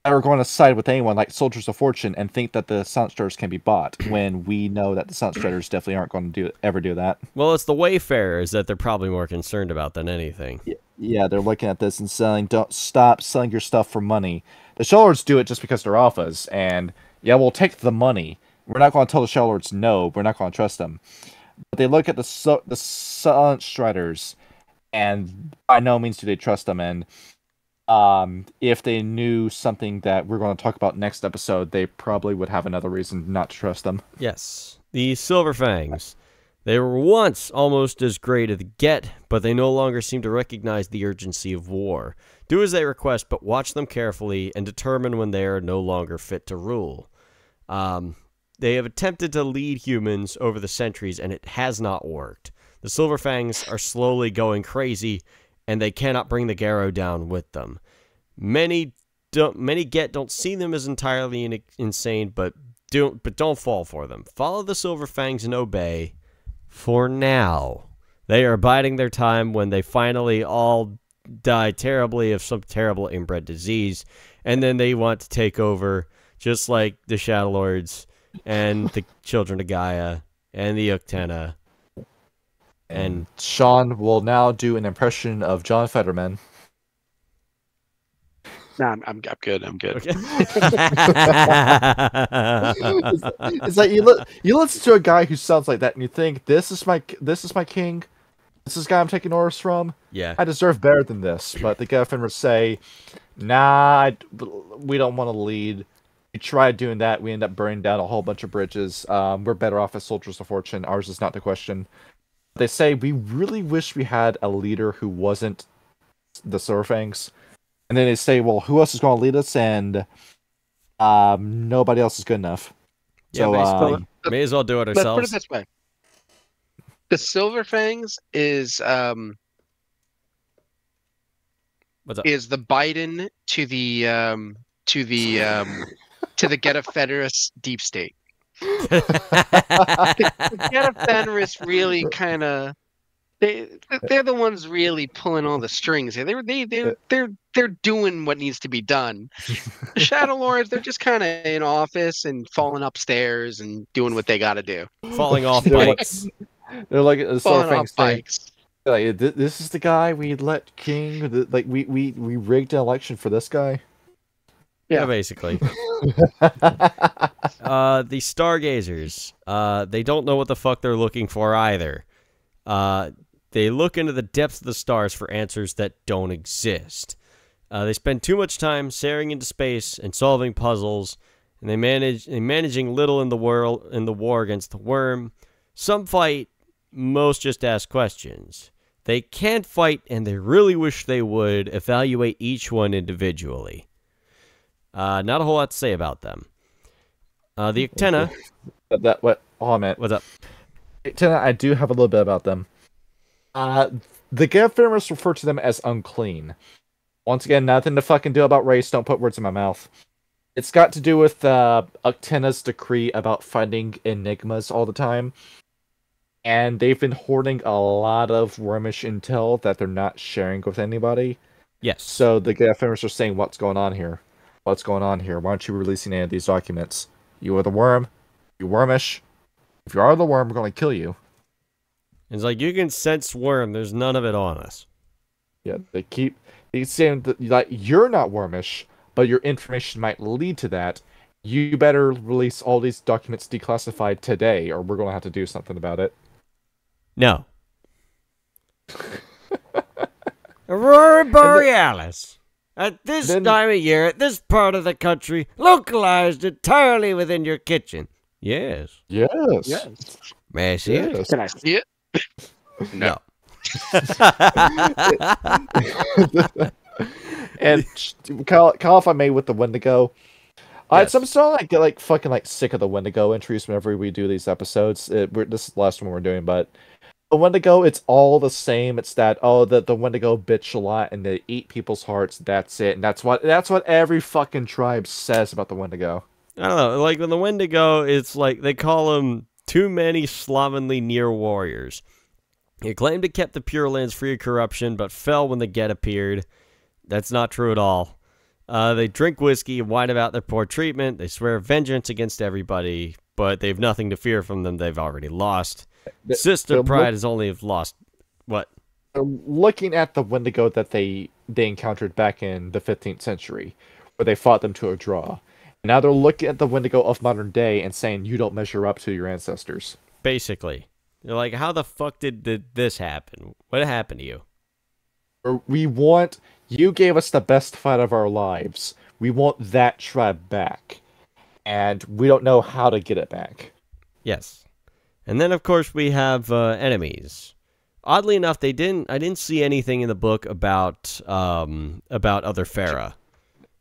that are going to side with anyone like soldiers of fortune and think that the Silent Striders can be bought, when we know that the Silent Striders definitely aren't going to ever do that.
Well, it's the Wayfarers that they're probably more concerned about than anything.
Yeah, they're looking at this and saying, don't stop selling your stuff for money. The Shadow Lords do it just because they're alphas, and yeah, we'll take the money. We're not going to tell the Shadow Lords no, we're not going to trust them. But they look at the Silent Striders, and by no means do they trust them, and if they knew something that we're going to talk about next episode, they probably would have another reason not to trust them.
Yes. The Silverfangs. They were once almost as great as the Get, but they no longer seem to recognize the urgency of war. Do as they request, but watch them carefully and determine when they are no longer fit to rule. They have attempted to lead humans over the centuries, and it has not worked. The Silverfangs are slowly going crazy, and they cannot bring the Garrow down with them. Many Get don't see them as entirely insane, but don't fall for them. Follow the Silverfangs and obey. For now, they are biding their time when they finally all die terribly of some terrible inbred disease, and then they want to take over, just like the Shadow Lords and the Children of Gaia and the Uktena. And
Sean will now do an impression of John Fetterman.
Nah, I'm good. I'm good.
okay.
It's like you listen to a guy who sounds like that, and you think, this is my king. This is the guy I'm taking orders from.
Yeah.
I deserve better than this. But the Get of Fenris say, nah, we don't want to lead. We tried doing that. We end up burning down a whole bunch of bridges. We're better off as soldiers of fortune. Ours is not the question. They say, we really wish we had a leader who wasn't the Silverfangs. And then they say, well, who else is going to lead us? And nobody else is good enough.
Yeah,
So
may as well do it
Let's put
ourselves.
it this way: the Silverfangs is
What's up?
the Biden to the Get of Fenris deep state. The Get of Fenris really kind of they're the ones really pulling all the strings here. They're doing what needs to be done. The Shadow Lords, they're just kind of in office and falling upstairs and doing what they got to do.
Falling off bikes.
they're like the
Falling
Silverfangs
off
thing.
bikes.
Like, this is the guy we let king. Like we rigged an election for this guy.
Yeah, basically. The Stargazers. They don't know what the fuck they're looking for either. They look into the depths of the stars for answers that don't exist. They spend too much time staring into space and solving puzzles, and managing little in the war against the worm. Some fight, most just ask questions. They can't fight, and they really wish they would evaluate each one individually. Not a whole lot to say about them. The Uktena.
What's
up?
Uktena, I do have a little bit about them. The Get of Fenris refer to them as unclean. Once again, nothing to fucking do about race. Don't put words in my mouth. It's got to do with Uktena's decree about finding enigmas all the time. And they've been hoarding a lot of wormish intel that they're not sharing with anybody.
Yes.
So the Get of Fenris are saying, what's going on here? What's going on here? Why aren't you releasing any of these documents? You are the worm. You wormish. If you are the worm, we're going to kill you.
It's like, you can sense worm. There's none of it on us.
Yeah, they keep saying that you're not wormish, but your information might lead to that. You better release all these documents declassified today, or we're going to have to do something about it.
No. Aurora Borealis. At this time of year, at this part of the country, localized entirely within your kitchen. Yes.
Yes.
May I see it?
Yes.
Can I see it?
No.
And Kyle, if I may, with the Wendigo,
Yes.
I'm starting to get fucking sick of the Wendigo entries whenever we do these episodes. This is the last one we're doing, but the Wendigo, it's all the same. It's that the Wendigo bitch a lot and they eat people's hearts. That's it, and that's what every fucking tribe says about the Wendigo.
I don't know. Like, when the Wendigo, it's like they call them too many slovenly near warriors. He claimed to kept the Pure Lands free of corruption, but fell when the Get appeared. That's not true at all. They drink whiskey and whine about their poor treatment. They swear vengeance against everybody, but they've nothing to fear from them they've already lost. Sister Pride has only lost... What?
Looking at the Wendigo that they encountered back in the 15th century, where they fought them to a draw. Now they're looking at the Wendigo of modern day and saying, you don't measure up to your ancestors.
Basically. They're like, how the fuck did this happen? What happened to you?
You gave us the best fight of our lives. We want that tribe back. And we don't know how to get it back.
Yes. And then, of course, we have enemies. Oddly enough, I didn't see anything in the book about other Farah.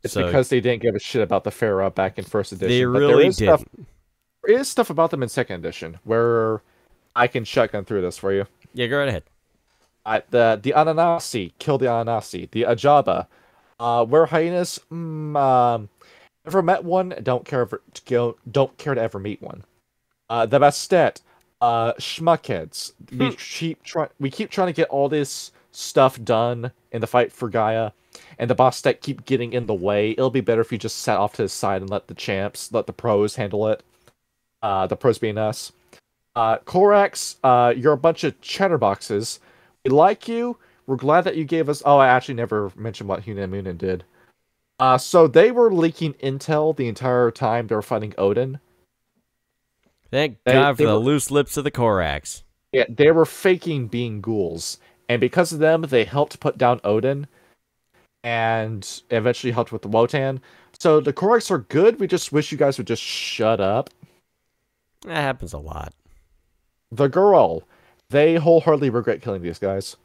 It's because they didn't give a shit about the Farah back in first edition.
They really didn't.
There is stuff about them in second edition, where I can shotgun through this for you.
Yeah, go right ahead.
The Ananasi, kill the Ananasi. The Ajaba, were hyenas. Never met one. Don't care to ever meet one. The Bastet, schmuckheads. We keep trying to get all this stuff done in the fight for Gaia, and the Bastet keep getting in the way. It'll be better if you just sat off to the side and let the pros handle it. The pros being us. Korax, you're a bunch of chatterboxes. We like you. We're glad that you gave us... Oh, I actually never mentioned what Hunamunin did. So they were leaking intel the entire time they were fighting Odin.
Thank God for the loose lips of the Korax.
Yeah, they were faking being ghouls. And because of them, they helped put down Odin. And eventually helped with the Wotan. So the Korax are good. We just wish you guys would just shut up.
That happens a lot.
The girl. They wholeheartedly regret killing these guys.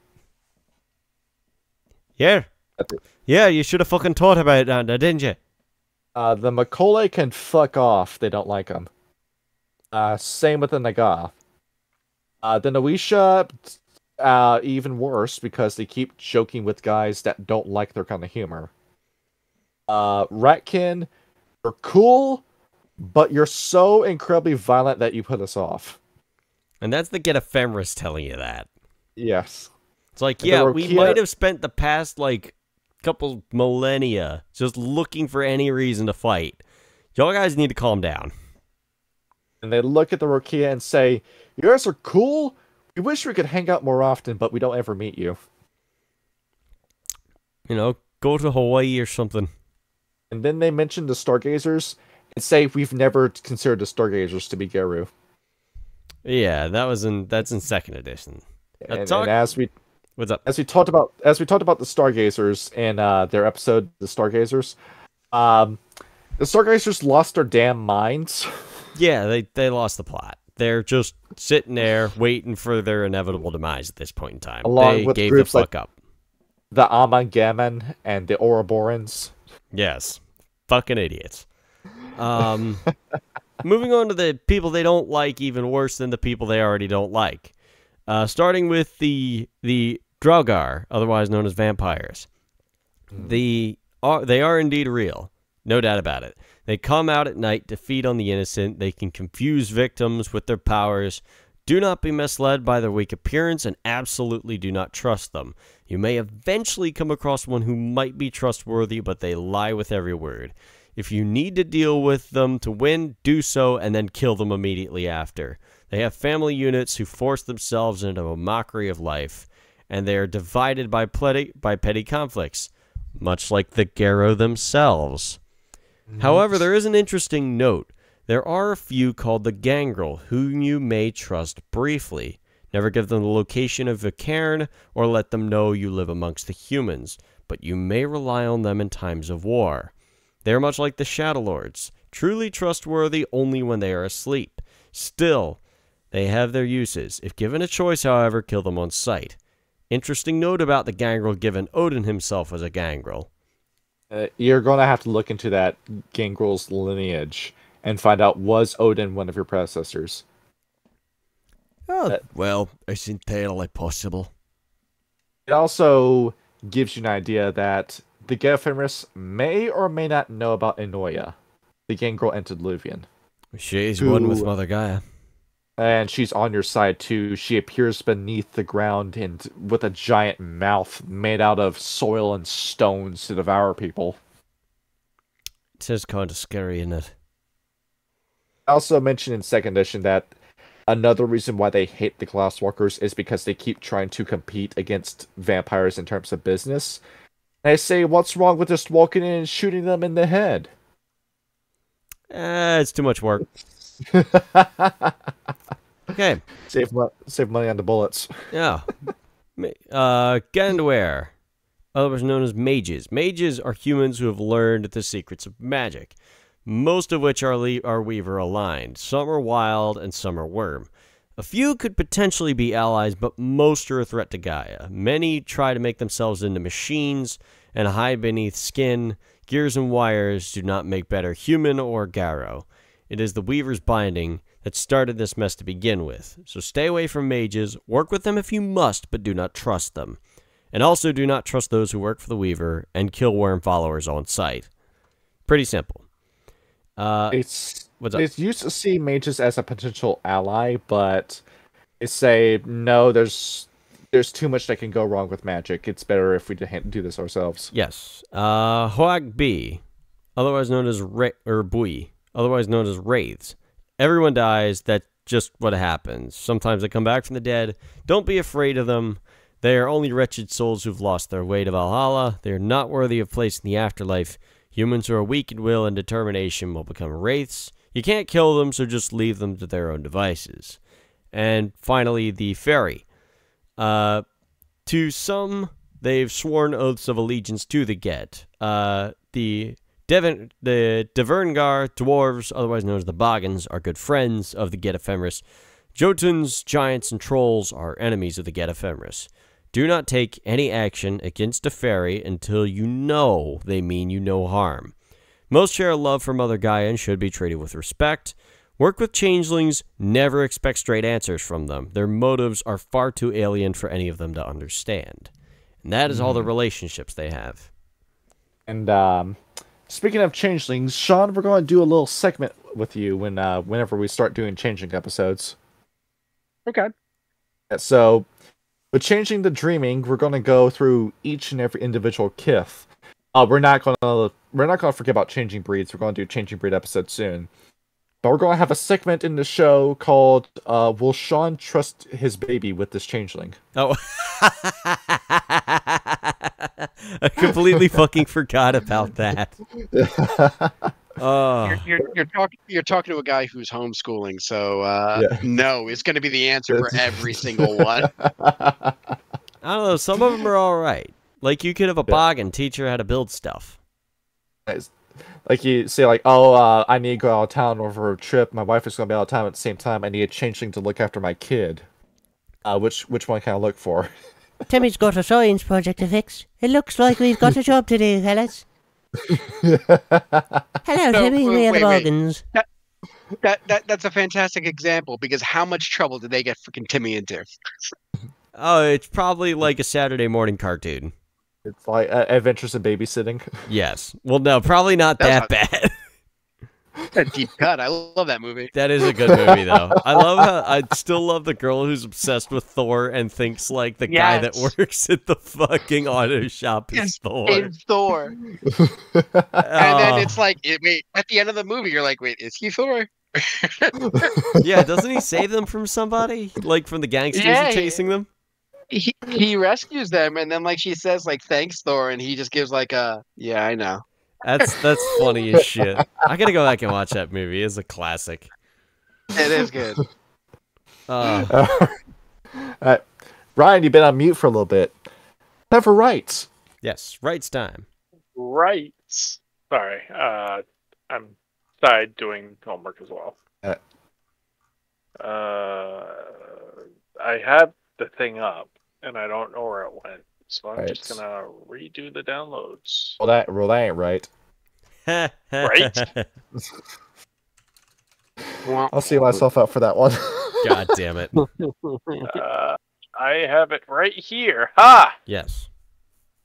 Yeah. Yeah, you should have fucking thought about it, Anda, didn't you?
The Macaulay can fuck off. They don't like them. Same with the Naga. The Noisha, even worse, because they keep joking with guys that don't like their kind of humor. Ratkin, you're cool, but you're so incredibly violent that you put us off.
And that's the Get of Fenris telling you that.
Yes.
It's like, yeah, we might have spent the past, couple millennia just looking for any reason to fight. Y'all guys need to calm down.
And they look at the Rokia and say, you guys are cool? We wish we could hang out more often, but we don't ever meet you.
You know, go to Hawaii or something.
And then they mention the Stargazers and say, we've never considered the Stargazers to be Geru.
Yeah, that's in second edition.
And as we
What's up?
As we talked about the Stargazers in their episode, The Stargazers, the Stargazers lost their damn minds.
Yeah, they lost the plot. They're just sitting there waiting for their inevitable demise at this point in time.
Along
they
with
gave
groups
the fuck up.
The Amangaman and the Ouroborans.
Yes. Fucking idiots. Moving on to the people they don't like even worse than the people they already don't like. Starting with the Draugr, otherwise known as vampires. They are indeed real. No doubt about it. They come out at night to feed on the innocent. They can confuse victims with their powers, Do not be misled by their weak appearance, and absolutely do not trust them. You may eventually come across one who might be trustworthy, but they lie with every word. If you need to deal with them to win, do so, and then kill them immediately after. They have family units who force themselves into a mockery of life, and they are divided by petty conflicts, much like the Garrow themselves. However, there is an interesting note. There are a few called the Gangrel, whom you may trust briefly. Never give them the location of a cairn, or let them know you live amongst the humans, but you may rely on them in times of war. They are much like the Shadow Lords, truly trustworthy only when they are asleep. Still, they have their uses. If given a choice, however, kill them on sight. Interesting note about the Gangrel, given Odin himself was a Gangrel.
You're going to have to look into that Gangrel's lineage and find out, was Odin one of your predecessors?
Oh, well, it's entirely possible.
It also gives you an idea that the Get of Fenris may or may not know about Enoya, the Gangrel antediluvian.
She's one with Mother Gaia.
And she's on your side too. She appears beneath the ground and with a giant mouth made out of soil and stones to devour people.
It is kind of scary, isn't it?
I also mentioned in second edition that another reason why they hate the Glasswalkers is because they keep trying to compete against vampires in terms of business. And I say, what's wrong with just walking in and shooting them in the head?
It's too much work. Okay.
Save money on the bullets.
Yeah. Gandware, otherwise known as mages. Mages are humans who have learned the secrets of magic, most of which are Weaver aligned. Some are wild and some are worm. A few could potentially be allies, but most are a threat to Gaia. Many try to make themselves into machines and hide beneath skin. Gears and wires do not make better human or Garrow. It is the Weaver's binding that started this mess to begin with. So stay away from mages, work with them if you must, but do not trust them. And also do not trust those who work for the Weaver and kill worm followers on sight. Pretty simple.
It's
What's up?
It's used to see mages as a potential ally, but they say, no, there's too much that can go wrong with magic. It's better if we do this ourselves.
Yes. Hoag B, otherwise known as Bui, otherwise known as Wraiths. Everyone dies. That's just what happens. Sometimes they come back from the dead. Don't be afraid of them. They are only wretched souls who've lost their way to Valhalla. They are not worthy of place in the afterlife. Humans who are weak in will and determination will become wraiths. You can't kill them, so just leave them to their own devices. And finally, the fairy. To some, they've sworn oaths of allegiance to the Get. The Deverngard dwarves, otherwise known as the Boggans, are good friends of the Get of Fenris. Jotuns, giants, and trolls are enemies of the Get of Fenris. Do not take any action against a fairy until you know they mean you no harm. Most share a love for Mother Gaia and should be treated with respect. Work with changelings, never expect straight answers from them. Their motives are far too alien for any of them to understand. And that is all the relationships they have.
And speaking of changelings, Sean, we're going to do a little segment with you whenever we start doing changeling episodes.
Okay.
So, with changing the dreaming, we're going to go through each and every individual kith. We're not going to forget about changing breeds. We're going to do changing breed episode soon. But we're going to have a segment in the show called "Will Sean Trust His Baby with This Changeling?"
Oh, I completely fucking forgot about that.
You're talking to a guy who's homeschooling, so no, it's going to be the answer for every single one.
I don't know. Some of them are all right. Like you could have a boggin teach her how to build stuff.
Like you say, like, oh, I need to go out of town over a trip. My wife is going to be out of town at the same time. I need a changeling to look after my kid. Which one can I look for?
Timmy's got a science project to fix. It looks like we've got a job to do, fellas. Hello, Timmy. We are the Boggans.
That's a fantastic example, because how much trouble did they get freaking Timmy into?
Oh, it's probably like a Saturday morning cartoon.
It's like Adventures in Babysitting.
Yes. Well, no, probably not that bad.
A deep cut. I love that movie.
That is a good movie, though. I still love the girl who's obsessed with Thor and thinks like the guy that
Yes.
works at the fucking auto shop is
Yes,
Thor.
in Thor. And then it's like, wait, at the end of the movie, you're like, wait, is he Thor?
Yeah, doesn't he save them from somebody? Like from the gangsters
Yeah,
chasing them?
He rescues them, and then like she says like thanks Thor, and he just gives like a yeah, I know.
That's funny as shit. I gotta go back and watch that movie. It's a classic.
It is good.
Ryan, you've been on mute for a little bit. Time for rights.
Yes, rights time.
Right. Sorry. I'm side doing homework as well. I have the thing up, and I don't know where it went. So I'm just gonna redo the downloads.
Well, that ain't right.
Right?
I'll see myself out for that one.
God damn it.
I have it right here. Ha!
Yes.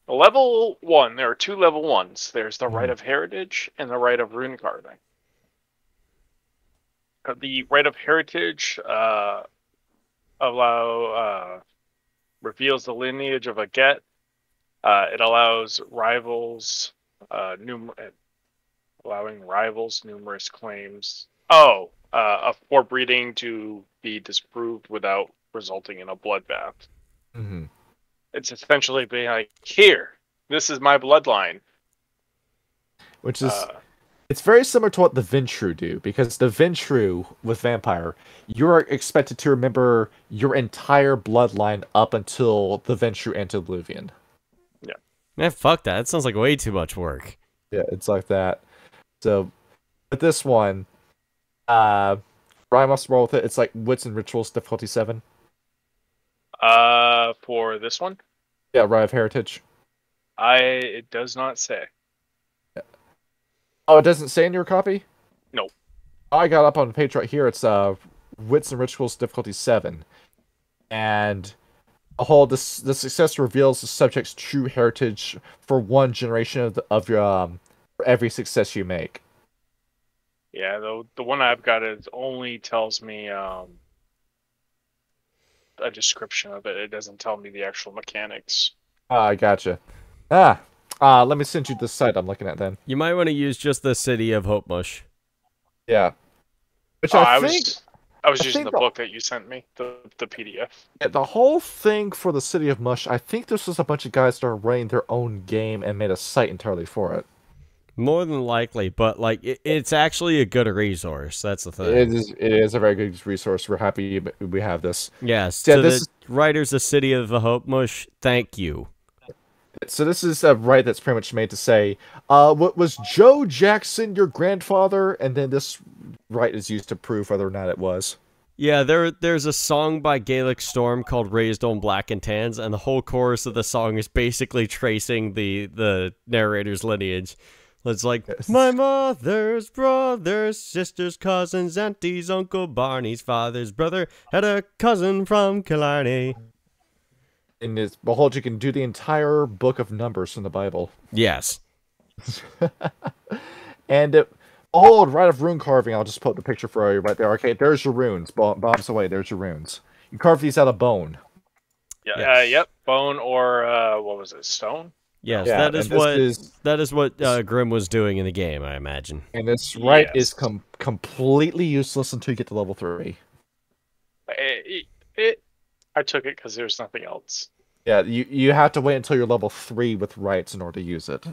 Level 1. There are 2 level 1s. There's the Rite of Heritage and the Rite of Rune Carving. The Rite of Heritage reveals the lineage of a Get. It allows rivals, allowing rivals numerous claims. Of forebreeding to be disproved without resulting in a bloodbath.
Mm-hmm.
It's essentially being like, here, this is my bloodline.
Which is, it's very similar to what the Ventru do, because the Ventru with Vampire, you're expected to remember your entire bloodline up until the Ventru Antediluvian.
Yeah.
Man, fuck that. That sounds like way too much work.
Yeah, it's like that. So, with this one, Ryan must roll with it. It's like Wits and Rituals difficulty 7.
For this one?
Yeah, Rite of Heritage.
It does not say.
Oh, it doesn't say in your copy?
No.
I got up on the page right here. It's Wits and Rituals difficulty 7. And the success reveals the subject's true heritage for one generation of your for every success you make.
Yeah, the one I've got only tells me a description of it. It doesn't tell me the actual mechanics.
I gotcha. Let me send you the site I'm looking at then.
You might want to use just the City of Hope Mush.
Yeah. Which
I was using the book that you sent me, the PDF.
Yeah, the whole thing for the City of Mush, I think this was a bunch of guys that are running their own game and made a site entirely for it.
More than likely, but like it's actually a good resource. That's the thing.
It is a very good resource. We're happy we have this.
Yes.
Yeah,
to
this
the writers of City of the Hope Mush, thank you.
So this is a right that's pretty much made to say, what was Joe Jackson your grandfather? And then this right is used to prove whether or not it was.
Yeah, there's a song by Gaelic Storm called Raised on Black and Tans, and the whole chorus of the song is basically tracing the narrator's lineage. It's like, my mother's brothers, sisters, cousins, aunties, Uncle Barney's father's brother had a cousin from Killarney.
And behold, you can do the entire book of Numbers from the Bible.
Yes.
And behold, Rite of Rune Carving. I'll just put the picture for you right there. Okay, there's your runes. Bombs away. There's your runes. You carve these out of bone.
Yeah.
Yes.
Yep. Bone or what was it? Stone.
Yes,
Yeah,
that is what Grimm was doing in the game, I imagine.
And this right is completely useless until you get to level 3.
I took it because there's nothing else.
Yeah, you have to wait until you're level 3 with rights in order to use it.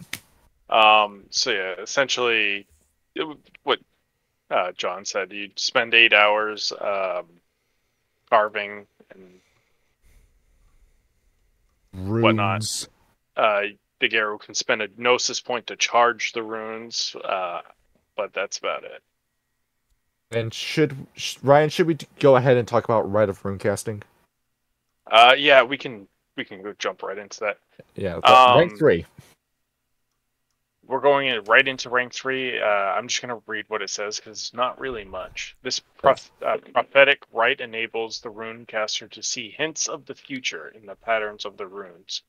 So yeah, essentially, what John said, you spend 8 hours carving and
Runes.
whatnot. The Garo can spend a Gnosis point to charge the runes, but that's about it.
And Ryan, should we go ahead and talk about Rite of Rune Casting?
Yeah, we can go jump right into that.
Yeah, rank 3.
We're going right into rank 3. I'm just going to read what it says because it's not really much. This prophetic rite enables the rune caster to see hints of the future in the patterns of the runes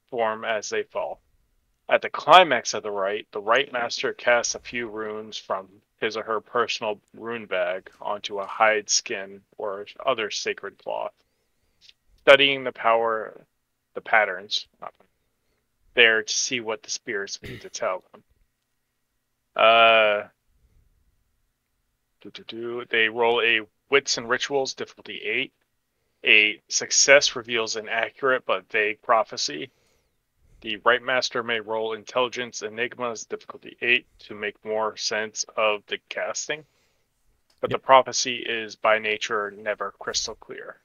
form as they fall. At the climax of the rite master casts a few runes from his or her personal rune bag onto a hide, skin, or other sacred cloth, studying the patterns, there to see what the spirits mean to tell them. They roll a wits and rituals difficulty 8. A success reveals an accurate but vague prophecy. The Rite Master may roll Intelligence Enigmas difficulty 8 to make more sense of the casting, but the prophecy is by nature never crystal clear.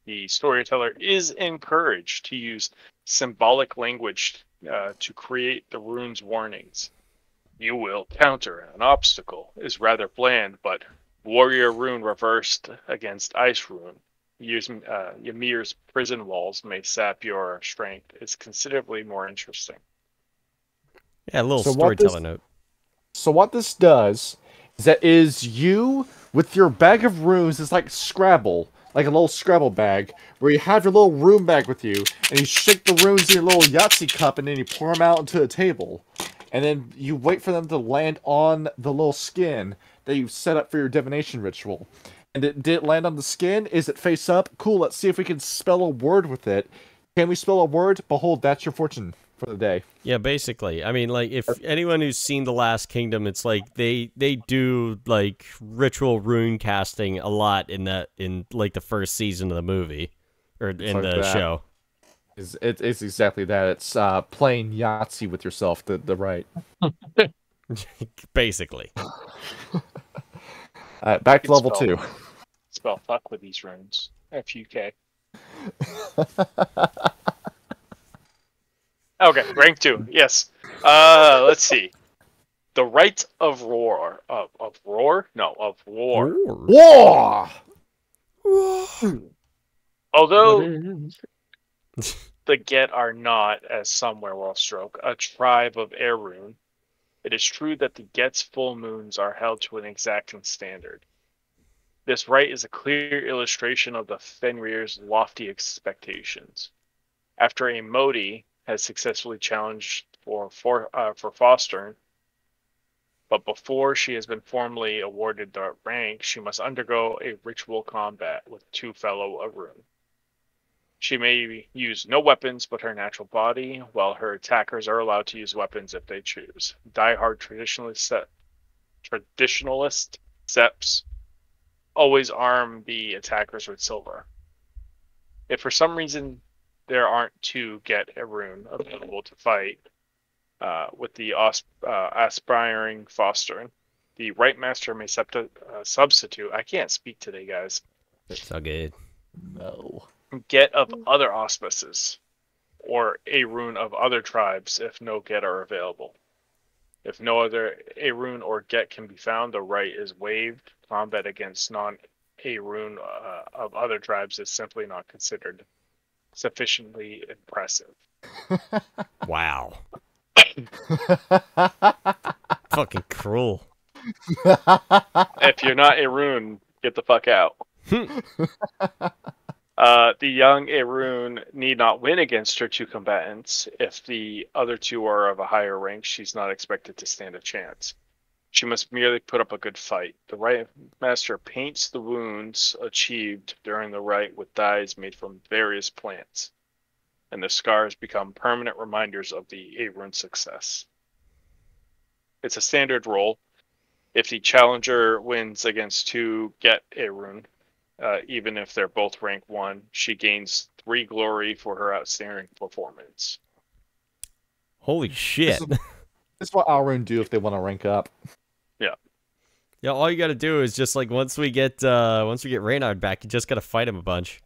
The storyteller is encouraged to use symbolic language to create the rune's warnings. You will counter an obstacle is rather bland, but warrior rune reversed against ice rune. Ymir's prison walls may sap your strength. It's considerably more interesting.
Yeah, a little
So
storyteller note.
So what this does is that you with your bag of runes is like Scrabble, like a little Scrabble bag, where you have your little rune bag with you, and you shake the runes in your little Yahtzee cup, and then you pour them out onto a table, and then you wait for them to land on the little skin that you've set up for your divination ritual. And did it land on the skin? Is it face up? Cool, let's see if we can spell a word with it. Can we spell a word? Behold, that's your fortune for the day.
Yeah, basically. I mean, like, if anyone who's seen The Last Kingdom, it's like they do like ritual rune casting a lot in like the first season of the movie or in the show.
It's exactly that. It's playing Yahtzee with yourself. The right.
Basically.
Back to level 2.
Spell fuck with these runes. FUK. Okay, rank 2. Yes. Let's see. The rites of war. Of war.
War.
Although the Get are not, as some werewolf stroke, a tribe of air rune, it is true that the Get's full moons are held to an exacting standard. This rite is a clear illustration of the Fenrir's lofty expectations. After a Modi has successfully challenged for Fostern, but before she has been formally awarded the rank, she must undergo a ritual combat with 2 fellow Arun. She may use no weapons but her natural body, while her attackers are allowed to use weapons if they choose. Die-hard traditionalist Seps always arm the attackers with silver. If for some reason there aren't 2 Get a rune available to fight with the aspiring Fostern, the Rite Master may substitute. I can't speak today, guys.
It's all good.
No.
Get of other auspices, or a rune of other tribes if no Get are available. If no other a rune or Get can be found, the rite is waived. Combat against non-a rune of other tribes is simply not considered sufficiently impressive.
Wow. Fucking cruel.
If you're not a rune, get the fuck out. The young Arun need not win against her 2 combatants. If the other 2 are of a higher rank, she's not expected to stand a chance. She must merely put up a good fight. The Rite Master paints the wounds achieved during the rite with dyes made from various plants, and the scars become permanent reminders of the Arun success. It's a standard roll. If the challenger wins against 2 Get Arun, even if they're both rank 1, she gains 3 glory for her outstanding performance.
Holy shit.
This is what Alrune do if they want to rank up.
Yeah.
Yeah, all you gotta do is just like once we get Reynard back, you just gotta fight him a bunch.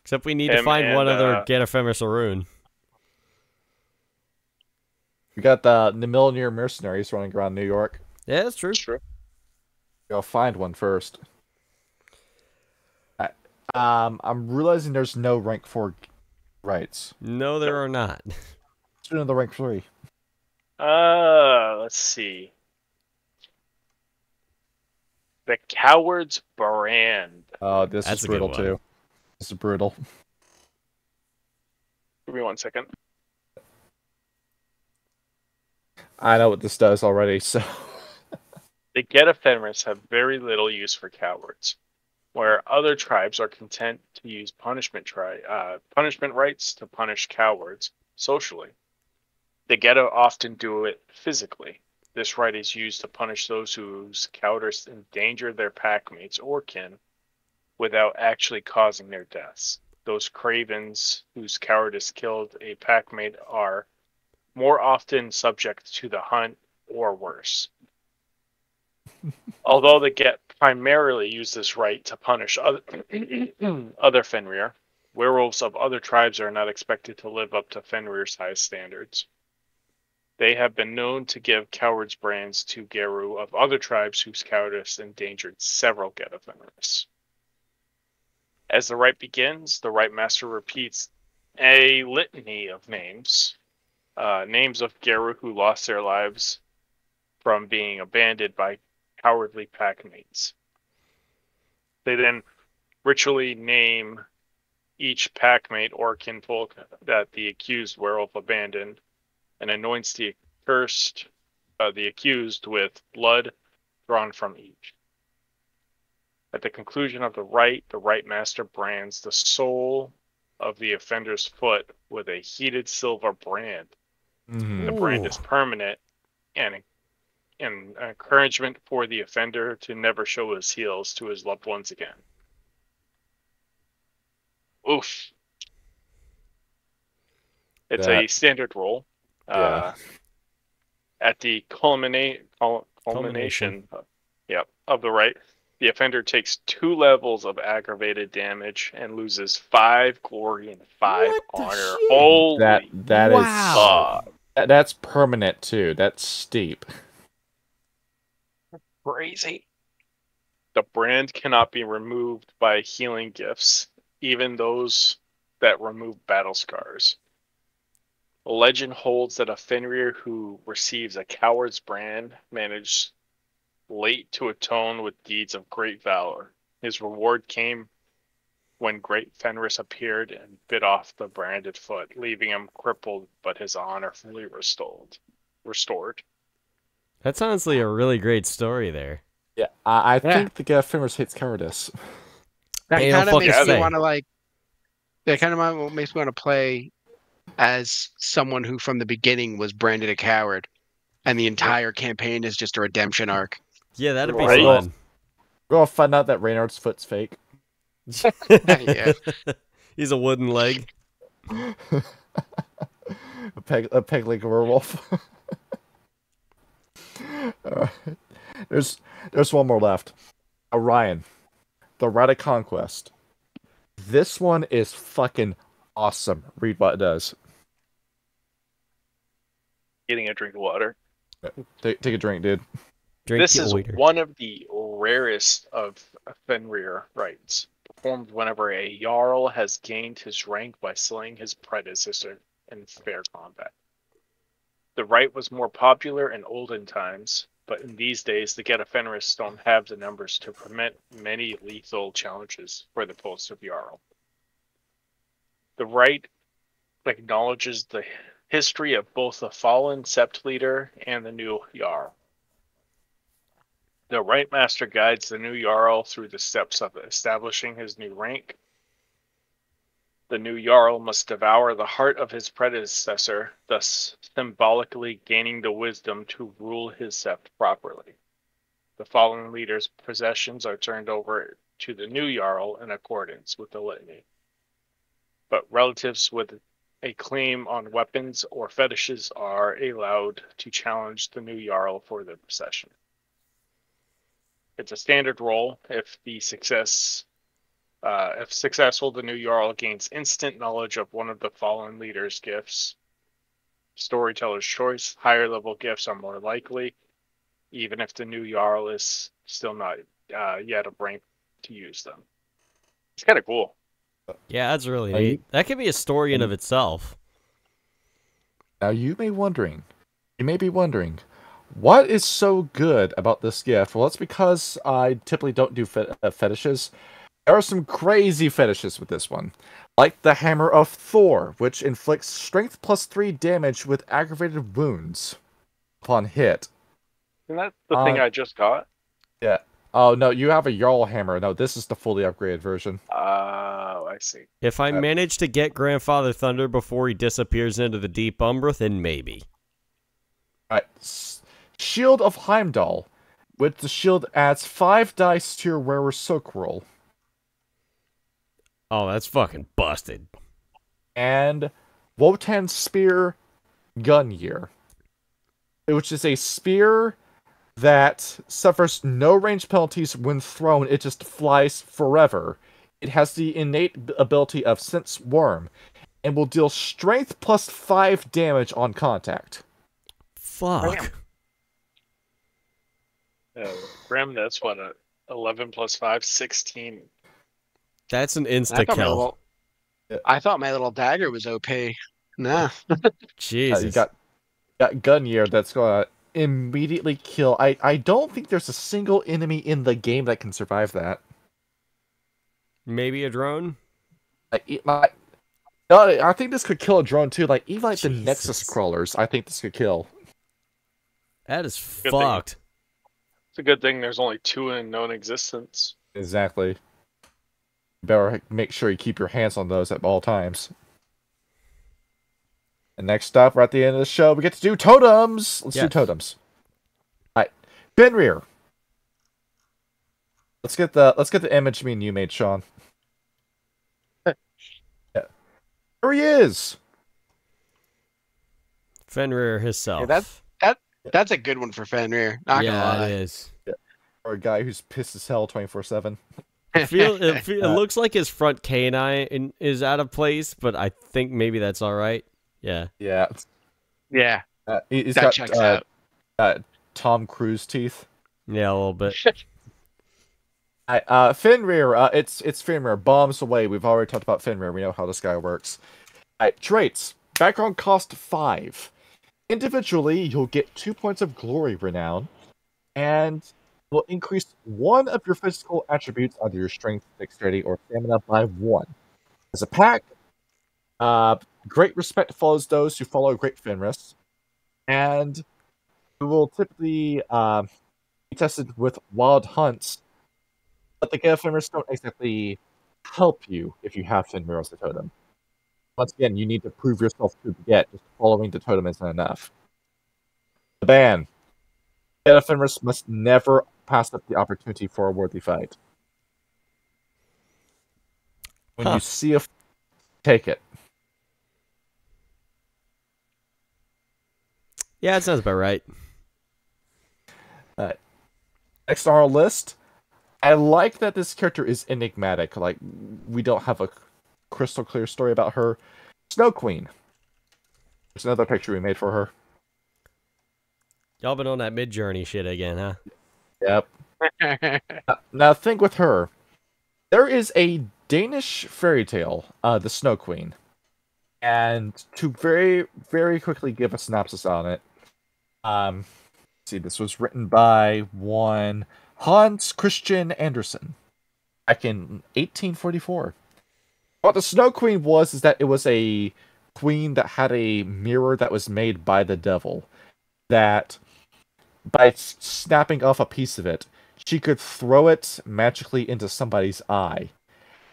Except we need to find one other Get of Fenris rune.
We got the Millionaire Mercenaries running around New York.
Yeah, that's true.
True.
Gotta find one first. I'm realizing there's no rank 4 rights.
No, there are not.
Let's do another rank 3.
Let's see. The Coward's Brand.
Oh, this
That's
is
a good
brutal
one.
too. This is brutal.
Give me 1 second.
I know what this does already, so...
The Get of Fenris have very little use for cowards, where other tribes are content to use punishment rites to punish cowards socially. The Geta often do it physically. This rite is used to punish those whose cowardice endanger their packmates or kin without actually causing their deaths. Those cravens whose cowardice killed a packmate are more often subject to the hunt or worse. Although the Get primarily use this rite to punish other Fenrir, werewolves of other tribes are not expected to live up to Fenrir's highest standards. They have been known to give cowards brands to Geru of other tribes whose cowardice endangered several Get of Fenris. As the rite begins, the rite master repeats a litany of names of Geru who lost their lives from being abandoned by cowardly packmates. They then ritually name each packmate or kinfolk that the accused werewolf abandoned, and anoints the accused with blood drawn from each. At the conclusion of the rite master brands the sole of the offender's foot with a heated silver brand. The brand is permanent and an encouragement for the offender to never show his heels to his loved ones again. Oof. It's a standard roll.
Yeah.
At the culmination of the rite, the offender takes 2 levels of aggravated damage and loses 5 glory and 5 honor. Holy
that
wow.
That's permanent too. That's steep.
Crazy. The brand cannot be removed by healing gifts, even those that remove battle scars. Legend holds that a Fenrir who receives a coward's brand managed late to atone with deeds of great valor. His reward came when great Fenris appeared and bit off the branded foot, leaving him crippled but his honor fully restored.
That sounds like a really great story there.
Yeah, I think the Get of Fenris hates cowardice.
That
Hey,
kind of
don't
makes
fucking
me
say.
want to like. That kind of makes me want to play as someone who, from the beginning, was branded a coward, and the entire campaign is just a redemption arc.
Yeah, that'd be
Right.
fun.
We're gonna find out that Reynard's foot's fake.
Yeah.
He's a wooden leg.
a peg leg werewolf. There's one more left. Orion, the Rite of Conquest. This one is fucking awesome. Read what it does.
Getting a drink of water.
Take a drink, dude.
Drink
This
your
is
water.
one of the rarest of Fenrir rites, performed whenever a Jarl has gained his rank by slaying his predecessor in fair combat. The rite was more popular in olden times, but in these days the Get of Fenris don't have the numbers to permit many lethal challenges for the post of Jarl. The rite acknowledges the history of both the fallen Sept leader and the new Jarl. The Rite Master guides the new Jarl through the steps of establishing his new rank. The new Jarl must devour the heart of his predecessor, thus symbolically gaining the wisdom to rule his Sept properly. The fallen leader's possessions are turned over to the new Jarl in accordance with the litany. But relatives with a claim on weapons or fetishes are allowed to challenge the new Jarl for their possession. It's a standard roll. If successful, the new Jarl gains instant knowledge of one of the fallen leader's gifts. Storyteller's choice. Higher level gifts are more likely, even if the new Jarl is still not yet of rank to use them. It's kind of cool.
Yeah, that's really neat. That could be a story in of itself.
Now you may be wondering, what is so good about this gift? Well, it's because I typically don't do fetishes. There are some crazy fetishes with this one. Like the Hammer of Thor, which inflicts strength +3 damage with aggravated wounds. upon hit.
Isn't that the thing I just got?
Yeah. Oh, no, you have a Jarl Hammer. No, this is the fully upgraded version.
Oh, I see.
If I manage to get Grandfather Thunder before he disappears into the Deep Umbra, then maybe.
Alright. Shield of Heimdall. With the shield adds 5 dice to your Werewolf Soak roll.
Oh, that's fucking busted.
And Wotan's Spear Gunyear, which is a spear that suffers no range penalties when thrown. It just flies forever. It has the innate ability of Sense Worm, and will deal strength plus 5 damage on contact.
Fuck.
Graham, that's what, 11 plus 5, 16.
That's an
I
insta
thought,
kill.
I thought my little dagger was OP. Nah.
Jesus.
You got Gunyear that's going to immediately kill. I don't think there's a single enemy in the game that can survive that.
Maybe a drone?
No, I think this could kill a drone too. Like even like the
Jesus.
Nexus crawlers, I think this could kill.
That is
Good
fucked.
It's a good thing there's only 2 in known existence.
Exactly. Better make sure you keep your hands on those at all times. And next up, right at the end of the show, we get to do totems. Let's do totems. All right, Fenrir. Let's get the image me and you made, Sean. Yeah. There he is.
Fenrir himself.
Yeah, that's a good one for Fenrir. Not gonna lie.
It is.
Or a guy who's pissed as hell 24/7.
It looks like his front canine is out of place, but I think maybe that's all right. Yeah.
Yeah.
Yeah.
He's
That
got
checks out.
Tom Cruise teeth.
Yeah, a little bit.
Fenrir, it's Fenrir. Bombs away. We've already talked about Fenrir. We know how this guy works. Traits. Background cost 5. Individually, you'll get 2 points of glory renown, and will increase one of your physical attributes, either your strength, dexterity, or stamina, by 1. As a pack, great respect follows those who follow Great Fenris, and you will typically be tested with wild hunts, but the Get of Fenris don't exactly help you if you have Fenrir as the totem. Once again, you need to prove yourself to the Get. Just following the totem isn't enough. The ban. Get of Fenris must never pass up the opportunity for a worthy fight. When you see a take it.
Yeah, it sounds about right.
Next on our list, I like that this character is enigmatic. Like, we don't have a crystal clear story about her. Snow Queen. There's another picture we made for her.
Y'all been on that mid-journey shit again, huh?
Yep. Now think with her. There is a Danish fairy tale, the Snow Queen. And to very, very quickly give a synopsis on it. See, this was written by one Hans Christian Andersen back in 1844. What the Snow Queen was is that it was a queen that had a mirror that was made by the devil. That by snapping off a piece of it, she could throw it magically into somebody's eye.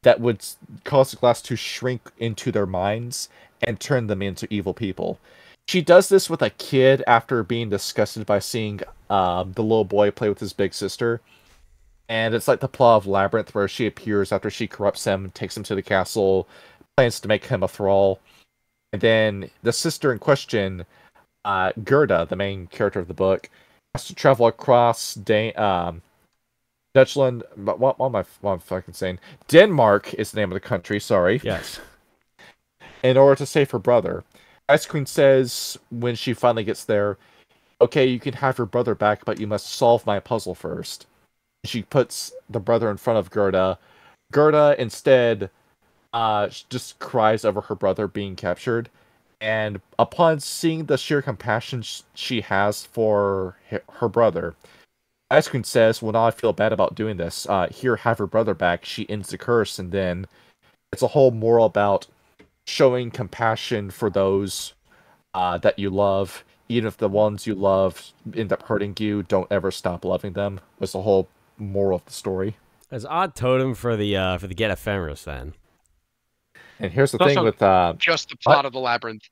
That would cause the glass to shrink into their minds and turn them into evil people. She does this with a kid after being disgusted by seeing the little boy play with his big sister. And it's like the plot of Labyrinth, where she appears after she corrupts him, takes him to the castle, plans to make him a thrall. And then the sister in question, Gerda, the main character of the book, has to travel across Dutchland. What am I fucking saying? Denmark is the name of the country, sorry.
Yes.
In order to save her brother. Ice Queen says, when she finally gets there, okay, you can have your brother back, but you must solve my puzzle first. She puts the brother in front of Gerda. Gerda, instead, just cries over her brother being captured. And upon seeing the sheer compassion she has for her brother, Ice Queen says, well, now I feel bad about doing this. Here, have her brother back. She ends the curse, and then it's a whole moral about showing compassion for those that you love, even if the ones you love end up hurting you, don't ever stop loving them. Was the whole moral of the story.
It's odd totem for the Get of Fenris then.
And here's the
It's
thing
also
with
just the plot of the labyrinth.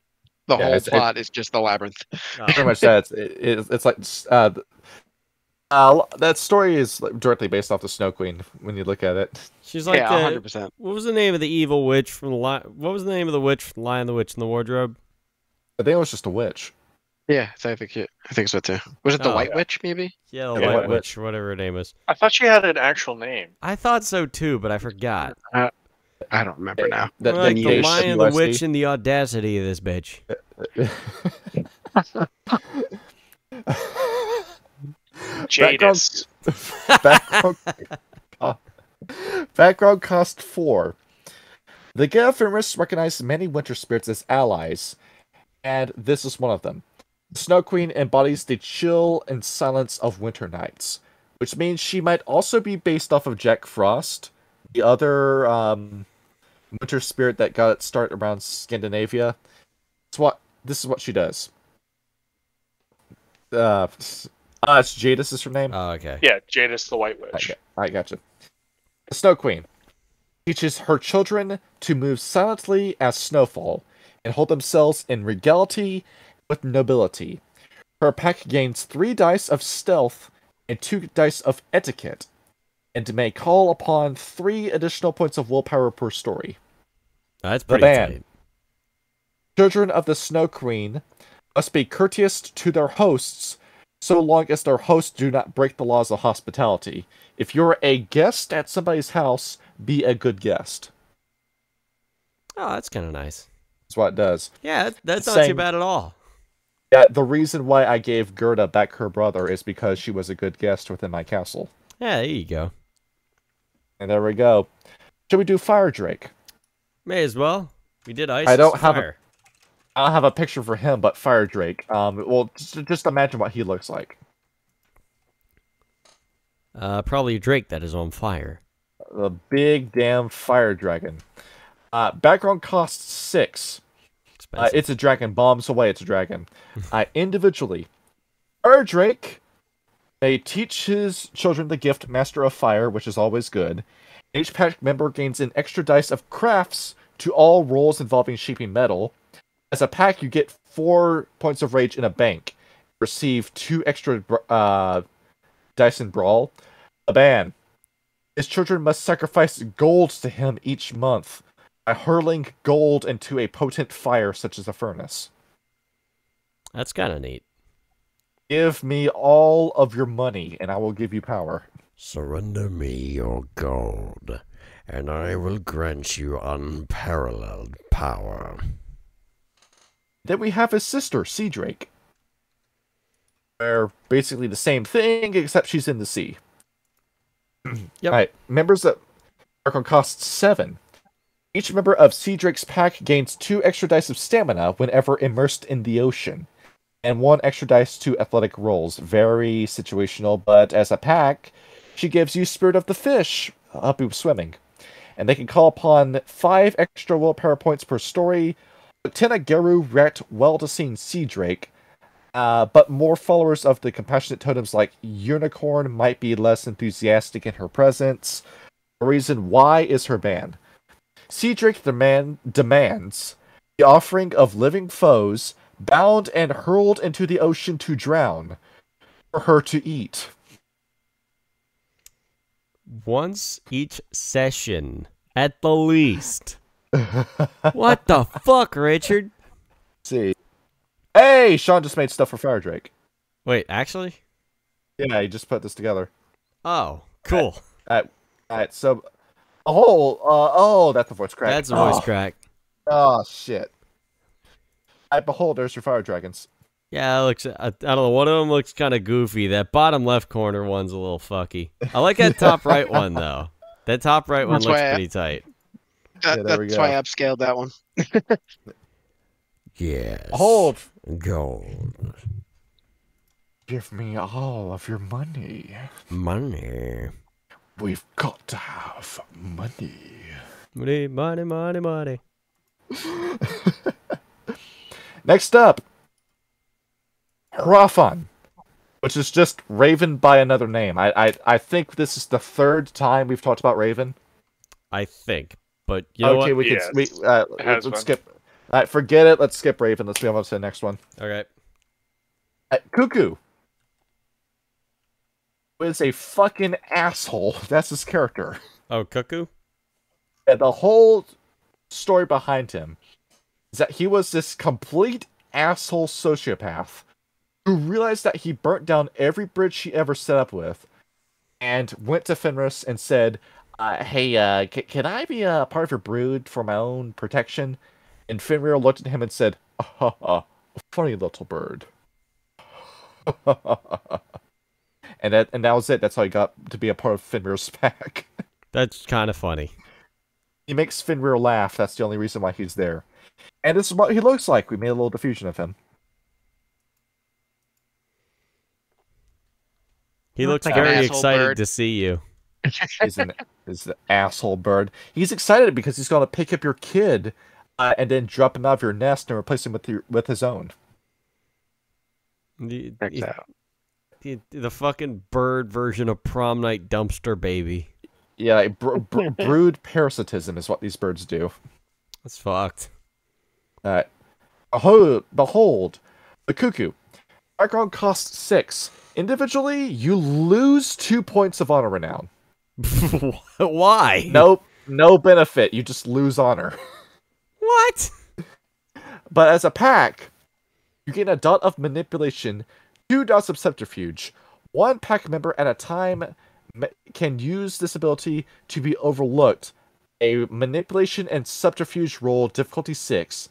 The
Yeah,
whole plot is just the labyrinth.
pretty much that. It's like that story is directly based off the Snow Queen when you look at it.
She's like
Yeah, 100%.
What was the name of the evil witch from the What was the name of the witch from Lion the Witch in the Wardrobe?
I think it was just a witch.
Yeah, I think so too. Was it the
Oh.
White Witch, maybe?
Yeah, the
Yeah,
White
White
Witch, or whatever her name is.
I thought she had an actual name.
I thought so too, but I forgot.
I don't remember now.
Like the
H
Lion,
U
the
S E.
Witch, and the audacity of this bitch.
Jadis.
Background cost 4. The Get of Fenris recognized many winter spirits as allies, and this is one of them. The Snow Queen embodies the chill and silence of winter nights, which means she might also be based off of Jack Frost, the other winter spirit that got its start around Scandinavia. This is what she does. It's Jadis is her name.
Oh, okay.
Yeah, Jadis the White Witch.
I gotcha. The Snow Queen teaches her children to move silently as snowfall and hold themselves in regality with nobility. Her pack gains 3 dice of stealth and 2 dice of etiquette, and may call upon 3 additional points of willpower per story.
That's
The
pretty
band.
tight.
Children of the Snow Queen must be courteous to their hosts, so long as their hosts do not break the laws of hospitality. If you're a guest at somebody's house, be a good guest.
Oh, that's kind of nice.
That's what it does.
Yeah, that's not
Saying-
too bad at all.
Yeah, the reason why I gave Gerda back her brother is because she was a good guest within my castle.
Yeah, there you go.
And there we go. Should we do Fire Drake?
May as well. We did ice.
I don't
and
have
fire.
I don't have a picture for him, but Fire Drake. Well, just imagine what he looks like.
Probably a drake that is on fire.
The big damn fire dragon. Background costs 6.
Expensive.
It's a dragon. Bombs away. It's a dragon. Individually, Fire Drake may teach his children the gift Master of Fire, which is always good. Each pack member gains an extra dice of crafts to all rolls involving shaping metal. As a pack, you get 4 points of rage in a bank. Receive 2 extra dice in brawl. A ban. His children must sacrifice gold to him each month by hurling gold into a potent fire such as a furnace.
That's kind of neat.
Give me all of your money, and I will give you power.
Surrender me your gold, and I will grant you unparalleled power.
Then we have his sister, Sea Drake. They're basically the same thing, except she's in the sea.
Yep.
Alright, members of Background costs 7. Each member of Sea Drake's pack gains 2 extra dice of stamina whenever immersed in the ocean, and 1 extra dice to athletic rolls. Very situational, but as a pack, she gives you Spirit of the Fish, help you with swimming. And they can call upon 5 extra willpower points per story. Lieutenant Geru rat well-to-seen Sea Drake, but more followers of the compassionate totems like Unicorn might be less enthusiastic in her presence. The reason why is her ban. Sea Drake demands the offering of living foes, bound and hurled into the ocean to drown, for her to eat.
Once each session, at the least. What the fuck, Richard?
See. Hey, Sean just made stuff for Fire Drake.
Wait, actually?
Yeah, he just put this together.
Oh, cool.
Alright, so... Oh, that's a voice crack.
That's a voice crack.
Oh, shit. Behold, there's your fire dragons.
Yeah, it looks. I don't know. One of them looks kind of goofy. That bottom left corner one's a little fucky. I like that top right one though. That top right one
That's
looks
why
pretty tight.
there we
That's
go.
why I upscaled that one.
Yes.
Behold,
Gold.
give me all of your money.
Money.
We've got to have money.
Money, money, money, money.
Next up, Hrafan, which is just Raven by another name. I think this is the third time we've talked about Raven.
I think, but you know
Okay,
what?
let's skip. Forget it. Let's skip Raven. Let's move on to the next one.
Okay.
Cuckoo is a fucking asshole. That's his character.
Oh, Cuckoo?
And the whole story behind him is that he was this complete asshole sociopath who realized that he burnt down every bridge he ever set up with and went to Fenris and said, hey, can I be a part of your brood for my own protection? And Fenrir looked at him and said, funny little bird. and that was it. That's how he got to be a part of Fenrir's pack.
That's kind of funny.
He makes Fenrir laugh. That's the only reason why he's there. And this is what he looks like. We made a little diffusion of him.
He looks
like an
very
asshole
excited
bird.
to see you.
He's an asshole bird. He's excited because he's going to pick up your kid and then drop him out of your nest and replace him with his own.
Checks out.
The fucking bird version of prom night dumpster baby.
Yeah, brood parasitism is what these birds do.
That's fucked.
Behold, the cuckoo. Background costs 6. Individually, you lose 2 points of honor renown.
Why?
No benefit. You just lose honor.
What?
But as a pack, you gain a dot of manipulation, 2 dots of subterfuge. 1 pack member at a time can use this ability to be overlooked. A manipulation and subterfuge roll, difficulty 6.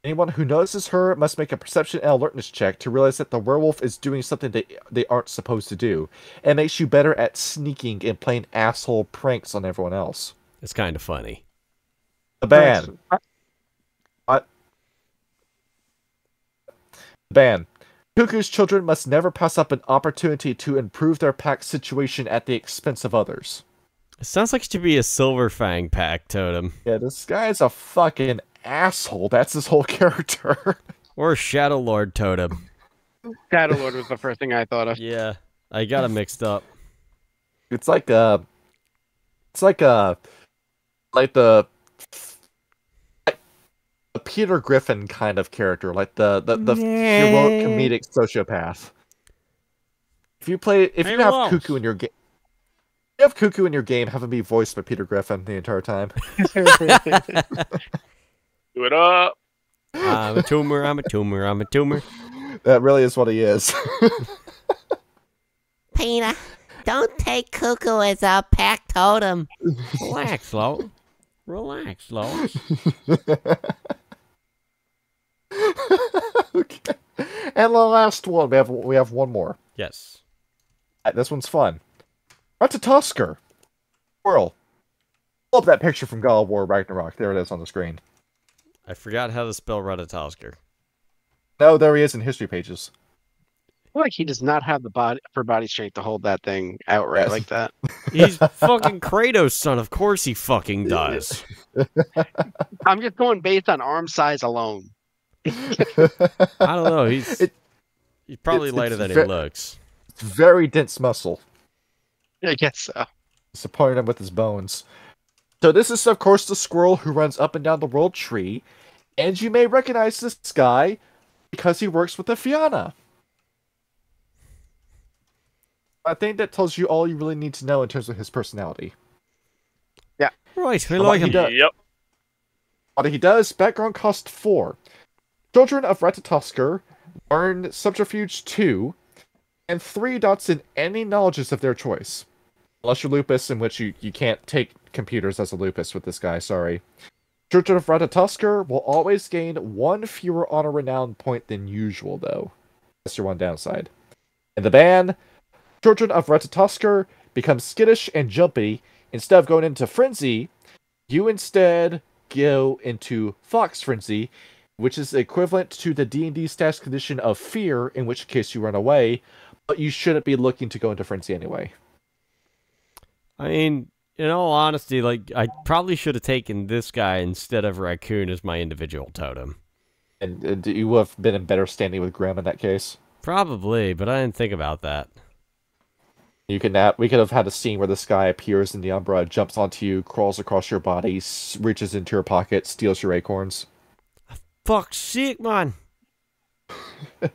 Anyone who notices her must make a perception and alertness check to realize that the werewolf is doing something they aren't supposed to do. It makes you better at sneaking and playing asshole pranks on everyone else.
It's kind of funny.
The ban. What? The ban. Cuckoo's children must never pass up an opportunity to improve their pack situation at the expense of others.
It sounds like it should be a Silver Fang pack totem.
Yeah, this guy's a fucking asshole. That's his whole character.
Or a Shadow Lord totem.
Shadow Lord was the first thing I thought of.
Yeah, I got it mixed up.
It's like the Peter Griffin kind of character, like the heroic comedic sociopath. If you have Cuckoo in your game, you have Cuckoo in your game, have him be voiced by Peter Griffin the entire time.
Do it up.
I'm a tumor, I'm a tumor, I'm a tumor.
That really is what he is.
Peter, don't take Cuckoo as a pack totem.
Relax, Lo. Relax, Lo.
Okay. And the last one, we have one more.
Yes.
This one's fun. Ratatoskr. Squirrel. Pull up that picture from God of War Ragnarok. There it is on the screen.
I forgot how to spell Ratatoskr.
No, there he is in history pages.
I feel like he does not have the body strength to hold that thing outright
Yes.
like that.
He's fucking Kratos' son. Of course he fucking does.
I'm just going based on arm size alone.
I don't know. He's probably
it's
lighter than he
ve-
looks.
It's very dense muscle.
I guess so.
Supporting him with his bones. So this is, of course, the squirrel who runs up and down the world tree. And you may recognize this guy because he works with the Fianna. I think that tells you all you really need to know in terms of his personality.
Right, I
What
like
he
him.
does-
Yep.
What he does, background cost 4. Children of Ratatoskr earn Subterfuge 2, and 3 dots in any knowledges of their choice. Unless you're Lupus, in which you can't take computers as a Lupus with this guy, sorry. Children of Ratatoskr will always gain 1 fewer honor renown point than usual, though. That's your one downside. In the ban, Children of Ratatoskr become skittish and jumpy. Instead of going into Frenzy, you instead go into Fox Frenzy, which is equivalent to the D&D status condition of Fear, in which case you run away, but you shouldn't be looking to go into Frenzy anyway.
I mean, in all honesty, like, I probably should have taken this guy instead of Raccoon as my individual totem.
And you would have been in better standing with Grim in that case.
Probably, but I didn't think about that.
We could have had a scene where this guy appears in the Umbra, jumps onto you, crawls across your body, reaches into your pocket, steals your acorns.
Fuck's sake, man! I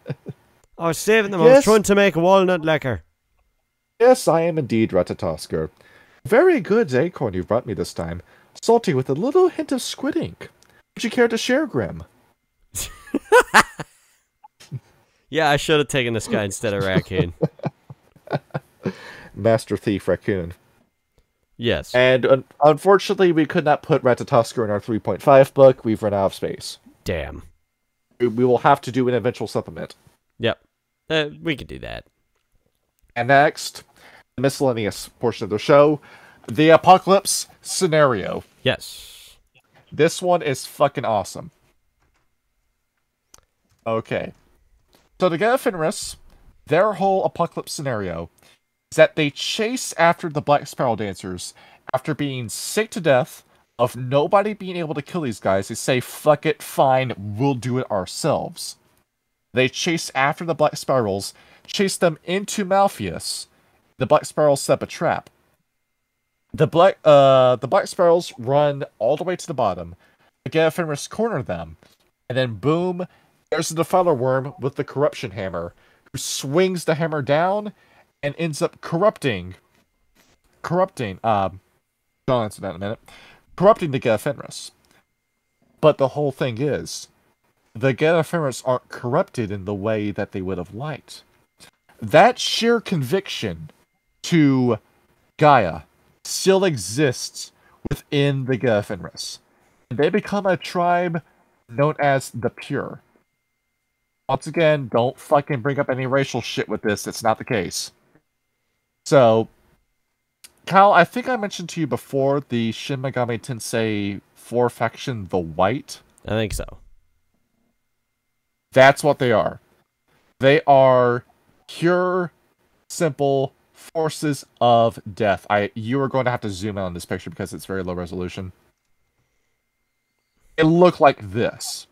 was saving them. I
Yes.
was trying to make a walnut liquor.
Yes, I am indeed Ratatosker. Very good acorn you've brought me this time. Salty with a little hint of squid ink. Would you care to share, Grim?
Yeah, I should have taken this guy instead of Raccoon.
Master Thief Raccoon.
Yes.
And unfortunately, we could not put Ratatosker in our 3.5 book. We've run out of space.
Damn.
We will have to do an eventual supplement.
Yep. We could do that.
And next, the miscellaneous portion of the show, the apocalypse scenario.
Yes.
This one is fucking awesome. Okay. So the Get of Fenris, their whole apocalypse scenario is that they chase after the Black Spiral Dancers after being sick to death of nobody being able to kill these guys. They say, fuck it, fine, we'll do it ourselves. They chase after the Black Spirals, chase them into Malpheus. The Black Spirals set up a trap. The Black Spirals run all the way to the bottom. The Get of Fenris corner them. And then boom, there's the Defiler Worm with the Corruption Hammer, who swings the hammer down and ends up corrupting, I'll answer that in a minute, corrupting the Get of Fenris. But the whole thing is, the Get of Fenris aren't corrupted in the way that they would have liked. That sheer conviction to Gaia still exists within the Get of Fenris. They become a tribe known as the Pure. Once again, don't fucking bring up any racial shit with this. It's not the case. So, Kyle, I think I mentioned to you before the Shin Megami Tensei 4 faction, the White.
I think so.
That's what they are. They are pure, simple forces of death. You are going to have to zoom in on this picture because it's very low resolution. It looked like this.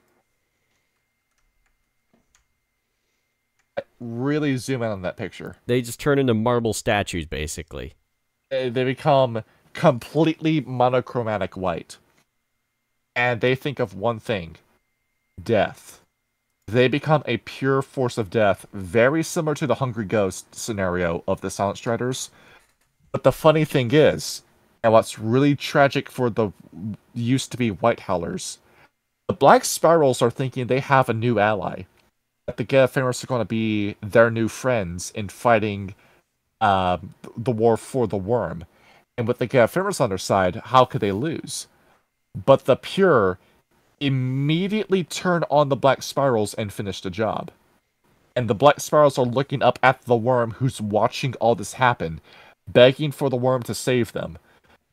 Really zoom in on that picture.
They just turn into marble statues, basically.
They become completely monochromatic white. And they think of one thing. Death. They become a pure force of death, very similar to the Hungry Ghost scenario of the Silent Striders. But the funny thing is, and what's really tragic for the used-to-be White Howlers, the Black Spirals are thinking they have a new ally. That the Get of Fenris are going to be their new friends in fighting the war for the worm. And with the Get of Fenris on their side, how could they lose? But the Pure immediately turn on the Black Spirals and finish the job. And the Black Spirals are looking up at the worm who's watching all this happen, begging for the worm to save them.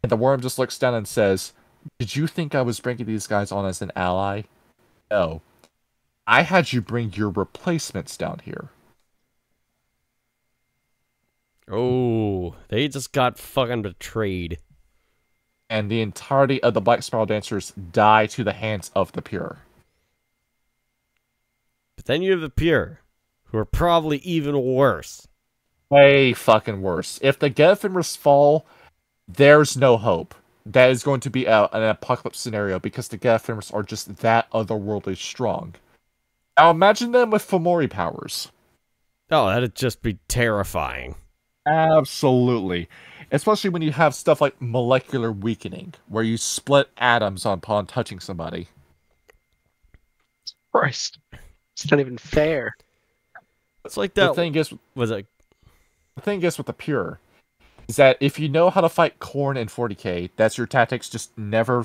And the worm just looks down and says, "Did you think I was bringing these guys on as an ally? No. I had you bring your replacements down here."
Oh, they just got fucking betrayed.
And the entirety of the Black Spiral Dancers die to the hands of the Pure.
But then you have the Pure, who are probably even worse.
Way fucking worse. If the Get of Fenris fall, there's no hope. That is going to be an apocalypse scenario because the Get of Fenris are just that otherworldly strong. Now imagine them with Fomori powers.
Oh, that'd just be terrifying.
Absolutely. Especially when you have stuff like molecular weakening, where you split atoms upon touching somebody.
Christ. It's not even fair.
It's like that.
The thing is
Was it?
The thing is with the Pure, is that if you know how to fight Korn in 40k, that's your tactics. Just never,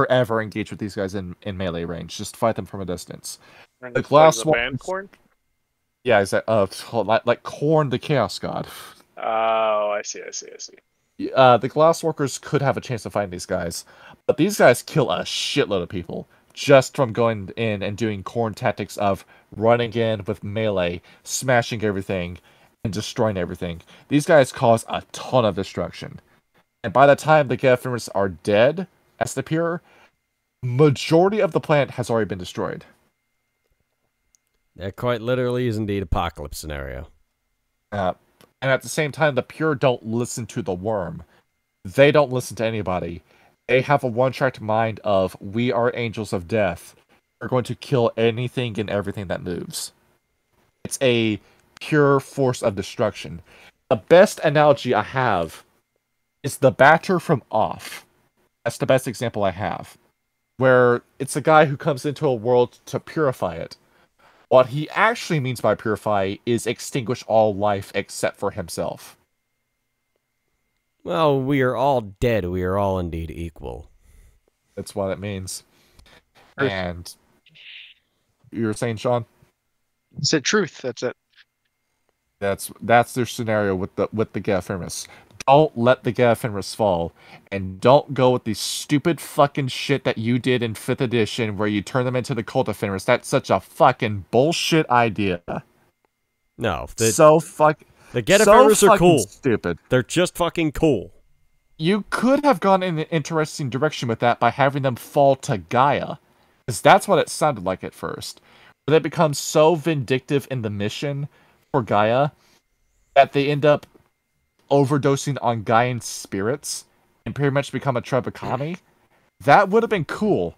ever engage with these guys in melee range. Just fight them from a distance.
And
The
it's
glass
like the band corn?
Yeah, is that like Korn, the Chaos God.
Oh, I see.
The Glasswalkers could have a chance of fighting these guys, but these guys kill a shitload of people just from going in and doing Korn tactics of running in with melee, smashing everything, and destroying everything. These guys cause a ton of destruction. And by the time the Get of Fenris are dead, as the Pure, majority of the planet has already been destroyed.
That quite literally is indeed apocalypse scenario.
And at the same time, the pure don't listen to the worm. They don't listen to anybody. They have a one-track mind of, we are angels of death. We're going to kill anything and everything that moves. It's a pure force of destruction. The best analogy I have is the Batcher from Off. That's the best example I have. Where it's a guy who comes into a world to purify it. What he actually means by purify is extinguish all life except for himself.
Well, we are all dead. We are all indeed equal.
That's what it means. And you were saying, Sean?
It's the truth. That's it.
That's their scenario with the Get of Fenris. Don't let the Get of Fenris fall, and don't go with the stupid fucking shit that you did in 5th edition where you turn them into the Cult of Fenris. That's such a fucking bullshit idea.
No,
The
Get of Fenris are cool.
Stupid.
They're just fucking cool.
You could have gone in an interesting direction with that by having them fall to Gaia, because that's what it sounded like at first. Where they become so vindictive in the mission for Gaia that they end up overdosing on Gaian spirits and pretty much become a Trebekami. That would have been cool.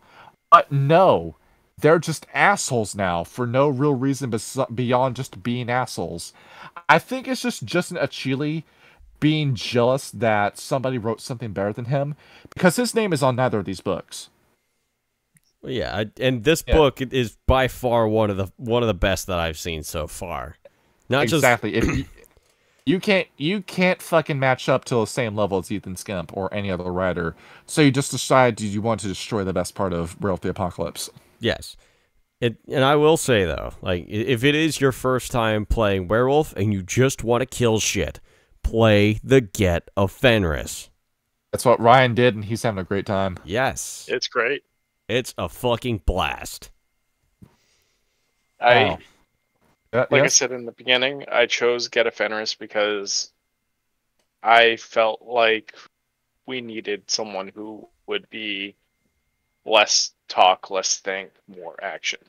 But no, they're just assholes now for no real reason beyond just being assholes. I think it's just Justin Achille being jealous that somebody wrote something better than him, because his name is on neither of these books.
Well, yeah, and this book is by far one of the best that I've seen so far. Not
exactly. If you can't fucking match up to the same level as Ethan Skimp or any other writer, so you just decide you want to destroy the best part of Werewolf the Apocalypse.
Yes. And I will say, though, like, if it is your first time playing Werewolf and you just want to kill shit, play the Get of Fenris.
That's what Ryan did, and he's having a great time.
Yes.
It's great.
It's a fucking blast.
Like
yeah.
I said in the beginning, I chose Get of Fenris because I felt like we needed someone who would be less talk, less think, more action.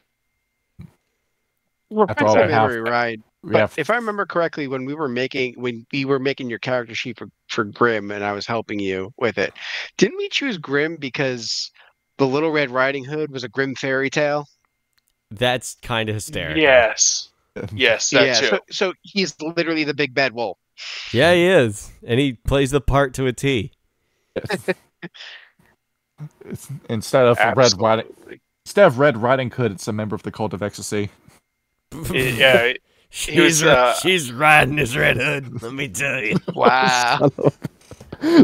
That's all we have.
Right. But if I remember correctly, when we were making your character sheet for Grimm, and I was helping you with it, didn't we choose Grimm because the Little Red Riding Hood was a Grimm fairy tale?
That's kind of hysterical.
Yes. Yes, that too.
So he's literally the big bad wolf.
Yeah, he is. And he plays the part to a T.
Instead of Red Riding Hood, it's a member of the Cult of Ecstasy.
Yeah.
She's riding his red hood, let me tell you.
Wow.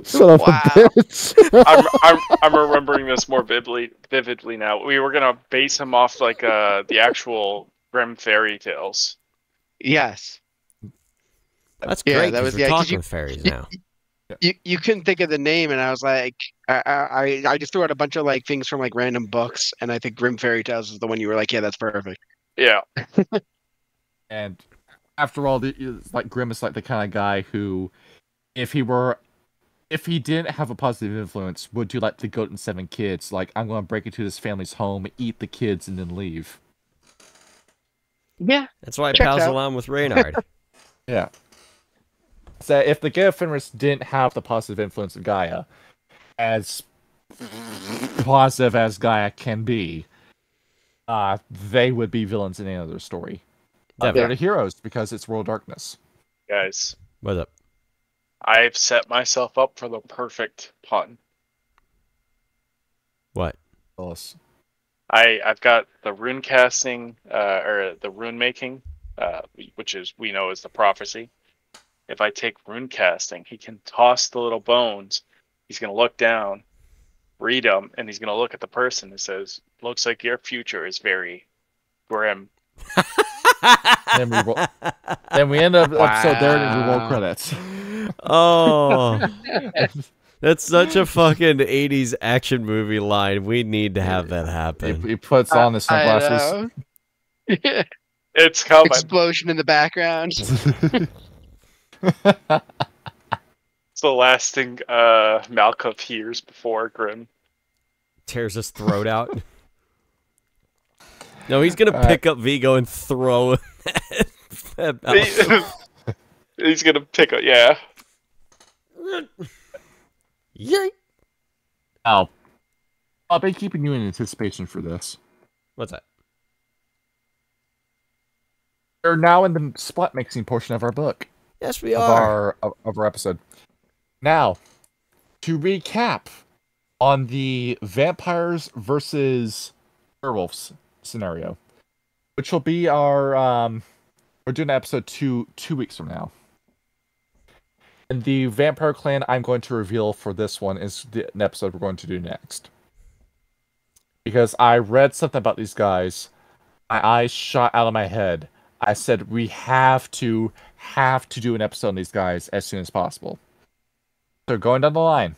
Son of a bitch.
I'm remembering this more vividly now. We were gonna base him off like the actual Grimm fairy tales.
Yes.
That's great. That was we're talking fairies now.
You couldn't think of the name, and I was like, I just threw out a bunch of like things from like random books, and I think Grimm Fairy Tales is the one you were like, yeah, that's perfect.
Yeah.
And after all, like Grimm is like the kind of guy who, if he didn't have a positive influence, would do like the Goat and 7 Kids. Like, I'm going to break into this family's home, eat the kids, and then leave.
Yeah.
That's why it pals along with Reynard.
Yeah. So if the Get of Fenris didn't have the positive influence of Gaia, as positive as Gaia can be, they would be villains in any other story. They're the heroes because it's World Darkness.
Guys.
What's up?
I've set myself up for the perfect pun.
What?
I've got the rune casting, or the rune making, which we know is the prophecy. If I take rune casting, he can toss the little bones. He's going to look down, read them, and he's going to look at the person and says, "Looks like your future is very grim."
Then we end up episode there and we roll credits.
Oh, that's such a fucking 80s action movie line. We need to have that happen.
He puts on the sunglasses.
It's coming.
Explosion in the background.
It's the last thing Malkuth hears before Grimm
tears his throat out. No, he's gonna pick up Vigo and throw him at
He's gonna pick up. Yeah.
Yay!
Now, I'll be keeping you in anticipation for this.
What's that?
We're now in the spot mixing portion of our book.
Yes, we
of
are.
our episode. Now, to recap on the vampires versus werewolves scenario, which will be our we're doing episode 2 weeks from now. And the vampire clan I'm going to reveal for this one is the episode we're going to do next. Because I read something about these guys, my eyes shot out of my head. I said we have to do an episode on these guys as soon as possible. So going down the line,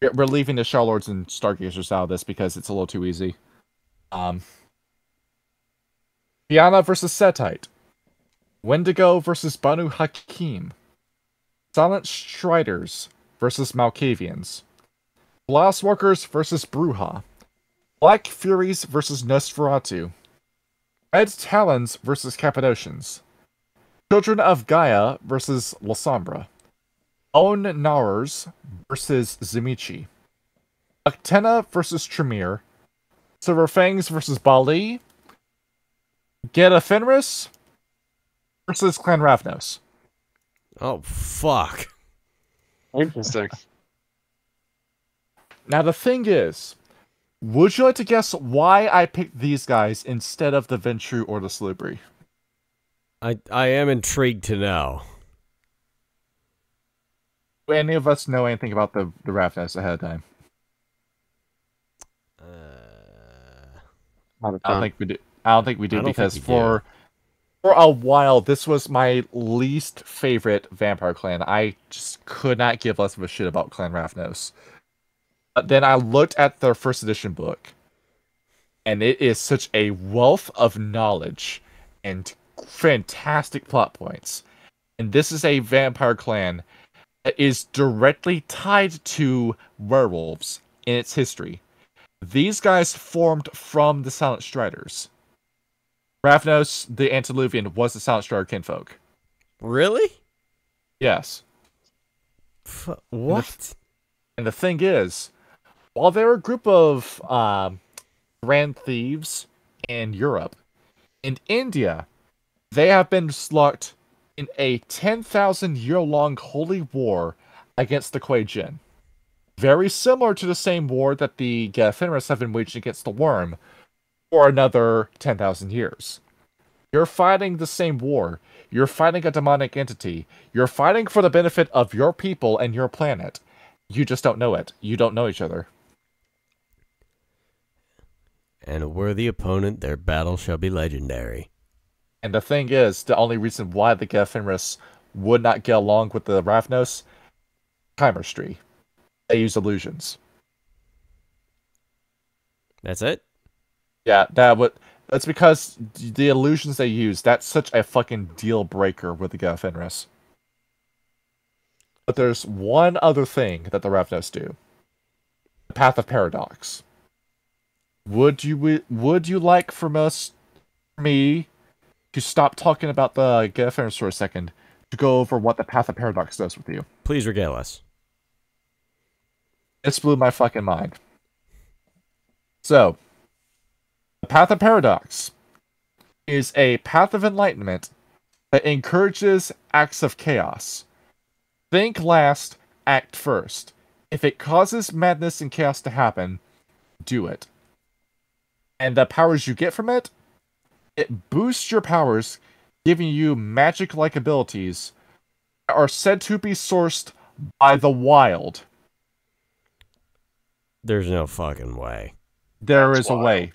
we're leaving the Charlords and Stargazers out of this because it's a little too easy. Fianna versus Setite. Wendigo versus Banu Hakim. Silent Striders versus Malkavians. Glasswalkers versus Bruja. Black Furies versus Nosferatu. Red Talons versus Cappadocians. Children of Gaia versus Lasombra. Own Narers versus Zimichi. Uktena versus Tremere. Silverfangs versus Bali. Get of Fenris versus Clan Ravnos.
Oh, fuck.
Interesting.
Now the thing is, would you like to guess why I picked these guys instead of the Ventru or the Slubri?
I am intrigued to know.
Do any of us know anything about the Ravnos ahead of time? I don't think we do. I don't think we do because for a while this was my least favorite vampire clan. I just could not give less of a shit about Clan Ravnos. But then I looked at their first edition book, and it is such a wealth of knowledge and fantastic plot points. And this is a vampire clan that is directly tied to werewolves in its history. These guys formed from the Silent Striders. Ravnos, the Antediluvian, was the Silent Strider kinfolk.
Really?
Yes.
What?
And the thing is, while they're a group of grand thieves in Europe, in India, they have been locked in a 10,000-year-long holy war against the Kuei Jin. Very similar to the same war that the Get of Fenris have been waging against the Worm for another 10,000 years. You're fighting the same war. You're fighting a demonic entity. You're fighting for the benefit of your people and your planet. You just don't know it. You don't know each other.
And a worthy opponent, their battle shall be legendary.
And the thing is, the only reason why the Get of Fenris would not get along with the Ravnos, chemistry. They use illusions.
That's it?
Yeah, that's because the illusions they use, that's such a fucking deal breaker with the Get of Fenris. But there's one other thing that the Ravnos do. The Path of Paradox. Would you like for me to stop talking about the Get of Fenris for a second to go over what the Path of Paradox does with you?
Please regale us.
This blew my fucking mind. So, the Path of Paradox is a path of enlightenment that encourages acts of chaos. Think last, act first. If it causes madness and chaos to happen, do it. And the powers you get from it, it boosts your powers, giving you magic-like abilities that are said to be sourced by the wild.
There's no fucking way.
There is a way.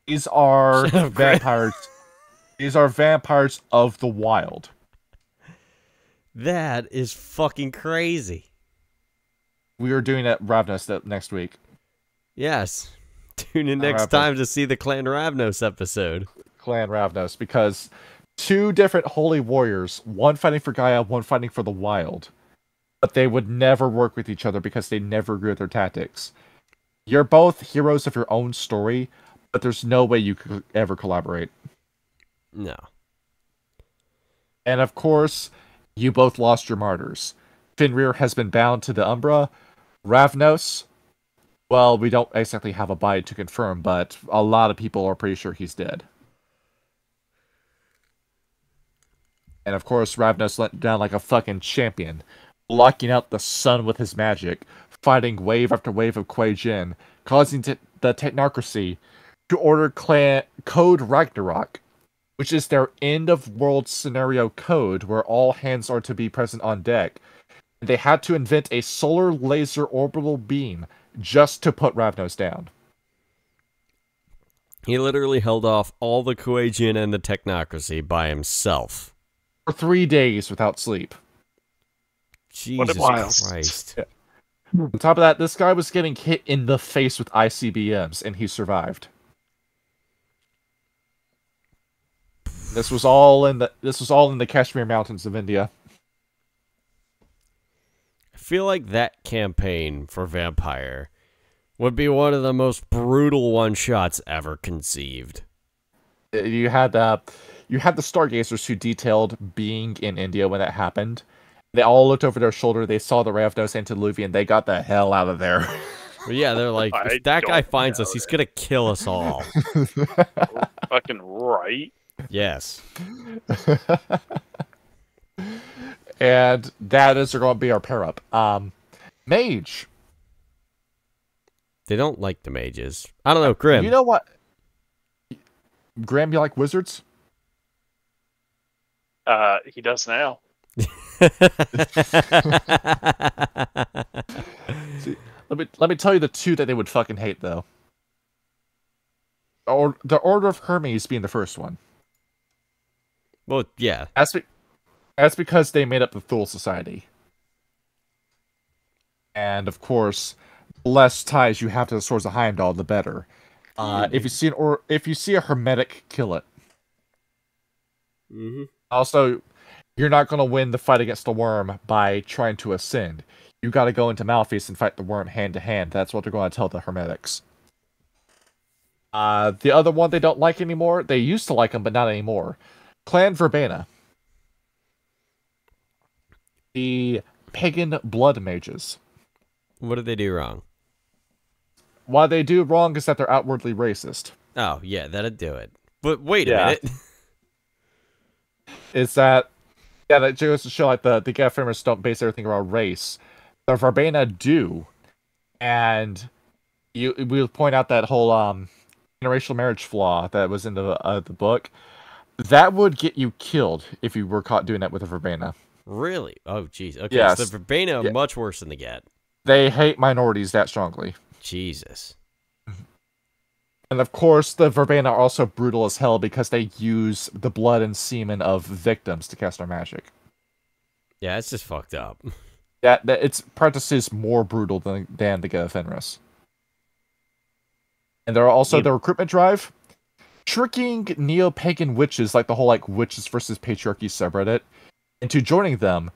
These are vampires. These are vampires of the wild.
That is fucking crazy.
We are doing it Ravnos next week.
Yes. Tune in next time to see the Clan Ravnos episode.
Clan Ravnos, because two different holy warriors, one fighting for Gaia, one fighting for the wild. But they would never work with each other because they never agree with their tactics. You're both heroes of your own story, but there's no way you could ever collaborate.
No.
And of course, you both lost your martyrs. Fenrir has been bound to the Umbra. Ravnos, well, we don't exactly have a body to confirm, but a lot of people are pretty sure he's dead. And of course, Ravnos went down like a fucking champion, blocking out the sun with his magic, fighting wave after wave of Kuei Jin, causing the Technocracy to order Code Ragnarok, which is their end-of-world scenario code where all hands are to be present on deck. They had to invent a solar laser orbital beam just to put Ravnos down.
He literally held off all the Kuei Jin and the Technocracy by himself.
For 3 days without sleep.
Jesus Christ.
Yeah. On top of that, this guy was getting hit in the face with ICBMs, and he survived. This was all in the Kashmir Mountains of India.
I feel like that campaign for Vampire would be one of the most brutal one-shots ever conceived.
You had the Stargazers who detailed being in India when that happened. They all looked over their shoulder, they saw the Ravnos Antediluvian, they got the hell out of there.
But yeah, they're like, if that guy finds us, he's gonna kill us all.
Fucking right.
Yes.
And that is going to be our pair up. Mage.
They don't like the mages. I don't know, Grim.
You know what? Graham, you like wizards?
He does now.
See, let me tell you the two that they would fucking hate though. Or the Order of Hermes being the first one.
Well, yeah.
That's because they made up the Thule Society. And of course, the less ties you have to the Swords of Heimdall, the better. If you see a Hermetic, kill it.
Mm-hmm.
Also, you're not going to win the fight against the worm by trying to ascend. You got to go into Malphite and fight the worm hand to hand. That's what they're going to tell the Hermetics. The other one they don't like anymore, they used to like them, but not anymore. Clan Verbena. The pagan blood mages.
What did they do wrong?
What they do wrong is that they're outwardly racist.
Oh, yeah, that'd do it. But wait a minute.
Is that... Yeah, that goes to show like the Get of Fenris don't base everything around race. The Verbena do. And we'll point out that whole interracial marriage flaw that was in the book. That would get you killed if you were caught doing that with a Verbena.
Really? Oh, jeez. Okay,
yes.
So the Verbena are much worse than the Get.
They hate minorities that strongly.
Jesus.
And of course, the Verbena are also brutal as hell because they use the blood and semen of victims to cast their magic.
Yeah, it's just fucked up.
That its practice is more brutal than the Get of Fenris. And there are also the recruitment drive, tricking neo-pagan witches, like the whole witches versus patriarchy subreddit, into joining them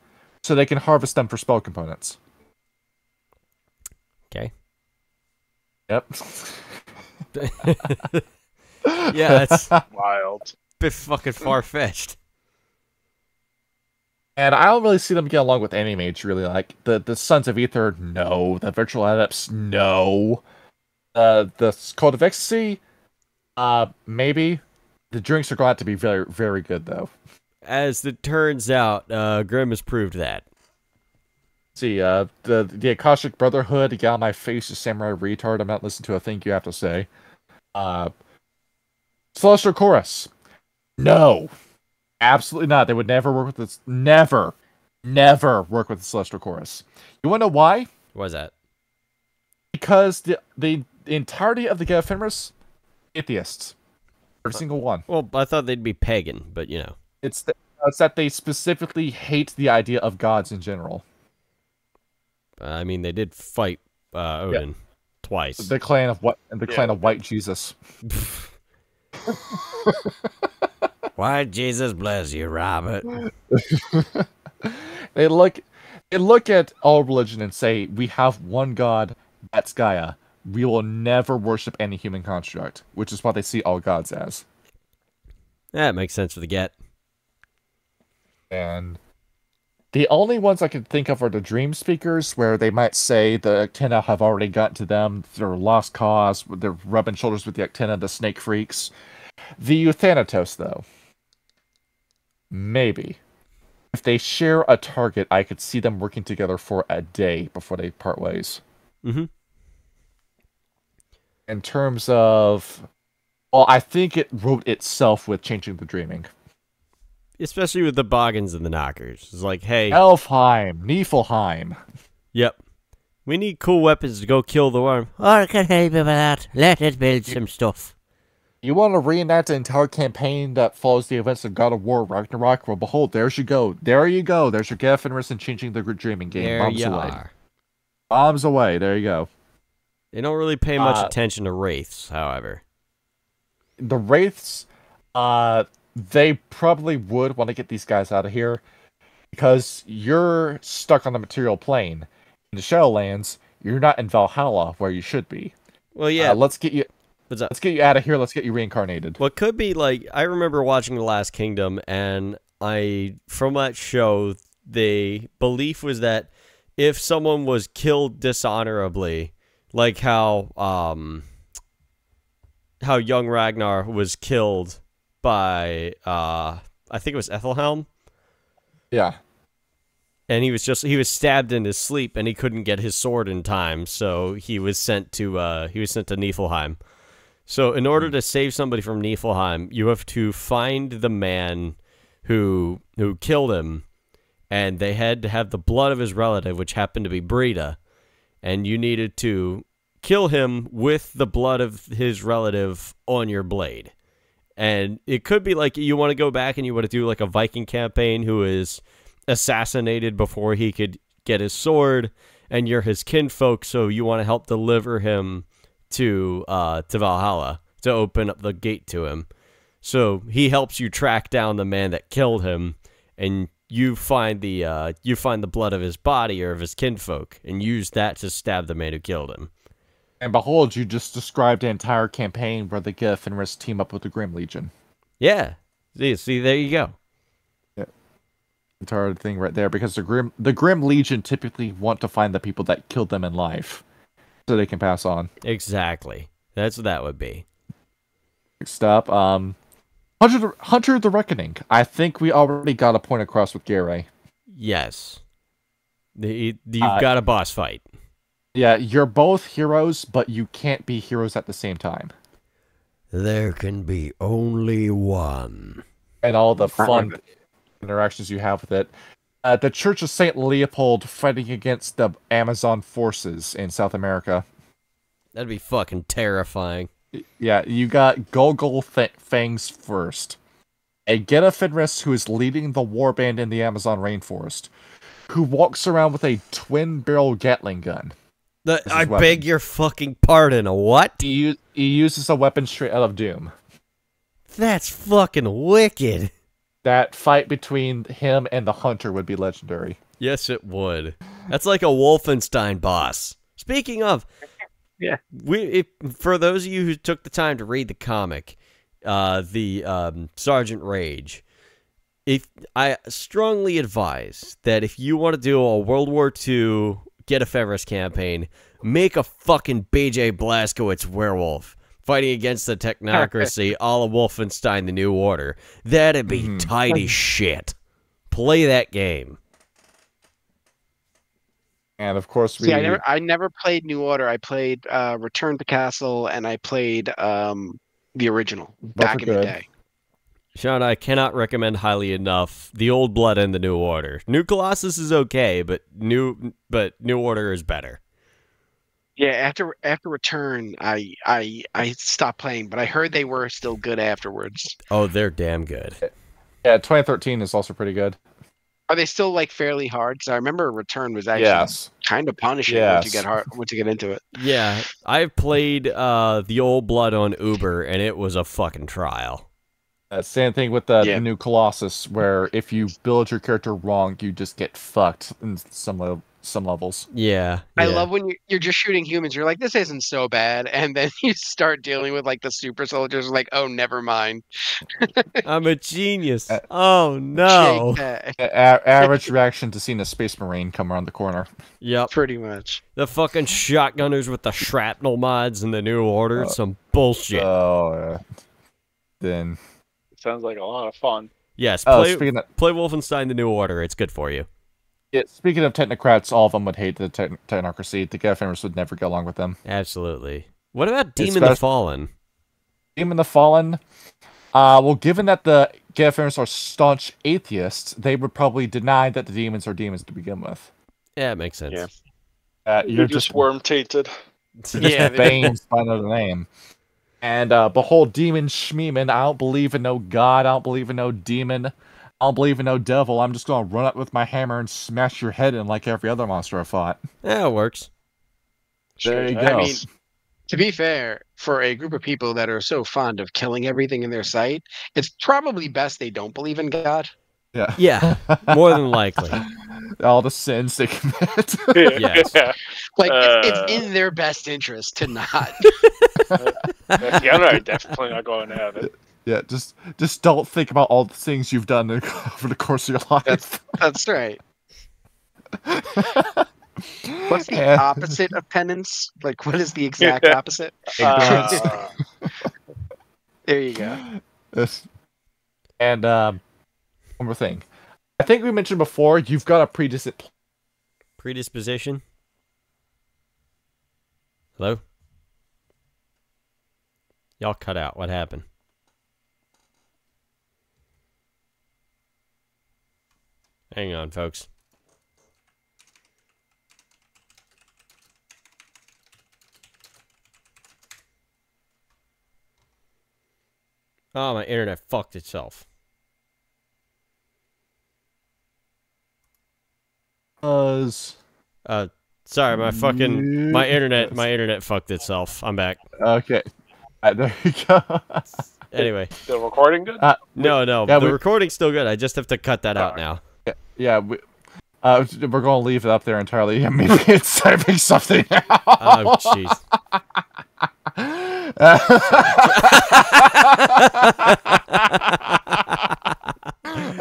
so they can harvest them for spell components.
Okay.
Yep.
Yeah, that's
Wild.
a bit fucking far-fetched.
And I don't really see them get along with any mage, really. Like, the Sons of Ether, no. The Virtual Adepts, no. The Cult of Ecstasy, maybe. The drinks are going to have to be very, very good, though.
As it turns out, Grim has proved that.
See, the Akashic Brotherhood, get out of my face, you samurai retard. I'm not listening to a thing you have to say. Celestial Chorus. No. Absolutely not. They would never work with this. Never work with the Celestial Chorus. You want to know why?
Why is that?
Because the entirety of the Get of Fenris, atheists. Every single one.
Well, I thought they'd be pagan, but you know.
It's that they specifically hate the idea of gods in general.
I mean, they did fight Odin twice.
The clan of White Jesus.
Why Jesus bless you, Robert?
They look at all religion and say, we have one God, that's Gaia. we will never worship any human construct, which is what they see all gods as.
That makes sense for the Get.
And the only ones I can think of are the Dream Speakers, where they might say the Actina have already gotten to them. They're lost cause. They're rubbing shoulders with the Actina, the Snake Freaks. The Euthanatos, though. Maybe. If they share a target, I could see them working together for a day before they part ways.
Mm-hmm.
In terms of... Well, I think it wrote itself with changing the dreaming.
Especially with the Boggins and the Knockers. It's like, hey...
Elfheim, Niflheim.
Yep. We need cool weapons to go kill the worm.
I can help you with that. Let us build some stuff.
You want to reenact an entire campaign that follows the events of God of War Ragnarok? Well, behold, there's you go. There you go. There's your Get of Fenris and changing the dreaming game.
There
Bombs
you
away.
are.
Bombs away. There you go.
They don't really pay much attention to wraiths, however.
The wraiths, they probably would want to get these guys out of here because you're stuck on the material plane. In the Shadowlands, you're not in Valhalla where you should be.
Well, yeah.
Let's get you.
What's up?
Let's get you out of here. Let's get you reincarnated.
What could be like, I remember watching The Last Kingdom, and from that show, the belief was that if someone was killed dishonorably, like how young Ragnar was killed by, I think it was Ethelhelm.
Yeah.
And he was stabbed in his sleep, and he couldn't get his sword in time, so he was sent to Niflheim. So in order to save somebody from Niflheim, you have to find the man who killed him, and they had to have the blood of his relative, which happened to be Brita, and you needed to kill him with the blood of his relative on your blade. And it could be like you want to go back and you want to do like a Viking campaign who is assassinated before he could get his sword, and you're his kinfolk, so you want to help deliver him to Valhalla to open up the gate to him. So he helps you track down the man that killed him, and you find the blood of his body or of his kinfolk, and use that to stab the man who killed him.
And behold, you just described an entire campaign where the Get of Fenris team up with the Grim Legion.
Yeah. See, there you go.
Yeah. Entire thing right there, because the Grim Legion typically want to find the people that killed them in life, so they can pass on.
Exactly. That's what that would be.
Next up, Hunter the Reckoning. I think we already got a point across with Gary.
Yes. You've got a boss fight.
Yeah, you're both heroes, but you can't be heroes at the same time.
There can be only one.
And all the fun interactions you have with it. The Church of St. Leopold fighting against the Amazon forces in South America.
That'd be fucking terrifying.
Yeah, you got Gogol Fangs first. A Get of Fenris who is leading the warband in the Amazon rainforest, who walks around with a twin-barrel Gatling gun.
I beg your fucking pardon, a what?
He uses a weapon straight out of Doom.
That's fucking wicked.
That fight between him and the Hunter would be legendary.
Yes, it would. That's like a Wolfenstein boss. Speaking of,
yeah,
for those of you who took the time to read the comic, the Sergeant Rage, I strongly advise that if you want to do a World War II Get of Fenris campaign, make a fucking BJ Blazkowicz werewolf fighting against the technocracy a la Wolfenstein The New Order. That'd be tight as shit. Play that game.
And of course,
I never played New Order. I played Return to Castle, and I played the original back in the day.
Sean, I cannot recommend highly enough The Old Blood and The New Order. New Colossus is okay, but New Order is better.
Yeah, after Return, I stopped playing, but I heard they were still good afterwards.
Oh, they're damn good.
Yeah, 2013 is also pretty good.
Are they still like fairly hard? Because I remember Return was actually kind of punishing once you get into it.
Yeah, I've played The Old Blood on Uber, and it was a fucking trial.
Same thing with the new Colossus, where if you build your character wrong, you just get fucked in some some levels.
Yeah.
I love when you're just shooting humans. You're like, this isn't so bad, and then you start dealing with like the super soldiers. Like, oh, never mind.
I'm a genius. Oh no.
JK.
Average reaction to seeing a space marine come around the corner.
Yep.
Pretty much.
The fucking shotgunners with the shrapnel mods in the New Order. Some bullshit.
Oh, then.
Sounds like a lot of fun.
Yes.
Oh,
Play Wolfenstein: The New Order. It's good for you.
Yeah, speaking of technocrats, all of them would hate the technocracy. The Get of Fenris would never get along with them.
Absolutely. What about Demon the Fallen?
Demon the Fallen? Well, given that the Get of Fenris are staunch atheists, they would probably deny that the demons are demons to begin with.
Yeah, it makes sense.
Yeah.
You're
just worm-tainted.
Yeah,
Banes by another name. And behold, demon Shmeeman, I don't believe in no god, I don't believe in no demon, I don't believe in no devil. I'm just gonna run up with my hammer and smash your head in like every other monster I fought.
Yeah, it works.
There you go.
I mean, to be fair, for a group of people that are so fond of killing everything in their sight, it's probably best they don't believe in God.
Yeah.
Yeah, more than likely.
All the sins they commit.
Yes.
Yeah.
Like, it's in their best interest to not.
Yeah, I'm definitely not going to have it.
Yeah, just don't think about all the things you've done over the course of your life.
That's right. What's the opposite of penance? Like, what is the exact opposite? There you go.
Yes. And one more thing. I think we mentioned before, you've got a
Predisposition? Hello? Y'all cut out. What happened? Hang on, folks. Oh, my internet fucked itself. Sorry, my internet fucked itself. I'm back.
Okay. There you go.
Anyway.
The recording good?
No, the recording's still good. I just have to cut that out now.
Yeah, we're going to leave it up there entirely. Yeah, maybe it's typing something out.
Oh, jeez.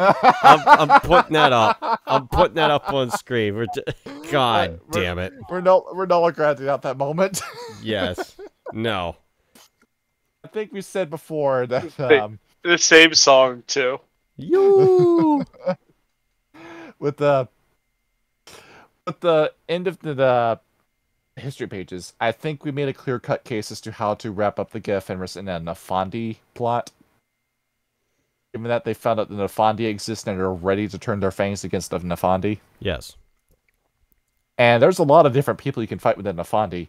I'm putting that up. I'm putting that up on screen. God damn it.
We're no longer granting out that moment.
Yes. No.
I think we said before that
the same song too.
You.
with the end of the history pages, I think we made a clear-cut case as to how to wrap up the Get of Fenris in a Nafandi plot. Given that they found out the Nafandi exist and are ready to turn their fangs against the Nafandi.
Yes.
And there's a lot of different people you can fight with the Nafandi.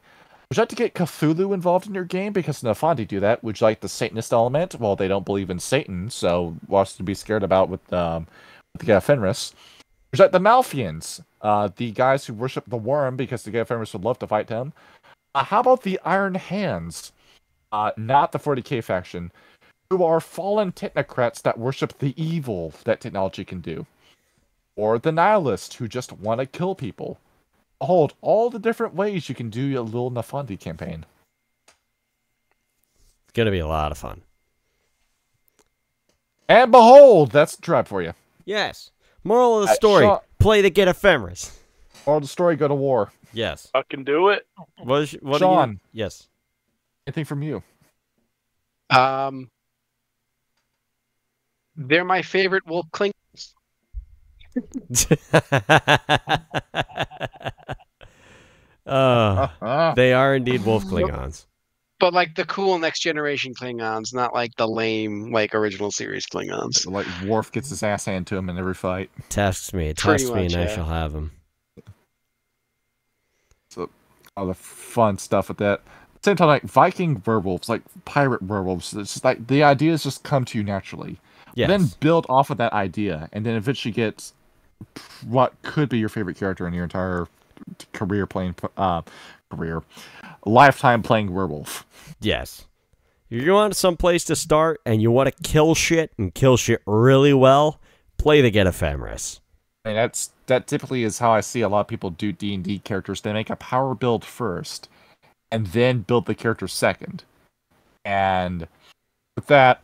Would you like to get Cthulhu involved in your game? Because the Nafandi do that. Would you like the Satanist element? Well, they don't believe in Satan, so what's to be scared about with the Get of Fenris? Would you like the Malfians? The guys who worship the worm because the Get of Fenris would love to fight him. How about the Iron Hands? Not the 40k faction. Who are fallen technocrats that worship the evil that technology can do. Or the Nihilists who just want to kill people. Behold, all the different ways you can do a little Nafandi campaign.
It's going to be a lot of fun.
And behold, that's the tribe for you.
Yes. Moral of the story, play the Get of Fenris.
Moral of the story, go to war.
Yes.
I can do it.
What
Sean.
Yes.
Anything from you?
They're my favorite wolf klingons.
They are indeed wolf Klingons.
But like the cool next generation Klingons, not like the lame like original series Klingons.
Like Worf gets his ass handed to him in every fight.
Tasks me, and I shall have him.
So all the fun stuff with that. At the same time, like Viking werewolves, like pirate werewolves, it's just like the ideas just come to you naturally.
Yes.
Then build off of that idea, and then eventually get what could be your favorite character in your entire lifetime playing werewolf.
Yes. You want some place to start, and you want to kill shit and kill shit really well, play the Get of Fenris.
I mean, that typically is how I see a lot of people do D&D characters. They make a power build first, and then build the character second. And with that,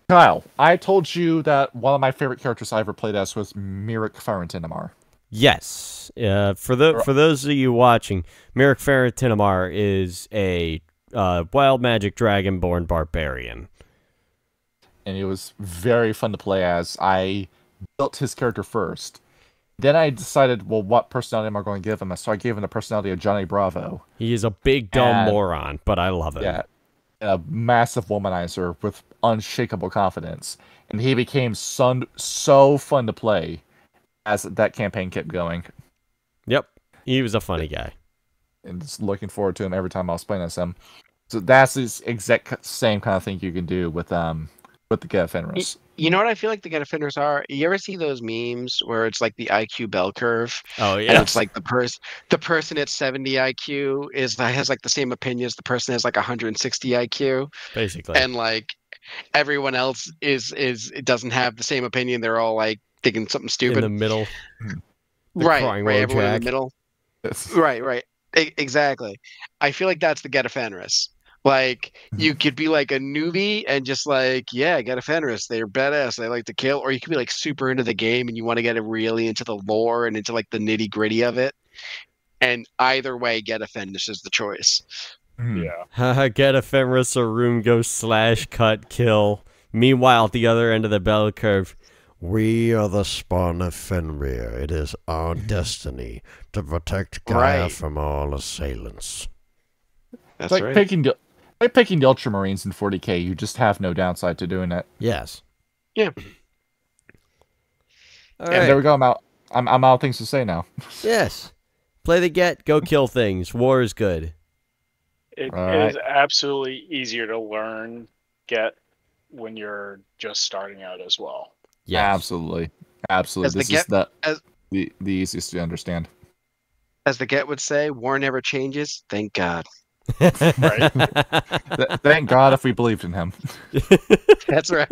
Kyle, I told you that one of my favorite characters I ever played as was Myrick Farentinamar.
Yes. For those of you watching, Myrick Farentinamar is a wild magic dragonborn barbarian.
And it was very fun to play as. I built his character first. Then I decided, well, what personality am I going to give him? So I gave him the personality of Johnny Bravo.
He is a big dumb moron, but I love him.
Yeah, a massive womanizer with unshakable confidence. And he became so fun to play as that campaign kept going.
Yep, he was a funny guy.
And just looking forward to him every time I was playing as him. So that's the exact same kind of thing you can do with the Get of Fenris.
You know what I feel like the Get of Fenris are? You ever see those memes where it's like the IQ bell curve?
Oh yeah.
And it's like the person at 70 IQ has like the same opinion as the person has like 160 IQ.
Basically.
And like everyone else it doesn't have the same opinion. They're all like thinking something stupid.
In the middle.
Right. Everyone in the middle.
Yes.
Right. Exactly. I feel like that's the Get of Fenris. Like, you could be like a newbie and just like, yeah, Get of Fenris, they're badass, they like to kill. Or you could be like super into the game and you want to get really into the lore and into like the nitty gritty of it. And either way, Get of Fenris is the choice.
Yeah.
Get of Fenris or room go / cut kill. Meanwhile, at the other end of the bell curve,
We are the spawn of Fenrir. It is our destiny to protect Gaia from all assailants.
That's
It's
right.
picking the Ultramarines in 40k. You just have no downside to doing it.
yes.
Yeah.
All
And
right.
there we go. I'm out of things to say now.
Yes. Play the Get, go kill things. War is good.
It
Alright.
is absolutely easier to learn Get when you're just starting out as well.
Yes.
Absolutely.
As the
This
Get-
is
as-
the easiest to understand.
As the Get would say, war never changes. Thank God.
Right.
Thank God if we believed in him.
That's right.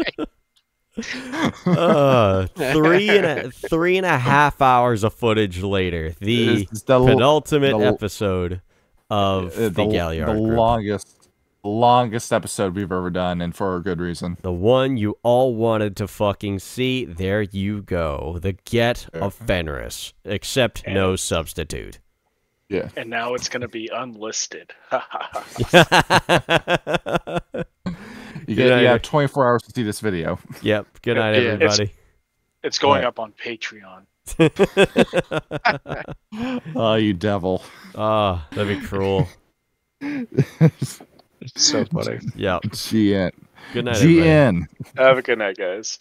3.5 hours of footage later, the
It's the
penultimate
the-
episode of the Galliard group.
longest episode we've ever done, and for a good reason.
The one you all wanted to fucking see. There you go. The Get of Fenris. Except no substitute.
Yeah.
And now it's going to be unlisted.
You
night.
have 24 hours to see this video.
Yep. Good night,
Yeah,
everybody.
It's going
Right.
up on Patreon.
Oh, you devil.
Oh, that'd be cruel.
So funny.
Yep.
GN.
Good night, everybody.
GN.
Have a good night, guys.